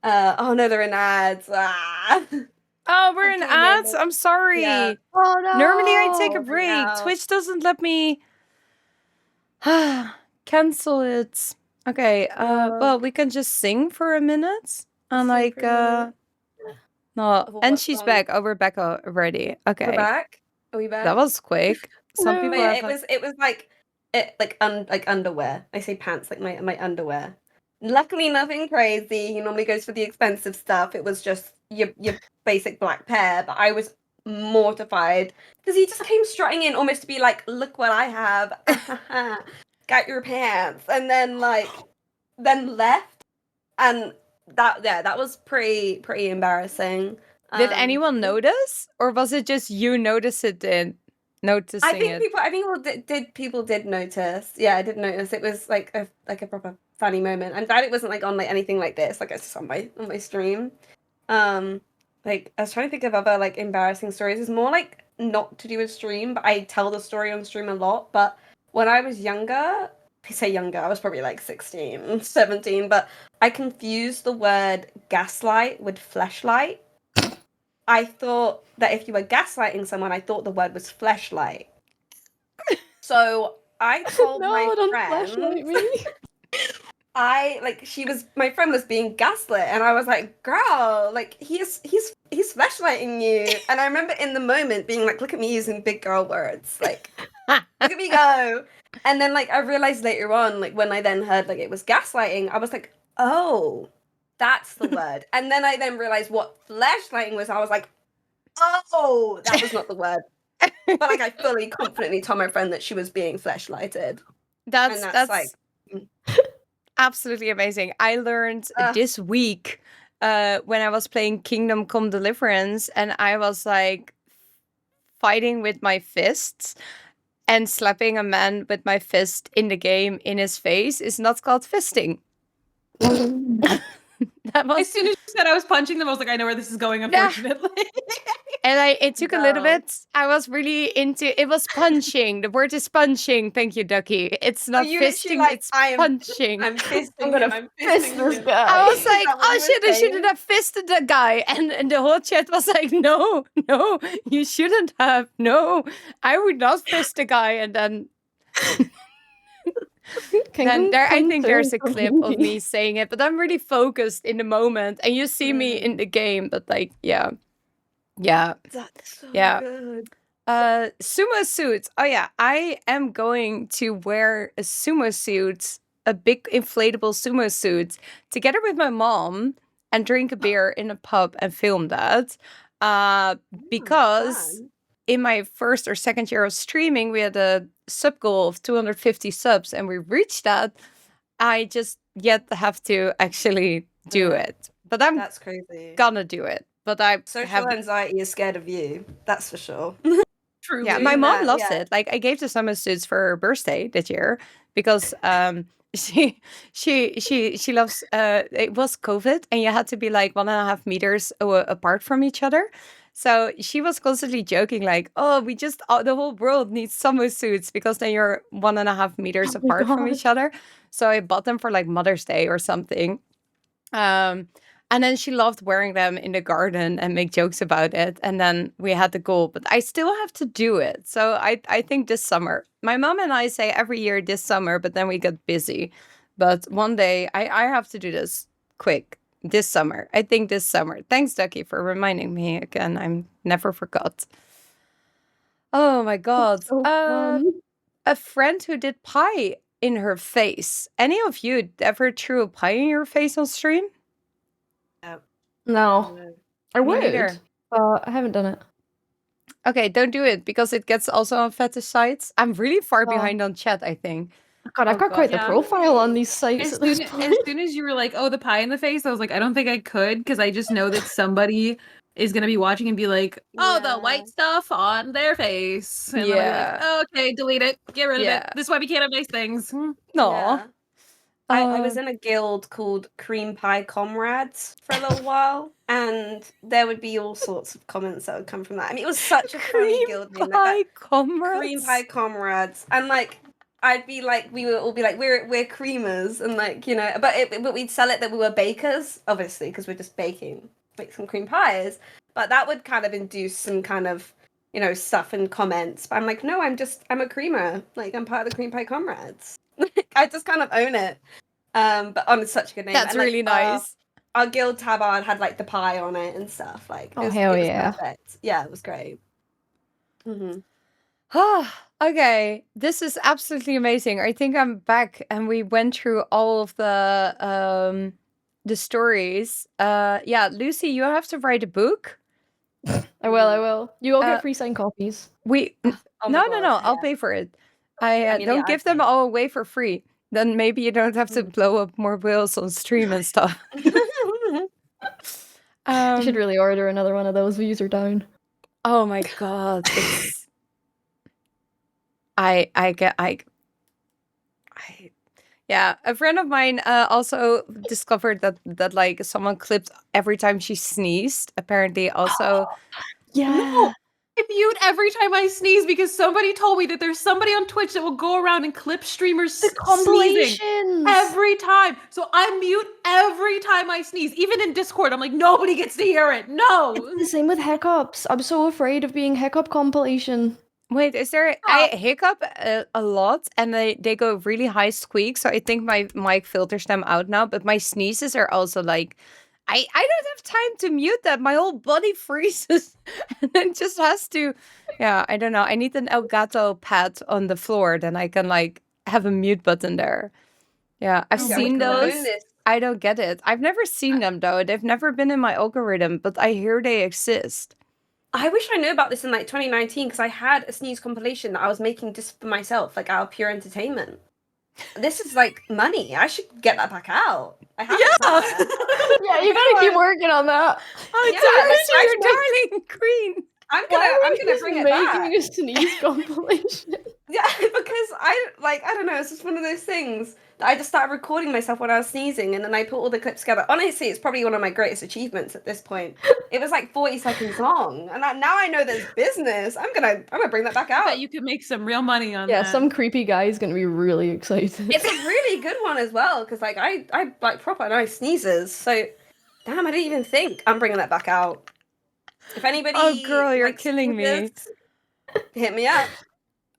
Oh no, they're in ads. Ah. Oh, we're I in came ads. in. I'm sorry. Yeah. Oh no! Normally I take a Sorry, break. out. Twitch doesn't let me cancel it. Okay. Well, we can just sing for a minute. And Sing like, for a minute. no, Of and what she's song? back. Oh, we're back already. Okay, We're back. Are we back? that was quick. Some No. people But yeah, have like, it was like like underwear. I say pants like my underwear. Luckily, nothing crazy. He normally goes for the expensive stuff. It was just your basic black pair. But I was mortified because he just came strutting in, almost to be like, "Look what I have, got your pants," and then then left, and that was pretty embarrassing. did anyone notice, or was it just you noticing I think it? people did notice. Yeah, I did notice. It was like a proper funny moment. I'm glad it wasn't like on like anything like this. Like it's just on my stream. Like I was trying to think of other like embarrassing stories. It's more like not to do with stream, but I tell the story on stream a lot. But when I was younger, I say younger, I was probably like 16, 17, but I confused the word gaslight with fleshlight. I thought that if you were gaslighting someone, I thought the word was fleshlight. So I told No, my don't friend, flashlight me. my friend was being gaslit, and I was like, girl, like he's fleshlighting you. And I remember in the moment being like, look at me using big girl words, like look at me go. And then like I realized later on, like when I then heard like it was gaslighting, I was like, oh, that's the word. And then I then realized what fleshlighting was. I was like, oh, that was not the word. But like I fully confidently told my friend that she was being fleshlighted. That's like absolutely amazing. I learned this week when I was playing Kingdom Come Deliverance, and I was like fighting with my fists and slapping a man with my fist in the game in his face is not called fisting. That was As soon as you said I was punching them, I was like, I know where this is going, unfortunately. And it took a little No. bit. I was really into it. Was punching. The word is punching. Thank you, Ducky. It's not you literally fisting. like, it's punching. I'm fisting I'm gonna him. I'm fist fisting this him. guy. I was Is like, that what oh you were shit, I saying? shouldn't have fisted that guy. And the whole chat was like, no, you shouldn't have. No, I would not fist the guy. And then I think there's a clip of me saying it, but I'm really focused in the moment. And you see me in the game, but like, yeah. That's so good. Sumo suits. Oh yeah, I am going to wear a sumo suit, a big inflatable sumo suit, together with my mom and drink a beer in a pub and film that. Because Fun. in my first or second year of streaming, we had a sub goal of 250 subs, and we reached that. I just yet have to actually do it, but I'm That's crazy. gonna do it. But I Social have anxiety is scared of you. That's for sure. Truly. Yeah, my mom that, loves yeah. it. Like I gave the summer suits for her birthday this year because she loves it was COVID and you had to be like 1.5 meters apart from each other. So she was constantly joking like, oh, the whole world needs summer suits because then you're 1.5 meters Oh my apart from each God. other. So I bought them for like Mother's Day or something. And then she loved wearing them in the garden and make jokes about it. And then we had the goal, but I still have to do it. So I think this summer, my mom and I say every year this summer, but then we get busy. But one day I have to do this quick this summer. I think this summer. Thanks, Ducky, for reminding me again. I'm never forgot. Oh my God. So fun. A friend who did pie in her face. Any of you ever threw a pie in your face on stream? No, I Me would, neither. but I haven't done it. Okay, don't do it because it gets also on fetish sites. I'm really far Oh. behind on chat, I think. God, I've Oh got quite God. the Yeah. profile on these sites As at this soon, point. as soon as you were like, oh, the pie in the face, I was like, I don't think I could because I just know that somebody is going to be watching and be like, oh, the Yeah. white stuff on their face. And then I'll be Yeah. like, oh, okay, delete it. Get rid of Yeah. it. This is why we can't have nice things. No. Yeah. I was in a guild called Cream Pie Comrades for a little while, and there would be all sorts of comments that would come from that. I mean, it was such a funny guild name. Pie Comrades. Cream comrades. Pie Comrades, and like I'd be like, we would all be like, we're creamers, and like but we'd sell it that we were bakers, obviously, because we're just make some cream pies. But that would kind of induce some kind of stuff in comments. But I'm like, no, I'm a creamer. Like I'm part of the Cream Pie Comrades. I just kind of own it. But it's such a good name. That's and, like, really nice. Our guild tabard had like the pie on it and stuff. Like, Oh, it was yeah. perfect. Yeah, it was great. Mm-hmm. Okay, this is absolutely amazing. I think I'm back, and we went through all of the stories. Yeah, Lucy, you have to write a book. I will. You all get free signed copies. No, I'll pay for it. I don't give them all away for free. Then maybe you don't have to blow up more whales on stream and stuff. I should really order another one of those. Views are down. Oh my god, it's yeah, a friend of mine also discovered that like someone clipped every time she sneezed. Apparently, also. Yeah. No, I mute every time I sneeze because somebody told me that there's somebody on Twitch that will go around and clip streamers sneezing Compilations. every time. So I mute every time I sneeze. Even in Discord, I'm like, nobody gets to hear it. No. It's the same with hiccups. I'm so afraid of being hiccup compilation. Wait, is there? I hiccup a lot, and they go really high squeak. So I think my mic filters them out now. But my sneezes are also like, I don't have time to mute that. My whole body freezes, and it just has to. Yeah, I don't know. I need an Elgato pad on the floor, then I can like have a mute button there. Yeah, I've seen those. I don't get it. I've never seen them though. They've never been in my algorithm, but I hear they exist. I wish I knew about this in like 2019 because I had a sneeze compilation that I was making just for myself, like out of pure entertainment. This is like money. I should get that back out. I have Yeah, you gotta keep working on that. Your darling queen. I'm gonna bring it back. Making a sneeze compilation. Yeah, because I don't know. It's just one of those things that I just started recording myself when I was sneezing, and then I put all the clips together. Honestly, it's probably one of my greatest achievements at this point. It was like 40 seconds long, and now I know there's business. I'm gonna bring that back out. Bet you could make some real money on that. Yeah, some creepy guy is gonna be really excited. It's a really good one as well, because like I like proper nice sneezes. So, damn, I didn't even think. I'm bringing that back out. If anybody, oh girl, you're likes killing me. Hit me up.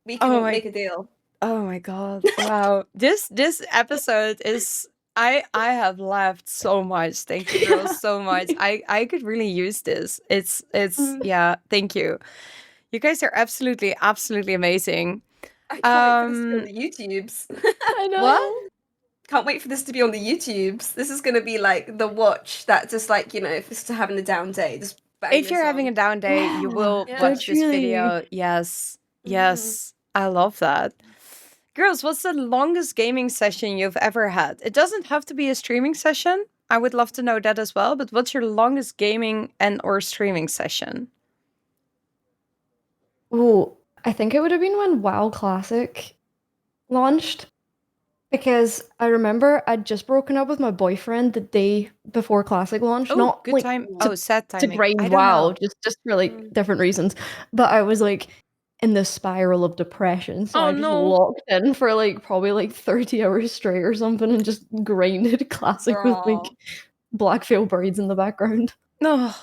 We can make a deal. Oh my god! Wow, this episode is. I have laughed so much. Thank you, girls, so much. I could really use this. It's yeah. Thank you. You guys are absolutely amazing. I can't wait for this to be on the YouTubes. I know. What? Can't wait for this to be on the YouTubes. This is gonna be like the watch that just like if it's having a down day, just bang If this you're on. having a down day, you will Yeah. watch this Truly. video. Yes. Yes. I love that. Girls, what's the longest gaming session you've ever had? It doesn't have to be a streaming session. I would love to know that as well. But what's your longest gaming and or streaming session? Oh, I think it would have been when WoW Classic launched. Because I remember I'd just broken up with my boyfriend the day before Classic launched. Oh, Not good like time. to, Oh, sad to timing. grind I don't WoW, know. just for like different reasons. But I was like in the spiral of depression, so Oh, I just no. locked in for like probably like 30 hours straight or something, and just grinded Classic with like Girl. black veil braids in the background No.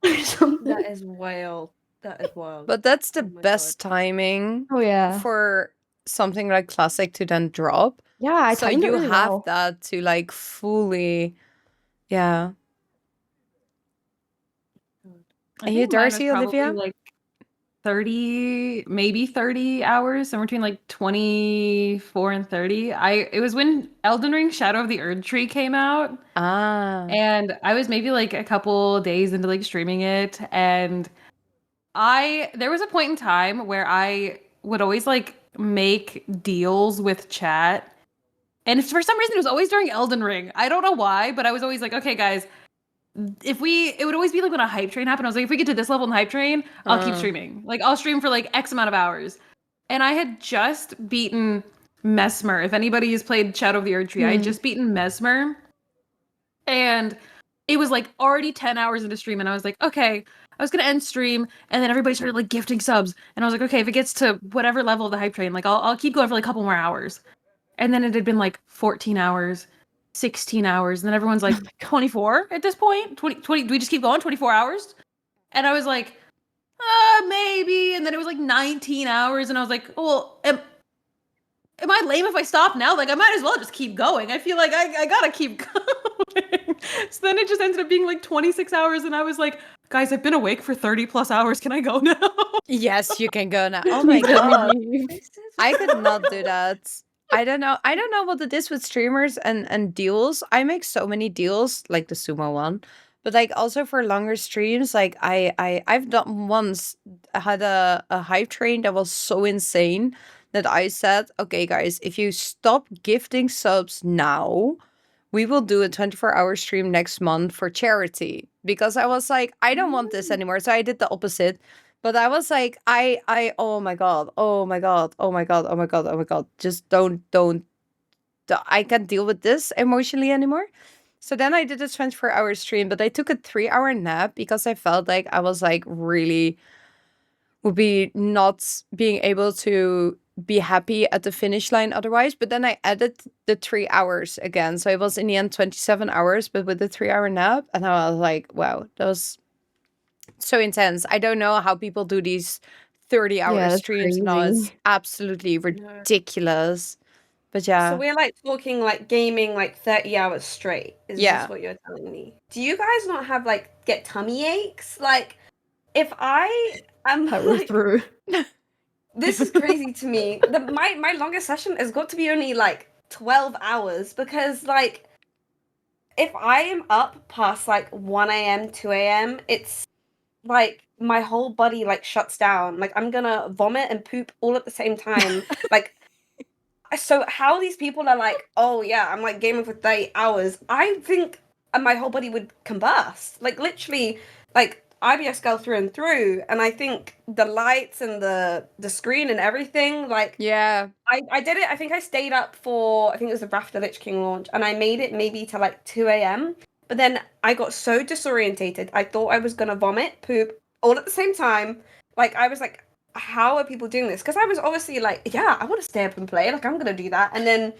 or something. That is wild. That is wild. But that's the Oh my best timing Oh yeah, for something like Classic to then drop. yeah. I So timed it you really have well. that to like fully, yeah. I And you, think mine was Darcey, probably, Olivia? like 30, maybe 30 hours, somewhere between like 24 and 30. It was when Elden Ring Shadow of the Erd Tree came out, Ah. and I was maybe like a couple days into like streaming it, and there was a point in time where I would always like make deals with chat. And for some reason, it was always during Elden Ring. I don't know why, but I was always like, okay, guys, it would always be like when a hype train happened. I was like, if we get to this level in the hype train, I'll keep streaming. Like, I'll stream for like X amount of hours. And I had just beaten Mesmer. If anybody has played Shadow of the Erd Tree, I had just beaten Mesmer. And it was like already 10 hours into stream, and I was like, okay, I was gonna end stream, and then everybody started like gifting subs, and I was like, okay, if it gets to whatever level of the hype train, like I'll keep going for like a couple more hours. And then it had been like 14 hours, 16 hours, and then everyone's like 24 at this point. 20, do we just keep going 24 hours? And I was like, maybe. And then it was like 19 hours, and I was like, well, am I lame if I stop now? Like, I might as well just keep going. I feel like I gotta keep going. So then it just ended up being like 26 hours, and I was like, guys, I've been awake for 30 plus hours. Can I go now? Yes, you can go now. Oh my god. Leave. I could not do that. I don't know what it is with streamers and deals. I make so many deals, like the sumo one, but like also for longer streams. Like I've done once. I had a hype train that was so insane that I said, okay, guys, if you stop gifting subs now, we will do a 24-hour stream next month for charity. Because I was like, I don't want this anymore. So I did the opposite. But I was like, oh my god, oh my god, oh my god, oh my god, oh my god. Just don't, I can't deal with this emotionally anymore. So then I did a 24-hour stream, but I took a 3-hour nap because I felt like I was like really would be not being able to be happy at the finish line otherwise. But then I added the 3 hours again. So it was in the end 27 hours, but with the 3-hour nap. And I was like, wow, that was so intense. I don't know how people do these 30-hour Yeah, that's streams now. It's crazy. absolutely ridiculous. But yeah. So we're like talking like gaming like 30 hours straight. Is Yeah. this what you're telling me? Do you guys not have like get tummy aches? Like if I am Power like, through. this is crazy to me. My longest session has got to be only like 12 hours because like if I am up past like 1 a.m., 2 a.m., it's like my whole body like shuts down. Like I'm gonna vomit and poop all at the same time. Like so how these people are like, oh yeah, I'm like gaming for 30 hours. I think my whole body would combust. Like literally, like IBS go through and through. And I think the lights and the screen and everything, like Yeah. I did it. I think I stayed up for I think it was the Bathwater launch, and I made it maybe to like 2 a.m. But then I got so disorientated. I thought I was gonna vomit, poop all at the same time. Like I was like, how are people doing this? Because I was obviously like, yeah, I want to stay up and play. Like I'm gonna do that. And then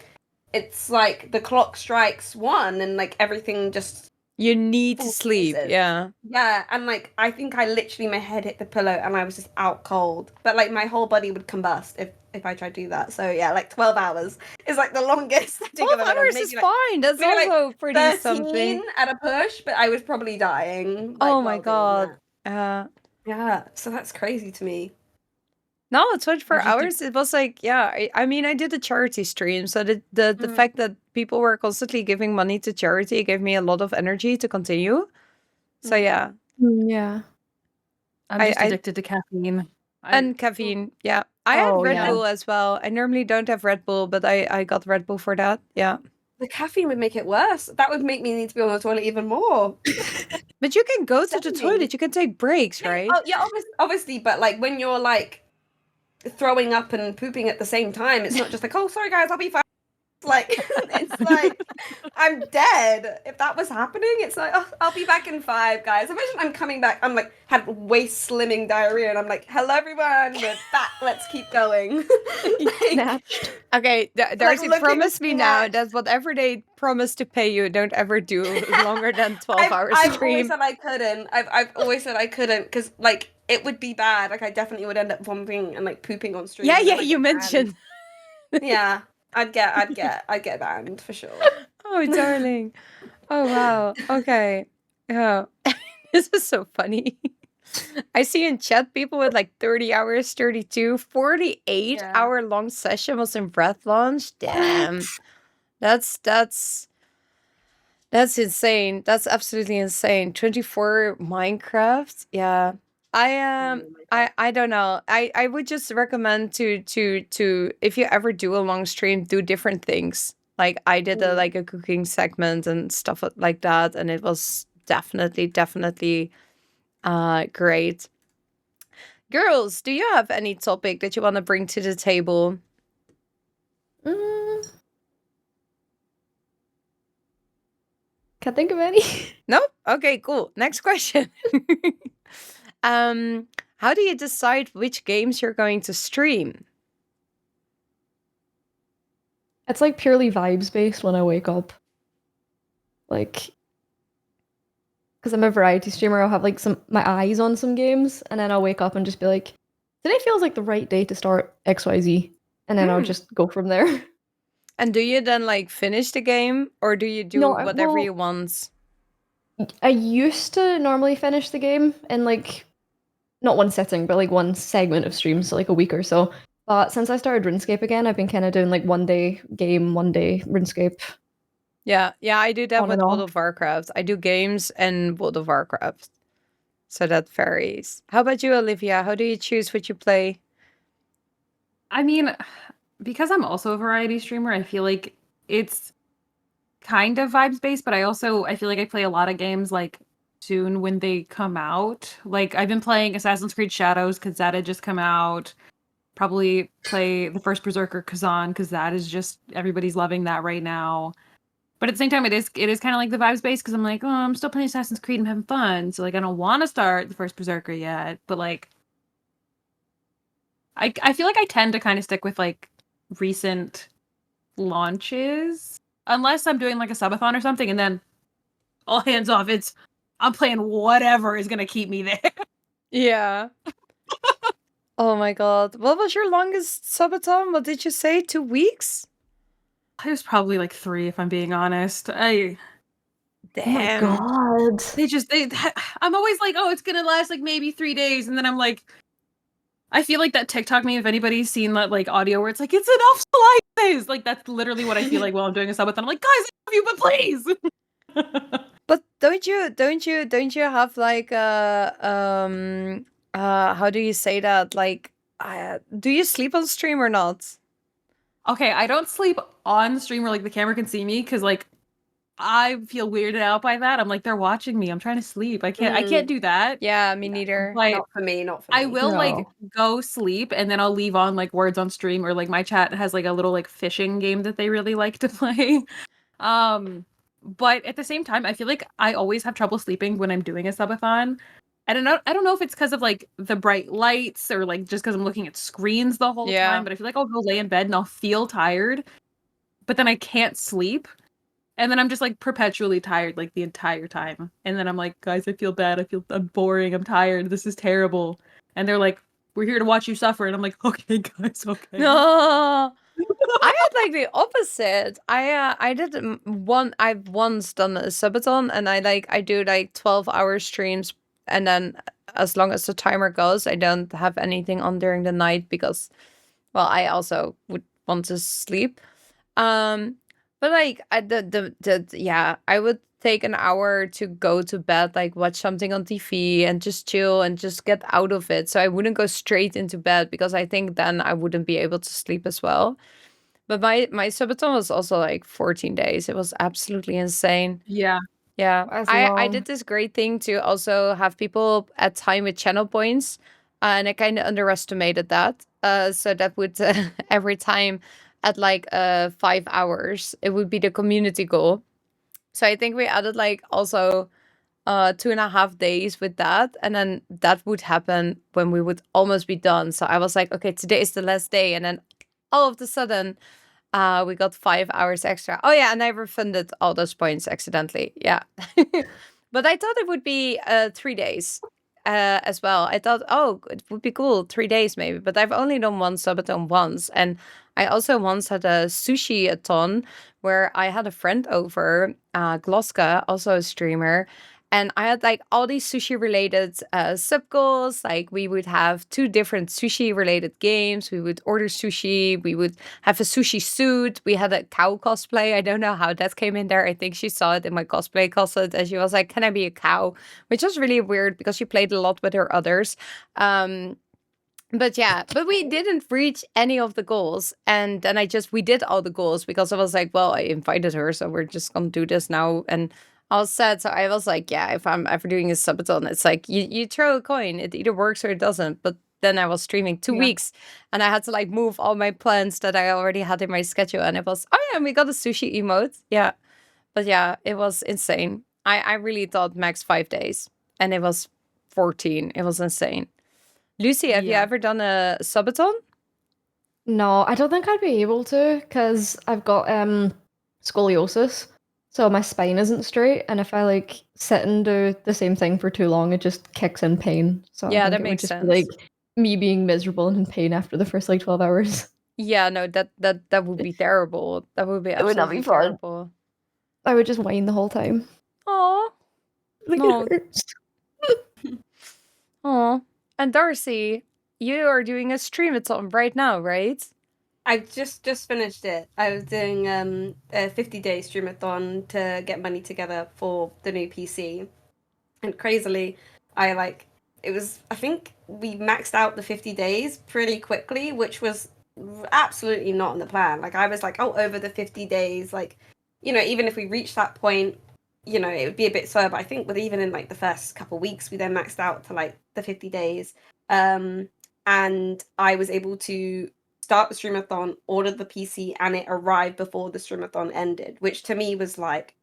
it's like the clock strikes 1, and like everything just You need to falls sleep. pieces. Yeah. Yeah, and like I think I literally my head hit the pillow and I was just out cold. But like my whole body would combust if I tried to do that. So yeah, like 12 hours is like the longest I think 12 I've ever done. hours Maybe is like fine. That's maybe like also pretty 13 something. at a push, but I was probably dying. Oh like, my while doing god. that. Yeah, so that's crazy to me. No, 24 I just did- hours. It was like, yeah. I mean, I did a charity stream, so the Mm. fact that people were constantly giving money to charity gave me a lot of energy to continue. So yeah, Yeah. I'm I- just I- addicted to caffeine. and caffeine. Yeah, I had Oh, Red yeah. Bull as well. I normally don't have Red Bull, but I got Red Bull for that. Yeah, The caffeine would make it worse. That would make me need to be on the toilet even more. but you can go to the Definitely. toilet. You can take breaks, right? Oh yeah, obviously, but like when you're like throwing up and pooping at the same time, it's not just like, oh sorry guys, I'll be fine. Like it's like I'm dead. If that was happening, it's like, oh, I'll be back in 5, guys. Imagine I'm coming back. I'm like had waist slimming diarrhea, and I'm like, hello everyone, we're back. Let's keep going. Like, Snatched. Okay, Darcey, looking promise me now snatched. that whatever they promise to pay you, don't ever do longer than 12 hours I've always stream. said I couldn't. I've always said I couldn't because like it would be bad. Like I definitely would end up vomiting and like pooping on stream. Yeah, and then yeah, I'd you get mentioned. banned. Yeah, I'd get banned for sure. Oh, darling. Oh, wow. Okay. Yeah. This is so funny. I see in chat people with like 30 hours, 32, 48 Yeah. hour long session was in breath launch. Damn. That's insane. That's absolutely insane. 24 Minecraft. Yeah. I don't know. I would just recommend to if you ever do a long stream, do different things. Like I did a cooking segment and stuff like that, and it was definitely great. Girls, do you have any topic that you want to bring to the table? Mm, can't think of any. Nope. Okay, cool. Next question. How do you decide which games you're going to stream? It's like purely vibes based when I wake up. Like, because I'm a variety streamer, I'll have like my eyes on some games, and then I'll wake up and just be like, today feels like the right day to start XYZ, and then I'll just go from there. And do you then like finish the game, or do you do No, whatever you want? I used to normally finish the game in like not one sitting, but like one segment of streams, so like a week or so. But since I started RuneScape again, I've been kind of doing like 1 day game, 1 day RuneScape. Yeah, I do that On with and World off. of Warcraft. I do games and World of Warcraft. So that varies. How about you, Olivia? How do you choose what you play? I mean, because I'm also a variety streamer, I feel like it's kind of vibes based, but I feel like I play a lot of games like soon when they come out. Like I've been playing Assassin's Creed Shadows because that had just come out. Probably play the first Berserker Kazan because that is just everybody's loving that right now. But at the same time, it is kind of like the vibes based because I'm like, oh, I'm still playing Assassin's Creed and having fun. So like, I don't want to start the first Berserker yet, but like, I feel like I tend to kind of stick with like recent launches, unless I'm doing like a subathon or something, and then all hands off. I'm playing whatever is gonna keep me there. Yeah. Oh my god. What was your longest subathon? What did you say? 2 weeks? It was probably like 3, if I'm being honest. Damn. Oh my god. I'm always like, oh, it's gonna last like maybe 3 days, and then I'm like, I feel like that TikTok meme, if anybody's seen that like audio where it's like, it's enough slices. Like that's literally what I feel like while I'm doing a subathon. I'm like, guys, I love you, but please. But don't you have like how do you say that? Like do you sleep on stream or not? Okay, I don't sleep on stream where like the camera can see me because like I feel weirded out by that. I'm like, they're watching me. I'm trying to sleep. I can't do that. Yeah, me neither. But Not for me, not for me. I will like No. go sleep and then I'll leave on like words on stream, or like my chat has like a little like fishing game that they really like to play. But at the same time, I feel like I always have trouble sleeping when I'm doing a subathon. I don't know if it's because of like the bright lights or like just because I'm looking at screens the whole Yeah. time, but I feel like I'll go lay in bed and I'll feel tired, but then I can't sleep. And then I'm just like perpetually tired like the entire time. And then I'm like, guys, I feel bad. I'm boring. I'm tired. This is terrible. And they're like, we're here to watch you suffer. And I'm like, okay, guys, okay. No. I had like the opposite. I did I've once done a subathon, and I do like 12-hour streams, and then as long as the timer goes, I don't have anything on during the night because, well, I also would want to sleep. But like I would take an hour to go to bed, like watch something on TV and just chill and just get out of it. So I wouldn't go straight into bed because I think then I wouldn't be able to sleep as well. But my subathon was also like 14 days. It was absolutely insane. Yeah. Yeah. That's I long. did this great thing to also have people at time with channel points. And I kind of underestimated that. So that would every time at like 5 hours, it would be the community goal. So I think we added like also 2.5 days with that, and then that would happen when we would almost be done. So I was like, okay, today is the last day, and then all of a sudden we got 5 hours extra. Oh yeah, and I refunded all those points accidentally. Yeah. But I thought it would be 3 days as well. I thought, oh, it would be cool, 3 days maybe. But I've only done one subathon once, and I also once had a sushi-a-thon where I had a friend over, Gloska, also a streamer, and I had like all these sushi related sub goals. Like we would have 2 different sushi related games. We would order sushi. We would have a sushi suit. We had a cow cosplay. I don't know how that came in there. I think she saw it in my cosplay closet and she was like, "Can I be a cow?" Which was really weird because she played a lot with her others. But yeah, but we didn't reach any of the goals. And then we did all the goals because I was like, well, I invited her, so we're just gonna do this now. And I was sad. So I was like, yeah, if I'm ever doing a subathon, it's like you throw a coin. It either works or it doesn't. But then I was streaming 2 Yeah. weeks, and I had to like move all my plans that I already had in my schedule. And it was, oh yeah, we got a sushi emote. Yeah. But yeah, it was insane. I really thought max 5 days, and it was 14. It was insane. Lucy, have you Yeah. ever done a subathon? No, I don't think I'd be able to because I've got scoliosis, so my spine isn't straight, and if I like sit and do the same thing for too long, it just kicks in pain. So Yeah, I think that it would makes just be sense. like me being miserable and in pain after the first like 12 hours. Yeah, no, that would be terrible. That would be It would not absolutely be fun. terrible. I would just whine the whole time. Aw. Like No. it hurts. Aw. And Darcey, you are doing a streamathon right now, right? I just finished it. I was doing a 50-day streamathon to get money together for the new PC. And crazily, I think we maxed out the 50 days pretty quickly, which was absolutely not in the plan. Like I was like, oh, over the 50 days, like, you know, even if we reached that point, you know, it would be a bit slower. But I think with even in like the first couple of weeks, we then maxed out to like the 50 days. And I was able to start the streamathon, order the PC, and it arrived before the streamathon ended, which to me was like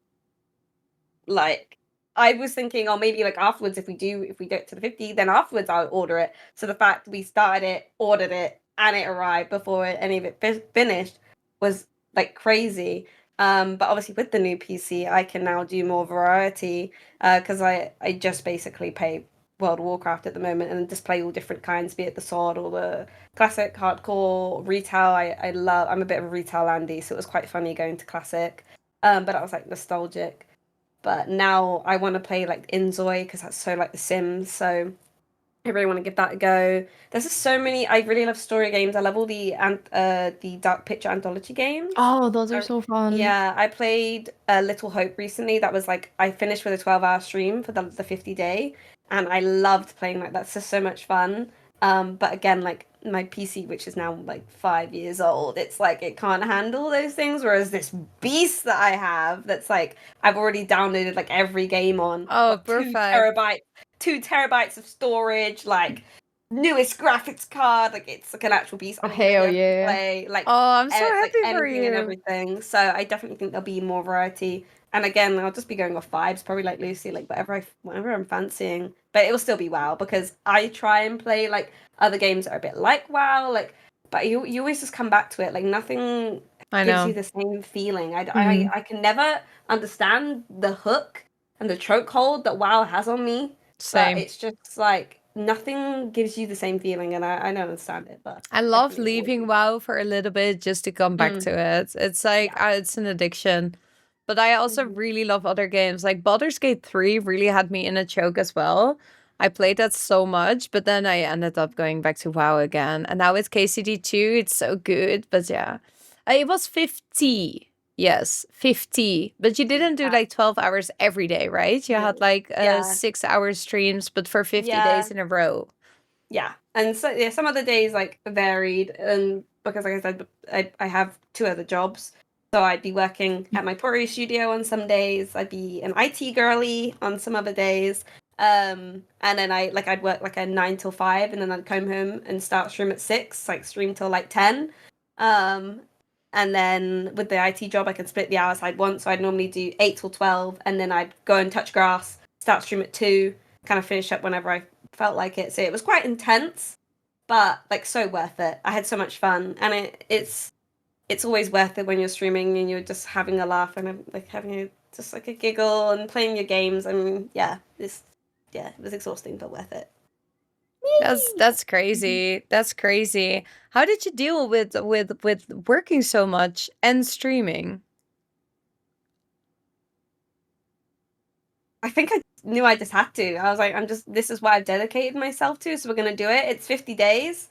I was thinking, oh, maybe like afterwards, if we get to the 50, then afterwards I'll order it. So the fact we started it, ordered it, and it arrived before any of it finished was like crazy. But obviously with the new PC, I can now do more variety because I just basically play World of Warcraft at the moment and just play all different kinds, be it the sword or the classic, hardcore, retail. I'm a bit of a retail Andy, so it was quite funny going to classic. But I was like nostalgic. But now I want to play like Inzoi because that's so like The Sims. So I really want to give that a go. There's just so many. I really love story games. I love all the Dark Picture anthology games. Oh, those are so fun. Yeah, I played Little Hope recently. That was like I finished with a 12-hour stream for the 50-day, and I loved playing like that's just so much fun. But again, like my PC, which is now like 5 years old, it's like it can't handle those things. Whereas this beast that I have, that's like I've already downloaded like every game on. Oh, got perfect. 2 terabytes of storage, like newest graphics card, like it's like an actual beast. Oh, I'm hell ready to yeah. play like Oh, I'm so like happy for anything and you. everything. So I definitely think there'll be more variety. And again, I'll just be going off vibes, probably like Lucy, like whatever I'm fancying. But it will still be WoW because I try and play like other games that are a bit like WoW, like. But you always just come back to it. Like nothing I gives know. you the same feeling. Mhm. I can never understand the hook and the chokehold that WoW has on me. Same. But it's just like nothing gives you the same feeling, and I don't understand it. But I love definitely always leaving do. WoW for a little bit just to come back Mm. to it. It's like it's an addiction. But I also Mhm. really love other games. Like Baldur's Gate 3 really had me in a choke as well. I played that so much, but then I ended up going back to WoW again. And now with KCD2, it's so good. But yeah, it was 50. Yes, 50. But you didn't do Yeah. like 12 hours every day, right? You No. had like Yeah. 6-hour streams, but for 50 Yeah. days in a row. Yeah, and so yeah, some of the days like varied, and because like I said, I have 2 other jobs, so I'd be working at my pottery studio on some days. I'd be an IT girly on some other days, and then I'd work like a 9 till 5, and then I'd come home and start stream at 6, like stream till like 10, and then with the IT job, I can split the hours I'd want. So I'd normally do 8 till 12, and then I'd go and touch grass, start stream at 2, kind of finish up whenever I felt like it. So it was quite intense, but like so worth it. I had so much fun, and it's always worth it when you're streaming and you're just having a laugh and like having just like a giggle and playing your games. I mean, it was exhausting but worth it. That's crazy. That's crazy. How did you deal with working so much and streaming? I think I knew I just had to. I was like, this is what I've dedicated myself to, so we're gonna do it. It's 50 days.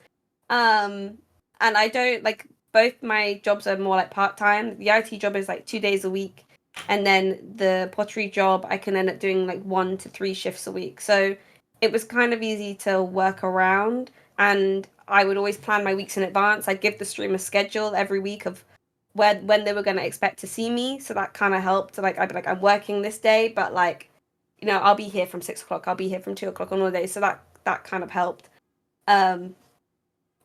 And I don't like both my jobs are more like part-time. The IT job is like 2 days a week, and then the pottery job I can end up doing like 1 to 3 shifts a week. So it was kind of easy to work around, and I would always plan my weeks in advance. I'd give the stream a schedule every week of when they were going to expect to see me, so that kind of helped. Like I'd be like, I'm working this day, but like, you know, I'll be here from 6 o'clock, I'll be here from 2 o'clock on all day, so that kind of helped.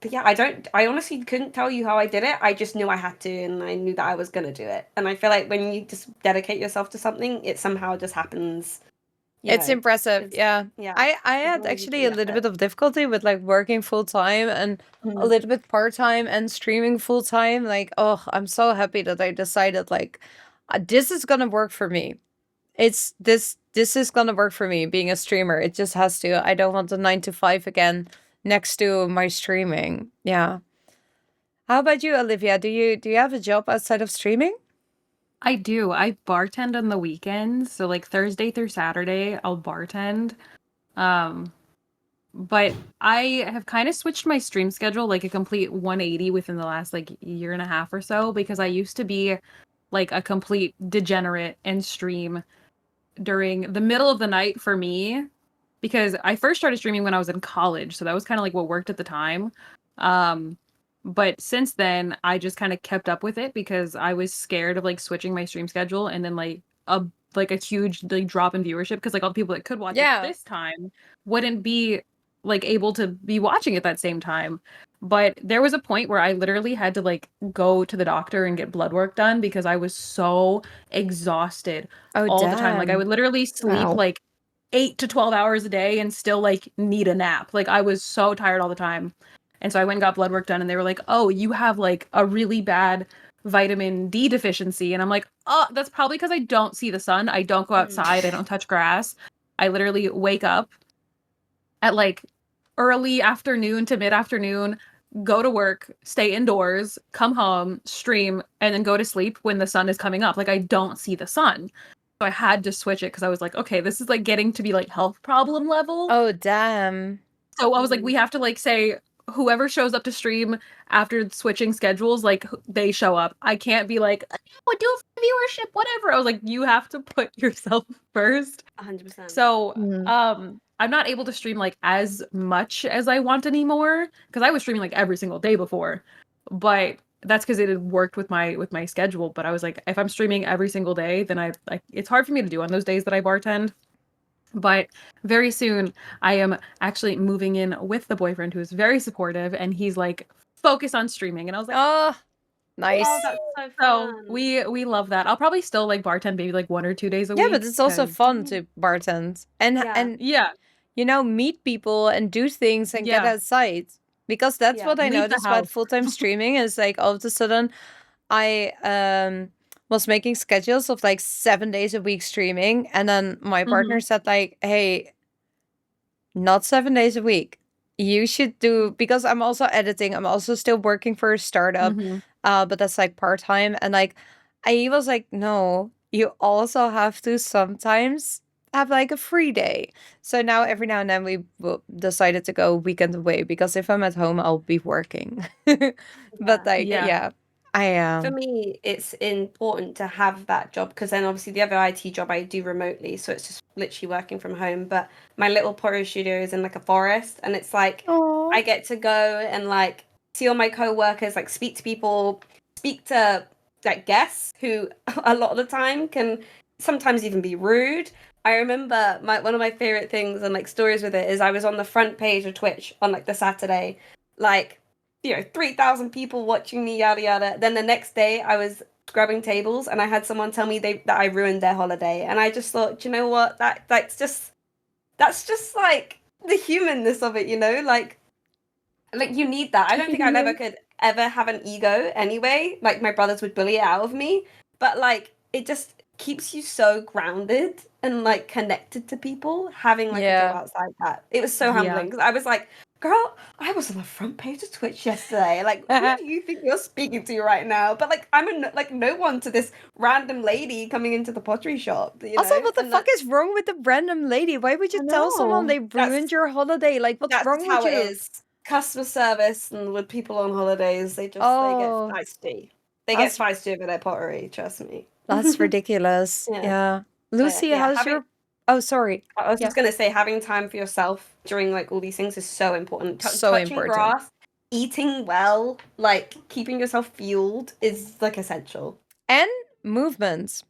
yeah, I honestly couldn't tell you how I did it. I just knew I had to, and I knew that I was gonna do it. And I feel like when you just dedicate yourself to something, it somehow just happens. It's impressive. Yeah. Yeah. I as had long as you put actually a the little effort. bit of difficulty with like working full time and a Mm. little bit part time and streaming full time. Like, oh, I'm so happy that I decided like this is gonna work for me. It's this is gonna work for me being a streamer. It just has to. I don't want a 9 to 5 again next to my streaming. Yeah. How about you, Olivia? Do you have a job outside of streaming? I do. I bartend on the weekends, so like Thursday through Saturday, I'll bartend. Um, but I have kind of switched my stream schedule like a complete 180 within the last like year and a half or so because I used to be like a complete degenerate and stream during the middle of the night for me because I first started streaming when I was in college, so that was kind of like what worked at the time. Um, but since then, I just kind of kept up with it because I was scared of like switching my stream schedule and then like a huge like drop in viewership because like all the people that could watch Yeah. it this time wouldn't be like able to be watching at that same time. But there was a point where I literally had to like go to the doctor and get blood work done because I was so exhausted Oh, all the time. Like I damn. would literally sleep Wow. like 8 to 12 hours a day and still like need a nap. Like I was so tired all the time. And so I went and got blood work done and they were like, "Oh, you have like a really bad vitamin D deficiency." And I'm like, "Oh, that's probably because I don't see the sun. I don't go outside. I don't touch grass. I literally wake up at like early afternoon to mid-afternoon, go to work, stay indoors, come home, stream, and then go to sleep when the sun is coming up. Like I don't see the sun." So I had to switch it because I was like, okay, this is like getting to be like health problem level. Oh, damn. So I was like, we have to like say whoever shows up to stream after switching schedules, like they show up. I can't be like, "Oh, do it for viewership, whatever." I was like, you have to put yourself first. 100%. So Mm. I'm not able to stream like as much as I want anymore because I was streaming like every single day before, but that's because it had worked with my schedule. But I was like, if I'm streaming every single day, then I like it's hard for me to do on those days that I bartend. But very soon, I am actually moving in with the boyfriend who is very supportive, and he's like, focus on streaming. And I was like, Oh, nice. Oh, that's so so fun. we love that. I'll probably still like bartend maybe like 1 or 2 days a Yeah, week. but it's also 'cause- fun to bartend and Yeah. and Yeah, you know, meet people and do things and get Yeah. outside. Because that's Yeah. what I Leave the noticed about house. full-time streaming is like all of a sudden I was making schedules of like 7 days a week streaming, and then my partner said like, "Hey, not 7 days a week. You should do," because I'm also editing. I'm also still working for a startup, Mhm. but that's like part-time. And like, he was like, "No, you also have to sometimes have like a free day." So now every now and then we decided to go weekend away because if I'm at home, I'll be working. But like, Yeah. yeah, I For me, it's important to have that job because then obviously the other IT job I do remotely, so it's just literally working from home. But my little pottery studio is in like a forest, and it's like Aw. I get to go and like see all my co-workers, like speak to people, speak to like guests who a lot of the time can sometimes even be rude. I remember one of my favorite things and like stories with it is I was on the front page of Twitch on like the Saturday, like 3,000 people watching me, yada yada. Then the next day I was scrubbing tables and I had someone tell me that I ruined their holiday, and I just thought, you know what, that's just like the humanness of it, like you need that. I don't think I could ever have an ego anyway. Like my brothers would bully it out of me, but like it just keeps you so grounded and like connected to people having like a Yeah. job outside that. It was so Yeah. humbling because I was like, girl, I was on the front page of Twitch yesterday. Like, who do you think you're speaking to right now? But like, I'm no one to this random lady coming into the pottery shop. Also, what the And fuck is wrong with the random lady? Why would you I tell someone know. they ruined your holiday? Like, what's that's wrong just how with it you? is. Customer service and with people on holidays, they Oh. get feisty. They That's- get feisty over their pottery. Trust me. That's ridiculous. Yeah. Yeah. Lucy, yeah, how's having- your... Oh, sorry. I was Yeah. just gonna say, having time for yourself during like all these things is so important. So Touching important. grass, eating well, like keeping yourself fueled is like essential. And movements.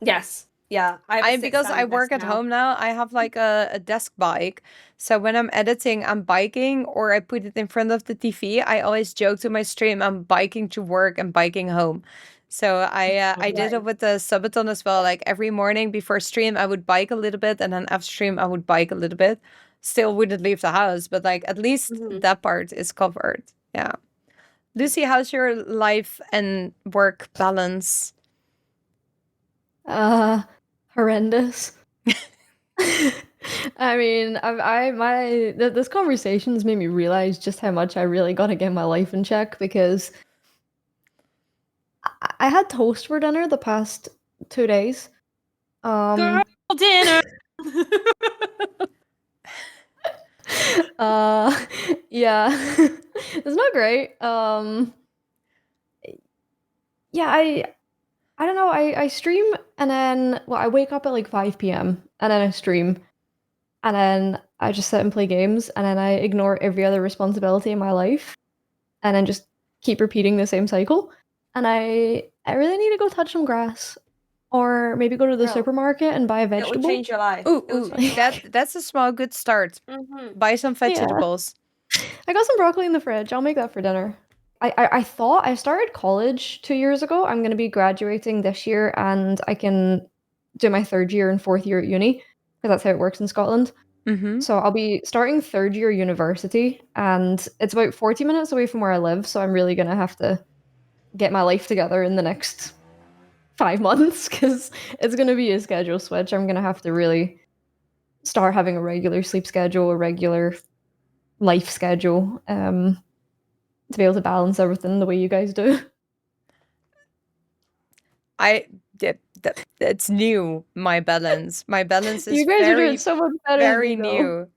Yes, Yeah, I have a because I sit-stand work desk at now. home now, I have like a desk bike. So when I'm editing, I'm biking, or I put it in front of the TV. I always joke to my stream, I'm biking to work and biking home. So I did it with the subathon as well. Like every morning before stream, I would bike a little bit, and then after stream, I would bike a little bit. Still wouldn't leave the house, but like at least Mhm. that part is covered. Yeah. Lucy, how's your life and work balance? Horrendous. I mean, this conversation's made me realize just how much I really gotta get my life in check, because I had toast for dinner the past 2 days. Girl dinner. Yeah, it's not great. Yeah, I don't know. I stream, and then I wake up at like 5 p.m. and then I stream, and then I just sit and play games, and then I ignore every other responsibility in my life, and then just keep repeating the same cycle. And I really need to go touch some grass, or maybe go to the Girl, supermarket and buy a it will vegetable. change your life. Ooh, It will ooh, change your life. that's a small good start. Mhm. Buy some Yeah. vegetables. I got some broccoli in the fridge. I'll make that for dinner. I thought I started college 2 years ago. I'm going to be graduating this year, and I can do my 3rd year and 4th year at uni, because that's how it works in Scotland. Mm-hmm. So I'll be starting 3rd year university, and it's about 40 minutes away from where I live. So I'm really going to have to get my life together in the next 5 months, because it's going to be a schedule switch. I'm going to have to really start having a regular sleep schedule, a regular life schedule, to be able to balance everything the way you guys do. It's new. My balance is You guys are doing very, so much better than very me, though. new.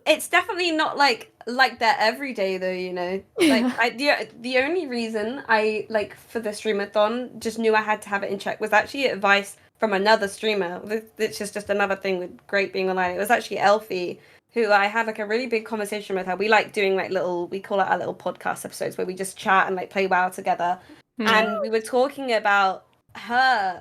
It's definitely not like that every day, though. You know, like the only reason I like for the streamathon just knew I had to have it in check was actually advice from another streamer. It's just another thing with great being online. It was actually Elfie, who I had like a really big conversation with her. We like doing like we call it our little podcast episodes where we just chat and like play WoW together. And we were talking about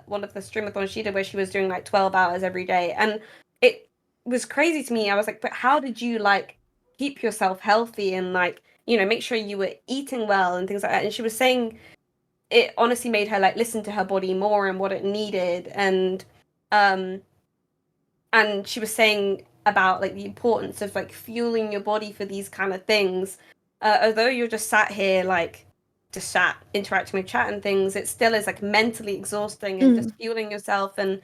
one of the streamathons she did, where she was doing like 12 hours every day, and it was crazy to me. I was like, but how did you like keep yourself healthy and like, you know, make sure you were eating well and things like that? And she was saying it honestly made her like listen to her body more and what it needed, and she was saying about like the importance of like fueling your body for these kind of things. Although you're just sat here like just interacting with chat and things, it still is like mentally exhausting, and just fueling yourself, and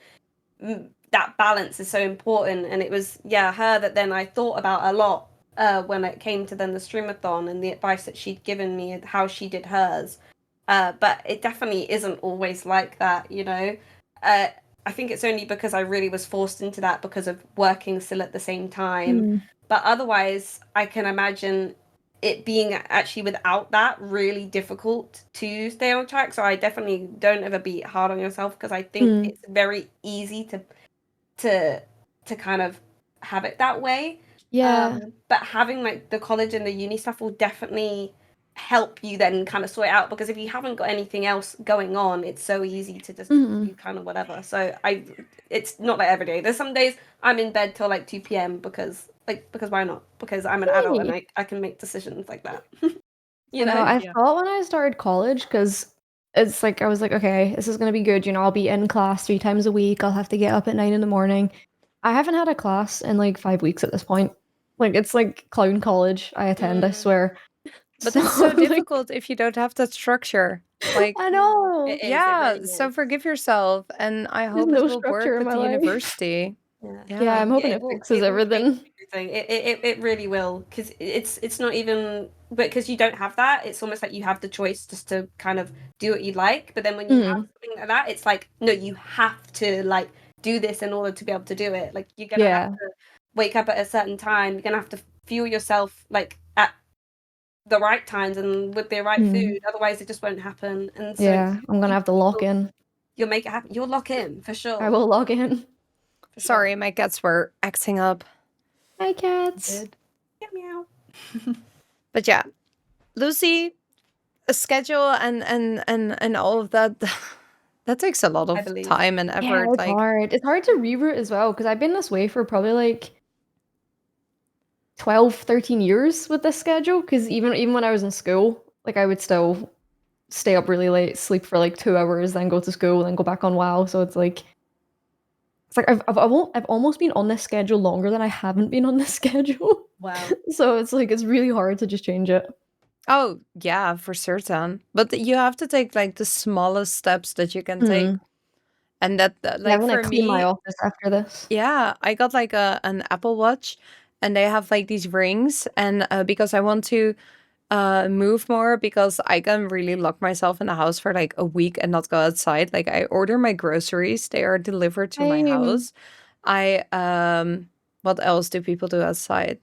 that balance is so important. And it was her that then I thought about a lot when it came to then the streamathon and the advice that she'd given me and how she did hers. But it definitely isn't always like that, you know. I think it's only because I really was forced into that because of working still at the same time. But otherwise, I can imagine it being actually without that really difficult to stay on track. So I definitely don't ever be hard on yourself, because I think it's very easy to kind of have it that way. Yeah. But having like the college and the uni stuff will definitely help you then kind of sort it out, because if you haven't got anything else going on, it's so easy to just do kind of whatever. So it's not like every day. There's some days I'm in bed till like 2 p.m. because why not? Because I'm an adult and I can make decisions like that. You know? I thought when I started college, because it's like I was like, okay, this is gonna be good. You know, I'll be in class 3 times a week. I'll have to get up at 9 in the morning. I haven't had a class in like 5 weeks at this point. Like, it's like clown college I attend, I swear. But it's so difficult if you don't have that structure. Like, I know. It is, yeah, it really so is. forgive yourself, and I There's hope no it will structure work in with my the life. university. Yeah, I'm hoping it fixes everything. It really will, because it's not even, but because you don't have that, it's almost like you have the choice just to kind of do what you like. But then when you have something like that, it's like, no, you have to like do this in order to be able to do it. Like, you're gonna have to wake up at a certain time. You're gonna have to fuel yourself like at the right times and with the right food. Otherwise, it just won't happen. And so I'm gonna have to lock in. You'll make it happen. You'll lock in for sure. I will log in. Sorry, my cats were acting up. Hi, cats. Meow. But yeah, Lucy, a schedule and all of that That takes a lot I of believe. time and Yeah, effort. it's Like, hard. It's hard to reroute as well because I've been this way for probably like 12, 13 years with this schedule. Because even when I was in school, like I would still stay up really late, sleep for like 2 hours, then go to school, then go back on WoW. So it's like I've almost been on this schedule longer than I haven't been on this schedule. Wow. So it's like it's really hard to just change it. oh, yeah, for certain. But you have to take like the smallest steps that you can take. And Yeah, like I'm gonna for clean my me, office after this. yeah, I got like an Apple Watch and they have like these rings and because I want to move more because I can really lock myself in the house for like a week and not go outside. Like I order my groceries, they are delivered to my Same. house. I what else do people do outside?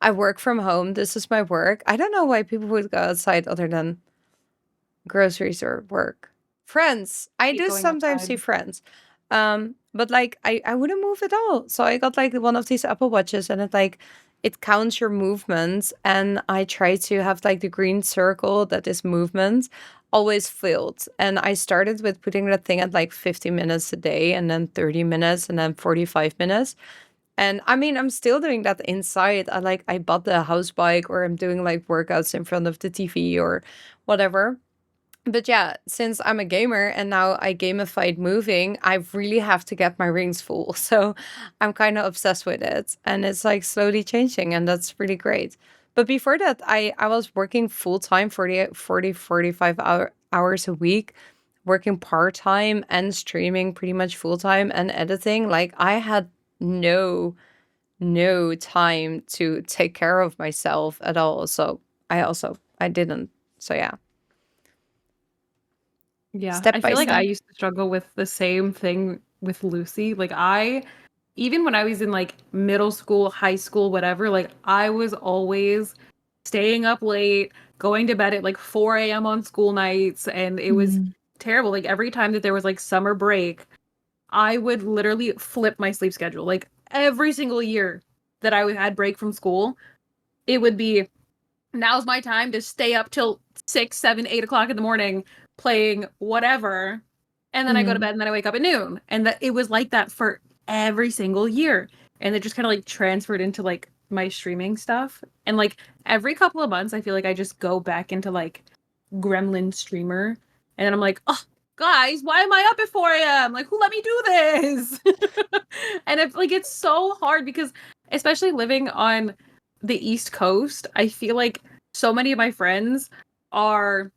I work from home. This is my work. I don't know why people would go outside other than groceries or work. Friends. I Hate do going sometimes see outside. friends. But like I wouldn't move at all. So I got like one of these Apple Watches and it counts your movements and I try to have like the green circle that is movement always filled. And I started with putting that thing at like 50 minutes a day and then 30 minutes and then 45 minutes. And I mean, I'm still doing that inside. I bought the house bike or I'm doing like workouts in front of the TV or whatever. But yeah, since I'm a gamer and now I gamified moving, I really have to get my rings full. So I'm kind of obsessed with it. And it's like slowly changing, and that's really great. But before that, I was working full time 45 hours a week, working part time and streaming pretty much full time and editing. Like I had no time to take care of myself at all. So I didn't. So yeah. Yeah, Step I by feel like I step. used to struggle with the same thing with Lucy. Like even when I was in like middle school, high school, whatever, like I was always staying up late, going to bed at like 4 a.m. on school nights, and it was terrible. Like every time that there was like summer break, I would literally flip my sleep schedule. Like every single year that I had break from school, it would be now's my time to stay up till 6, 7, 8 o'clock in the morning playing whatever. And then I go to bed and then I wake up at noon. And that it was like that for every single year. And it just kind of like transferred into like my streaming stuff. And like every couple of months, I feel like I just go back into like gremlin streamer. And then I'm like, oh, guys, why am I up at 4 a.m.? Like, who let me do this? And it's so hard because especially living on the East Coast, I feel like so many of my friends are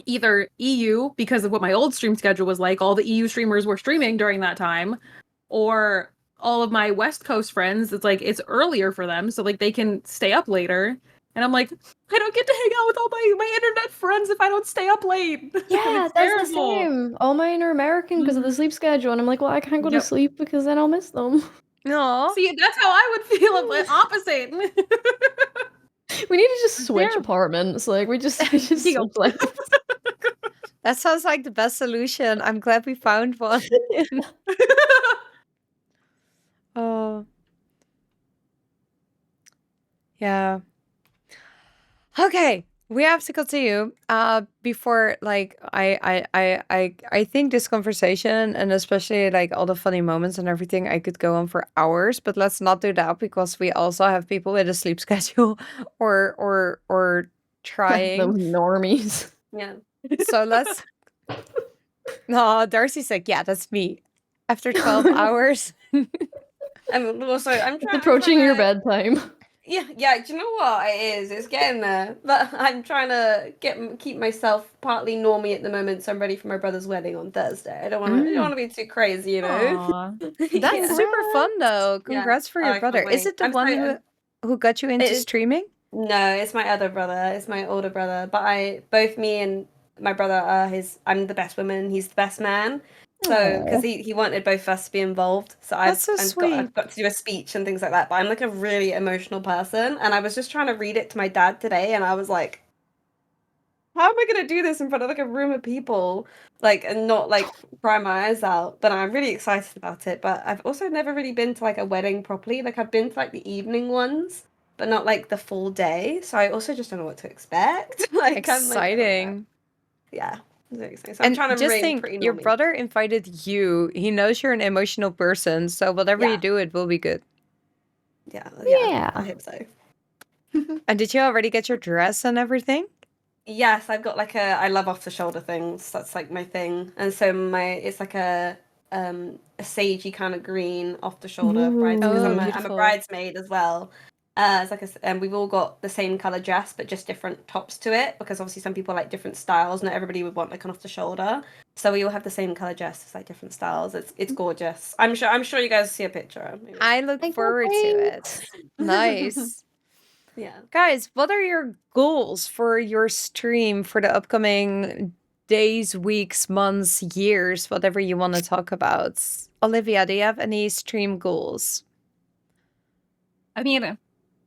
either EU because of what my old stream schedule was like, all the EU streamers were streaming during that time, or all of my West Coast friends, it's like it's earlier for them, so like they can stay up later. And I'm like, I don't get to hang out with all my internet friends if I don't stay up late. Yeah, It's that's the terrible. same. All mine are American because of the sleep schedule, and I'm like, well, I can't go to Yep. sleep because then I'll miss them. No. See, that's how I would feel, but opposite. We need to just switch Terrible. apartments. Like we just switch Deal. life. That sounds like the best solution. I'm glad we found one. Oh. Yeah. Okay. We have to continue. Before like I think this conversation and especially like all the funny moments and everything, I could go on for hours, but let's not do that because we also have people with a sleep schedule or trying. Those normies. Yeah. So let's No, Darcey's like, yeah, that's me. After 12 hours. I'm also I'm It's trying. approaching your bedtime. Yeah. Do you know what it is? It's getting there, but I'm trying to keep myself partly normie at the moment, so I'm ready for my brother's wedding on Thursday. I don't want to be too crazy, you know. Aw. That's Yeah. super fun though. Yeah. Congrats for Oh, your I can't brother. Is wait. it the I'm one so- who got you into It is- streaming? No, it's my other brother. It's my older brother. But both me and my brother are I'm the best woman. He's the best man. So, because he wanted both of us to be involved, so That's so I've got to do a speech and things like that. But I'm like a really emotional person, and I was just trying to read it to my dad today, and I was like, "How am I gonna do this in front of like a room of people, like, and not like cry my eyes out?" But I'm really excited about it. But I've also never really been to like a wedding properly. Like I've been to like the evening ones, but not like the full day. So I also just don't know what to expect. Like I'm like, Exciting. yeah. Very exciting. So I'm And trying to just remain think, pretty your normal. brother invited you. He knows you're an emotional person, so whatever you Yeah. do, it will be good. Yeah. Yeah. I hope so. And did you already get your dress and everything? Yes, I've got like I love off the shoulder things. That's like my thing. And so it's like a sagey kind of green off the shoulder brides because Oh, I'm a beautiful. bridesmaid as well. It's like and we've all got the same color dress but just different tops to it because obviously some people like different styles. Not everybody would want like an off the shoulder. So we all have the same color dress, it's like different styles. It's gorgeous. I'm sure you guys see a picture. Maybe. I look can't forward to wait. it. Nice. Yeah. Guys, what are your goals for your stream for the upcoming days, weeks, months, years, whatever you want to talk about? Olivia, do you have any stream goals? I mean,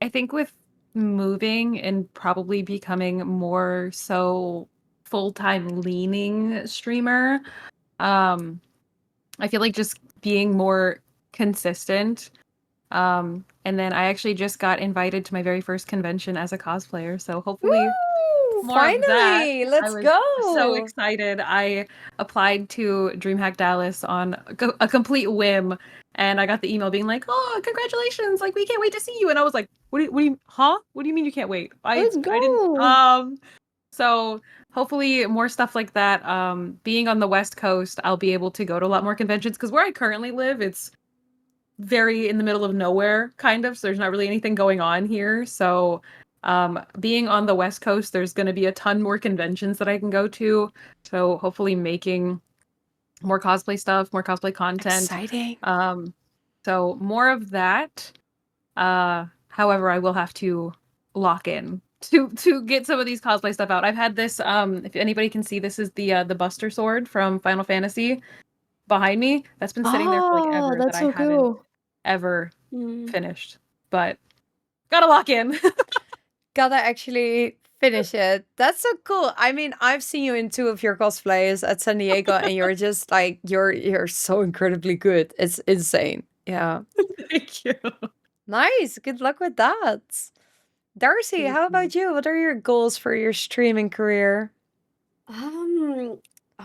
I think with moving and probably becoming more so full-time leaning streamer, I feel like just being more consistent. And then I actually just got invited to my very first convention as a cosplayer, so hopefully more of that. Finally, let's I was go. so excited. I applied to DreamHack Dallas on a complete whim, and I got the email being like, "Oh, congratulations! Like, we can't wait to see you." And I was like, "What do you huh? What do you mean you can't wait?" Let's I go. didn't. So hopefully more stuff like that. Being on the West Coast, I'll be able to go to a lot more conventions because where I currently live, it's very in the middle of nowhere, kind of. So there's not really anything going on here. So being on the West Coast, there's going to be a ton more conventions that I can go to. So hopefully making more cosplay stuff, more cosplay content. Exciting. So more of that. However, I will have to lock in to get some of these cosplay stuff out. I've had this. If anybody can see, this is the Buster sword from Final Fantasy behind me. That's been sitting there for like Oh, ever that's that so I haven't cool. ever Mm. finished, but gotta lock in. Gotta actually finish it. That's so cool. I mean, I've seen you in 2 of your cosplays at San Diego, and you're just like you're so incredibly good. It's insane. Yeah. Thank you. Nice. Good luck with that. Darcey, how about you? What are your goals for your streaming career? Oh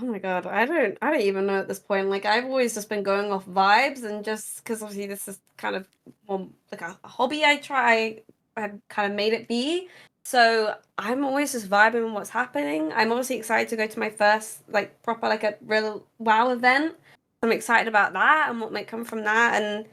my God, I don't even know at this point. Like I've always just been going off vibes and just because obviously this is kind of more like a hobby I kind of made it be. So I'm always just vibing on what's happening. I'm obviously excited to go to my first like proper like a real WoW event. I'm excited about that and what might come from that and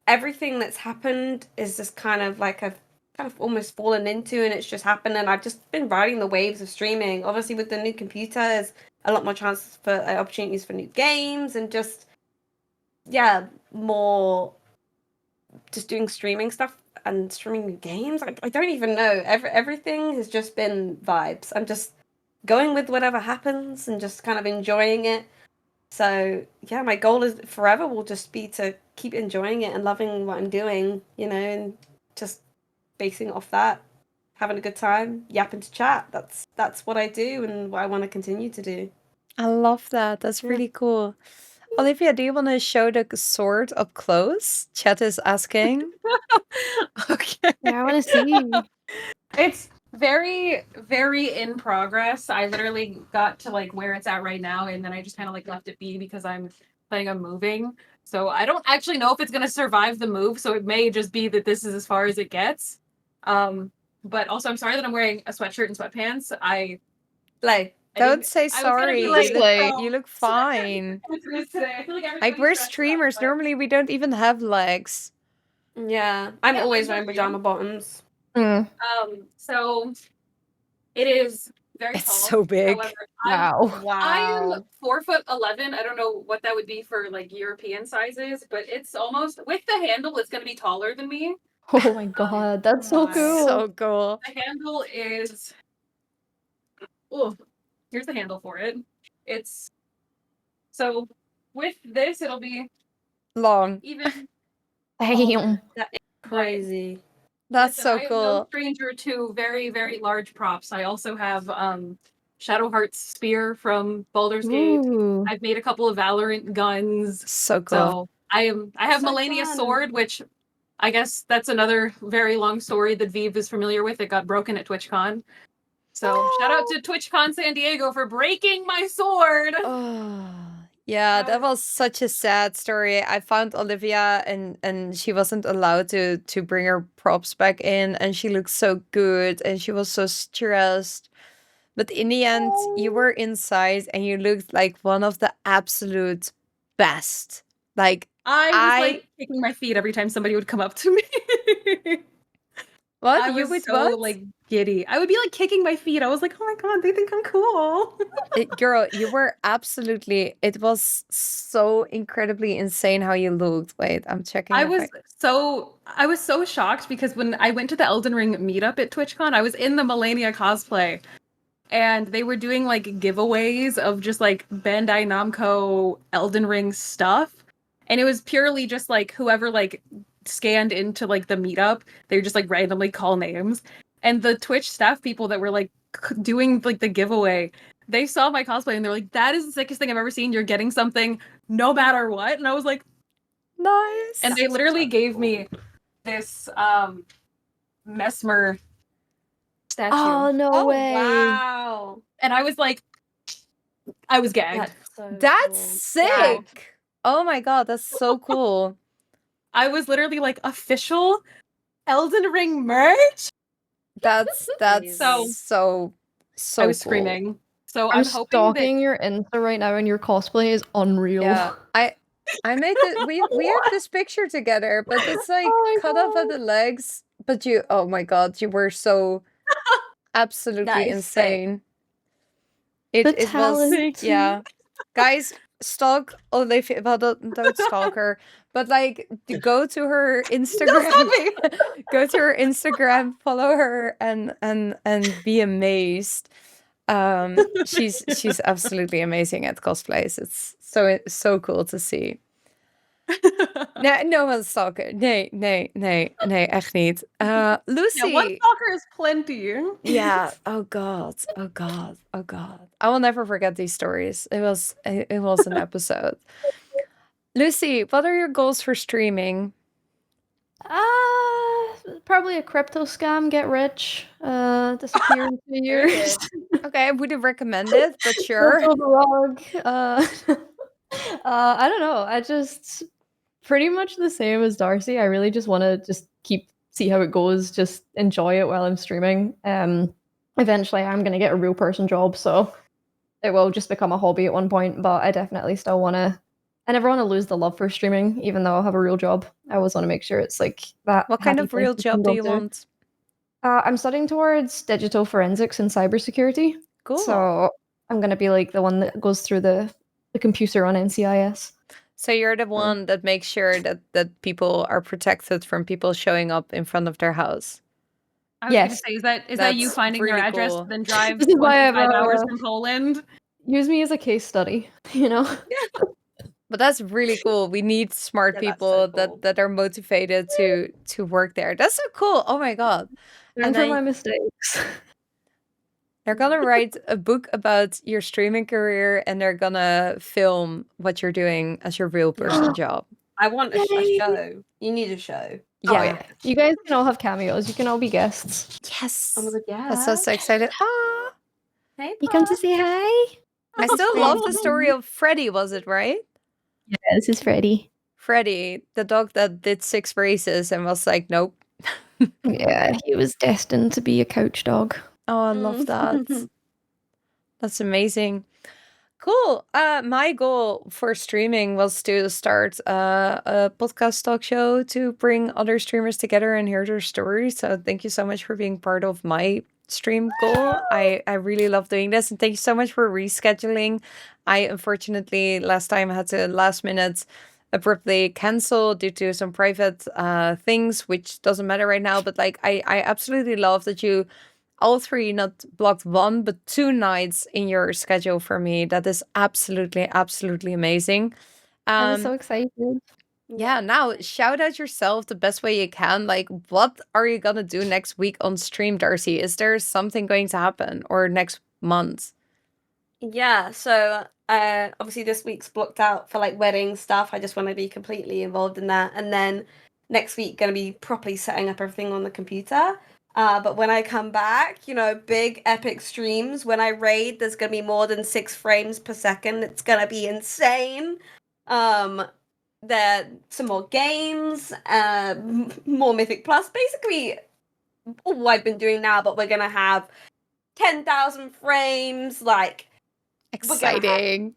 everything that's happened is just kind of like I've kind of almost fallen into and it's just happened and I've just been riding the waves of streaming. Obviously with the new computer there's a lot more chances for opportunities for new games and just more just doing streaming stuff and streaming new games. I don't even know. Everything has just been vibes. I'm just going with whatever happens and just kind of enjoying it. So yeah, my goal is forever will just be to keep enjoying it and loving what I'm doing, and just basing it off that, having a good time, yapping to chat. That's what I do and what I want to continue to do. I love that. That's Yeah. really cool. Olivia, do you want to show the sword up close? Chat is asking. Okay. Yeah, I want to see. It's very, very in progress. I literally got to like where it's at right now, and then I just kind of like left it be because I'm planning on moving. So I don't actually know if it's gonna survive the move. So it may just be that this is as far as it gets. But also I'm sorry that I'm wearing a sweatshirt and sweatpants. Like Don't say I was gonna sorry. be like, You look fine. today. I feel like Like, everybody's we're dressed up, streamers. but- Normally, we don't even have legs. yeah, I'm Yeah, always like wearing that, pajama bottoms. Mm. So it is very It's tall. so big. However, Wow. I am 4'11". I don't know what that would be for like European sizes, but it's almost with the handle. It's going to be taller than me. Oh my god, that's so my. cool. So cool. The handle is. Oh, here's the handle for it. It's so with this, it'll be Long. even. Damn. Crazy. That's Listen, so I am no cool. stranger to very, very large props. I also have Shadowheart's spear from Baldur's Gate. Ooh. I've made a couple of Valorant guns. So cool. So I have So Melania's fun. sword, which I guess that's another very long story that Viev is familiar with. It got broken at TwitchCon. So shout out to TwitchCon San Diego for breaking my sword. Oh, yeah, that was such a sad story. I found Olivia and she wasn't allowed to bring her props back in, and she looked so good and she was so stressed. But in the end, you were inside and you looked like one of the absolute best. Like I was like kicking my feet every time somebody would come up to me. what? I You was would so what? like giddy. I would be like kicking my feet. I was like, oh my god, they think I'm cool. Girl, you were absolutely. It was so incredibly insane how you looked. Wait, I'm checking. I was so shocked because when I went to the Elden Ring meetup at TwitchCon, I was in the Melania cosplay, and they were doing like giveaways of just like Bandai Namco Elden Ring stuff, and it was purely just like whoever like scanned into like the meetup, they would just like randomly call names, and the Twitch staff people that were like doing like the giveaway, they saw my cosplay and they're like, that is the sickest thing I've ever seen. You're getting something no matter what. And I was like, nice. and they literally gave me this Mesmer statue. Oh, no way. Wow. And I was like, I was gagged. That's cool. sick. Oh my god, that's so cool. I was literally like, official Elden Ring merch? That's so I was cool. screaming. So I'm I'm hoping stalking your Insta right now, and your cosplay is unreal. Yeah, I made it. We have this picture together, but it's like Oh my cut off at the legs. But you, oh my god, you were so absolutely That is insane. The It was, talent. yeah. Guys, stalk Olivia. Well, don't stalk her, but like go to her Instagram. Go to her Instagram, follow her, and be amazed. She's absolutely amazing at cosplays. It's so cool to see. No one's stalker. Nee, echt niet. Lucy. Yeah, one stalker is plenty. Yeah. Oh god. I will never forget these stories. It was an episode. Lucy, what are your goals for streaming? Probably a crypto scam, get rich, disappear in 2 years. Okay, I wouldn't recommend it, but sure. Go to the rug. I don't know. I just pretty much the same as Darcey. I really just want to just see how it goes, just enjoy it while I'm streaming. Eventually I'm gonna get a real person job, so it will just become a hobby at one point. But I definitely still want to. I never want to lose the love for streaming, even though I'll have a real job. I always want to make sure it's like that. What kind happy of place real to job go do you to. want? I'm studying towards digital forensics and cybersecurity. Cool. So I'm gonna be like the one that goes through the computer on NCIS. So you're the one that makes sure that people are protected from people showing up in front of their house. I was gonna say, is that you That's finding really your address, cool. then drive This is why I have 25 hours from Poland? Use me as a case study, you know? But that's really cool. We need smart Yeah, that's people so cool. that are motivated to work there. That's so cool. Oh my god. Learn And from then my mistakes. they're gonna write a book about your streaming career, and they're gonna film what you're doing as your real person job. I want a Yay. show. You need a show. Yeah. Oh, yeah. You guys can all have cameos. You can all be guests. Yes. Oh my god, yeah. That's so excited. Ah. Hey, You come to say hi? I still love the story of Freddy, was it right? Yeah, this is Freddie. Freddy, the dog that did 6 races and was like, nope. Yeah, he was destined to be a coach dog. Oh, I love that. That's amazing. Cool. My goal for streaming was to start a podcast talk show to bring other streamers together and hear their stories. So thank you so much for being part of my stream goal. I really love doing this, and thank you so much for rescheduling. I unfortunately last time had to last minute abruptly cancel due to some private things, which doesn't matter right now. But like I absolutely love that you all 3 not blocked 1 but 2 nights in your schedule for me. That is absolutely amazing. I'm so excited. Yeah, now shout out yourself the best way you can. Like, what are you gonna do next week on stream, Darcey? Is there something going to happen, or next month? Yeah, so obviously this week's blocked out for like wedding stuff. I just want to be completely involved in that. And then next week gonna be properly setting up everything on the computer. But when I come back, big epic streams. When I raid, there's gonna be more than 6 frames per second. It's gonna be insane. There some more games, more Mythic Plus. Basically, all I've been doing now, but we're gonna have 10,000 frames. Like, Exciting.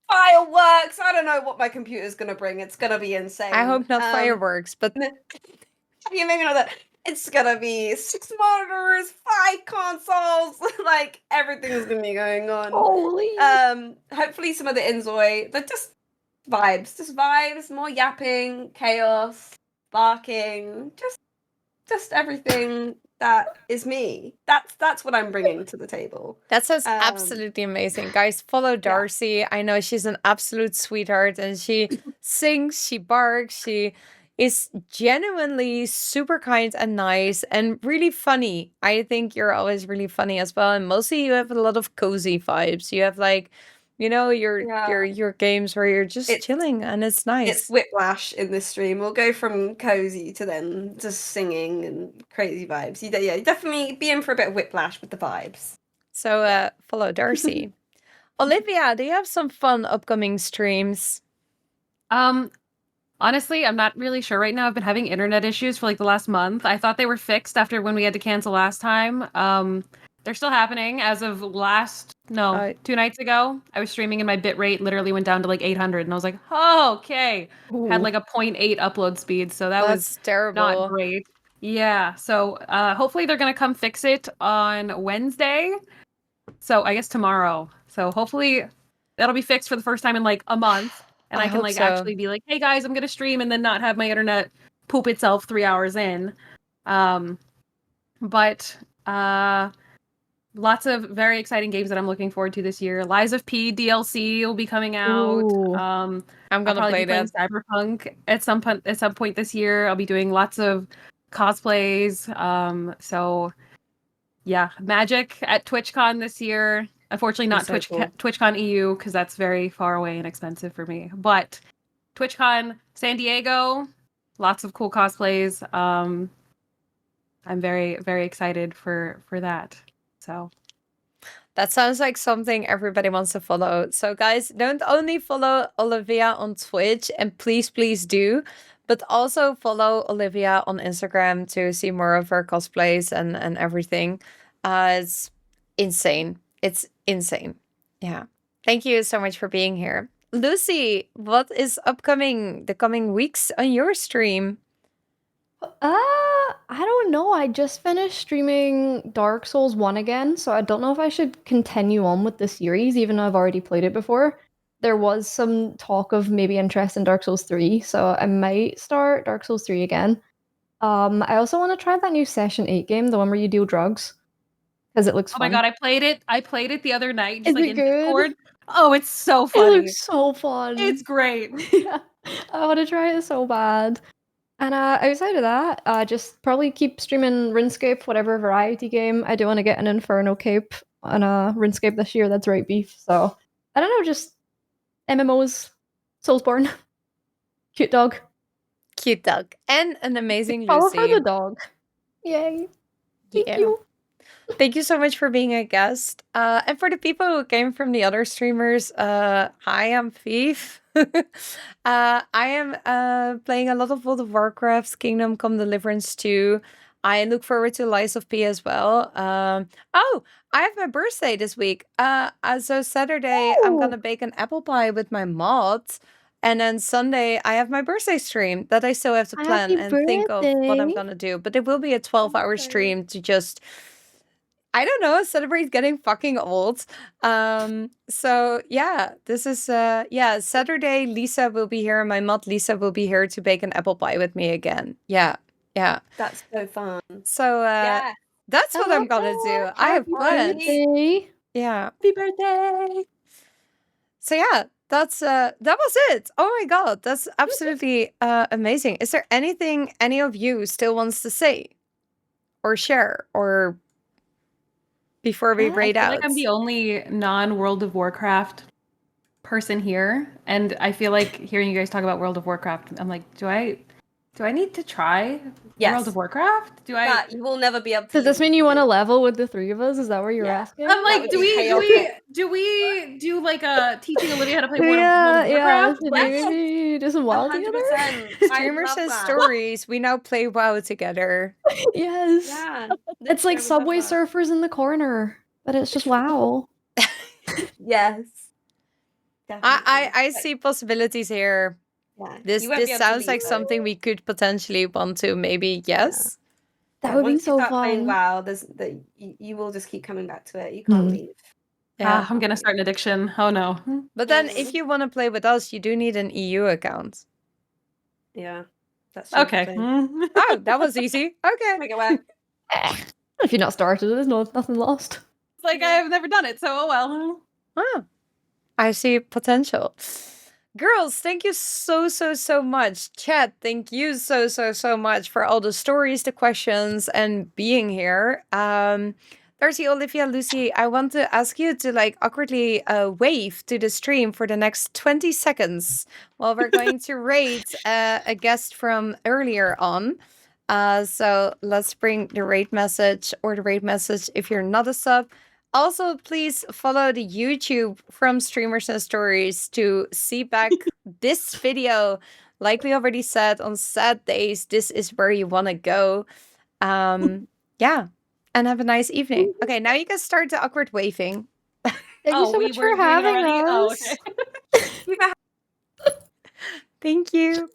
Fireworks. I don't know what my computer's gonna bring. It's gonna be insane. I hope not fireworks, but you maybe know that it's gonna be 6 monitors, 5 consoles. Like, everything's gonna be going on. Holy. Hopefully some of the Inzoi, but just vibes, more yapping, chaos, barking, just everything that is me. That's what I'm bringing to the table. that sounds absolutely amazing. Guys, follow Darcey. I know she's an absolute sweetheart, and she sings, she barks, she is genuinely super kind and nice and really funny. I think you're always really funny as well, and mostly you have a lot of cozy vibes. You have like, your games where you're just chilling, and it's nice. It's whiplash in this stream. We'll go from cozy to then just singing and crazy vibes. You definitely be in for a bit of whiplash with the vibes. So follow Darcey. Olivia, do you have some fun upcoming streams? Honestly, I'm not really sure right now. I've been having internet issues for like the last month. I thought they were fixed after when we had to cancel last time. They're still happening as of 2 nights ago. I was streaming and my bitrate literally went down to like 800 and I was like, oh, okay. Ooh. Had like a 0.8 upload speed. So that was terrible. Not great. Yeah. So hopefully they're going to come fix it on Wednesday. So I guess tomorrow. So hopefully that'll be fixed for the first time in like a month. And I can like actually be like, hey guys, I'm going to stream and then not have my internet poop itself 3 hours in. But lots of very exciting games that I'm looking forward to this year. Lies of P DLC will be coming out. Ooh. I'm gonna play that. Cyberpunk at some point this year. I'll be doing lots of cosplays. So yeah, Magic at TwitchCon this year. Unfortunately, not TwitchCon EU because that's very far away and expensive for me. But TwitchCon San Diego, lots of cool cosplays. I'm very, very excited for that. So that sounds like something everybody wants to follow. So guys, don't only follow Olivia on Twitch, and please do, but also follow Olivia on Instagram to see more of her cosplays and everything. It's insane. It's insane. Yeah. Thank you so much for being here. Lucy, what is upcoming the coming weeks on your stream? I don't know. I just finished streaming Dark Souls 1 again, so I don't know if I should continue on with the series, even though I've already played it before. There was some talk of maybe interest in Dark Souls 3, so I might start Dark Souls 3 again. I also want to try that new Session 8 game, the one where you deal drugs, because it looks fun. Oh my god, I played it the other night, just Is like it in good? Discord. Oh, it's so funny. It looks so fun. It's great. Yeah, I want to try it so bad. And outside of that, just probably keep streaming RuneScape, whatever variety game. I do want to get an Inferno cape on RuneScape this year. That's right, Beef. So I don't know, just MMOs, Soulsborne, cute dog, and an amazing follow Lucy. for the dog. Yay! Thank you. Thank you so much for being a guest. And for the people who came from the other streamers, hi, I'm Viev. I am playing a lot of World of Warcraft, Kingdom Come Deliverance 2. I look forward to Lies of P as well. Oh, I have my birthday this week. So Saturday, I'm gonna bake an apple pie with my mods. And then Sunday, I have my birthday stream that I still have to plan and think of what I'm gonna do. But it will be a 12-hour stream to just, I don't know, celebrate getting fucking old. So yeah, this is Saturday. Lisa will be here. My mod Lisa will be here to bake an apple pie with me again. Yeah. That's so fun. So that's what I'm gonna do. I have plans. Yeah. Happy birthday. So yeah, that was it. Oh my god, that's absolutely amazing. Is there anything any of you still wants to say or share or before we raid out? I feel like I'm the only non-World of Warcraft person here, and I feel like hearing you guys talk about World of Warcraft, I'm like, do I Do I need to try Yes. World of Warcraft? Do I? But you will never be able to. Does this use mean you want to it. level with the 3 of us? Is that what you're Yeah. asking? I'm like, would do be we do like a teaching Olivia how to play yeah, World of Warcraft? should Like, Yes. maybe do some WoW together? 100%. Streamer says stories. We now play WoW together. Yes. Yeah. It's like literally, I would love Subway that. Surfers in the corner, but it's just WoW. Yes. Definitely. I see possibilities here. Yeah. This You won't be able to sounds leave like though. something we could potentially want to maybe yes. That Yeah, would be once you so start playing fun. WoW, you will just keep coming back to it. You can't leave. Yeah. I'm gonna start an addiction. Oh no. But then if you want to play with us, you do need an EU account. Yeah. That's Okay. true. Oh, that was easy. Okay. Make it work. If you're not started, there's nothing lost. It's like I have never done it, so oh well. Oh, I see potential. Girls, thank you so much. Chat, thank you so much for all the stories, the questions, and being here. Darcey, Olivia, Lucy, I want to ask you to like awkwardly wave to the stream for the next 20 seconds while we're going to rate a guest from earlier on. So let's bring the rate message or the rate message if you're not a sub. Also, please follow the YouTube from Streamers and Stories to see back this video. Like we already said, on sad days, this is where you want to go. Yeah, and have a nice evening. Okay, now you can start the awkward waving. Thank you so much for doing it having already? us. Oh, okay. Thank you.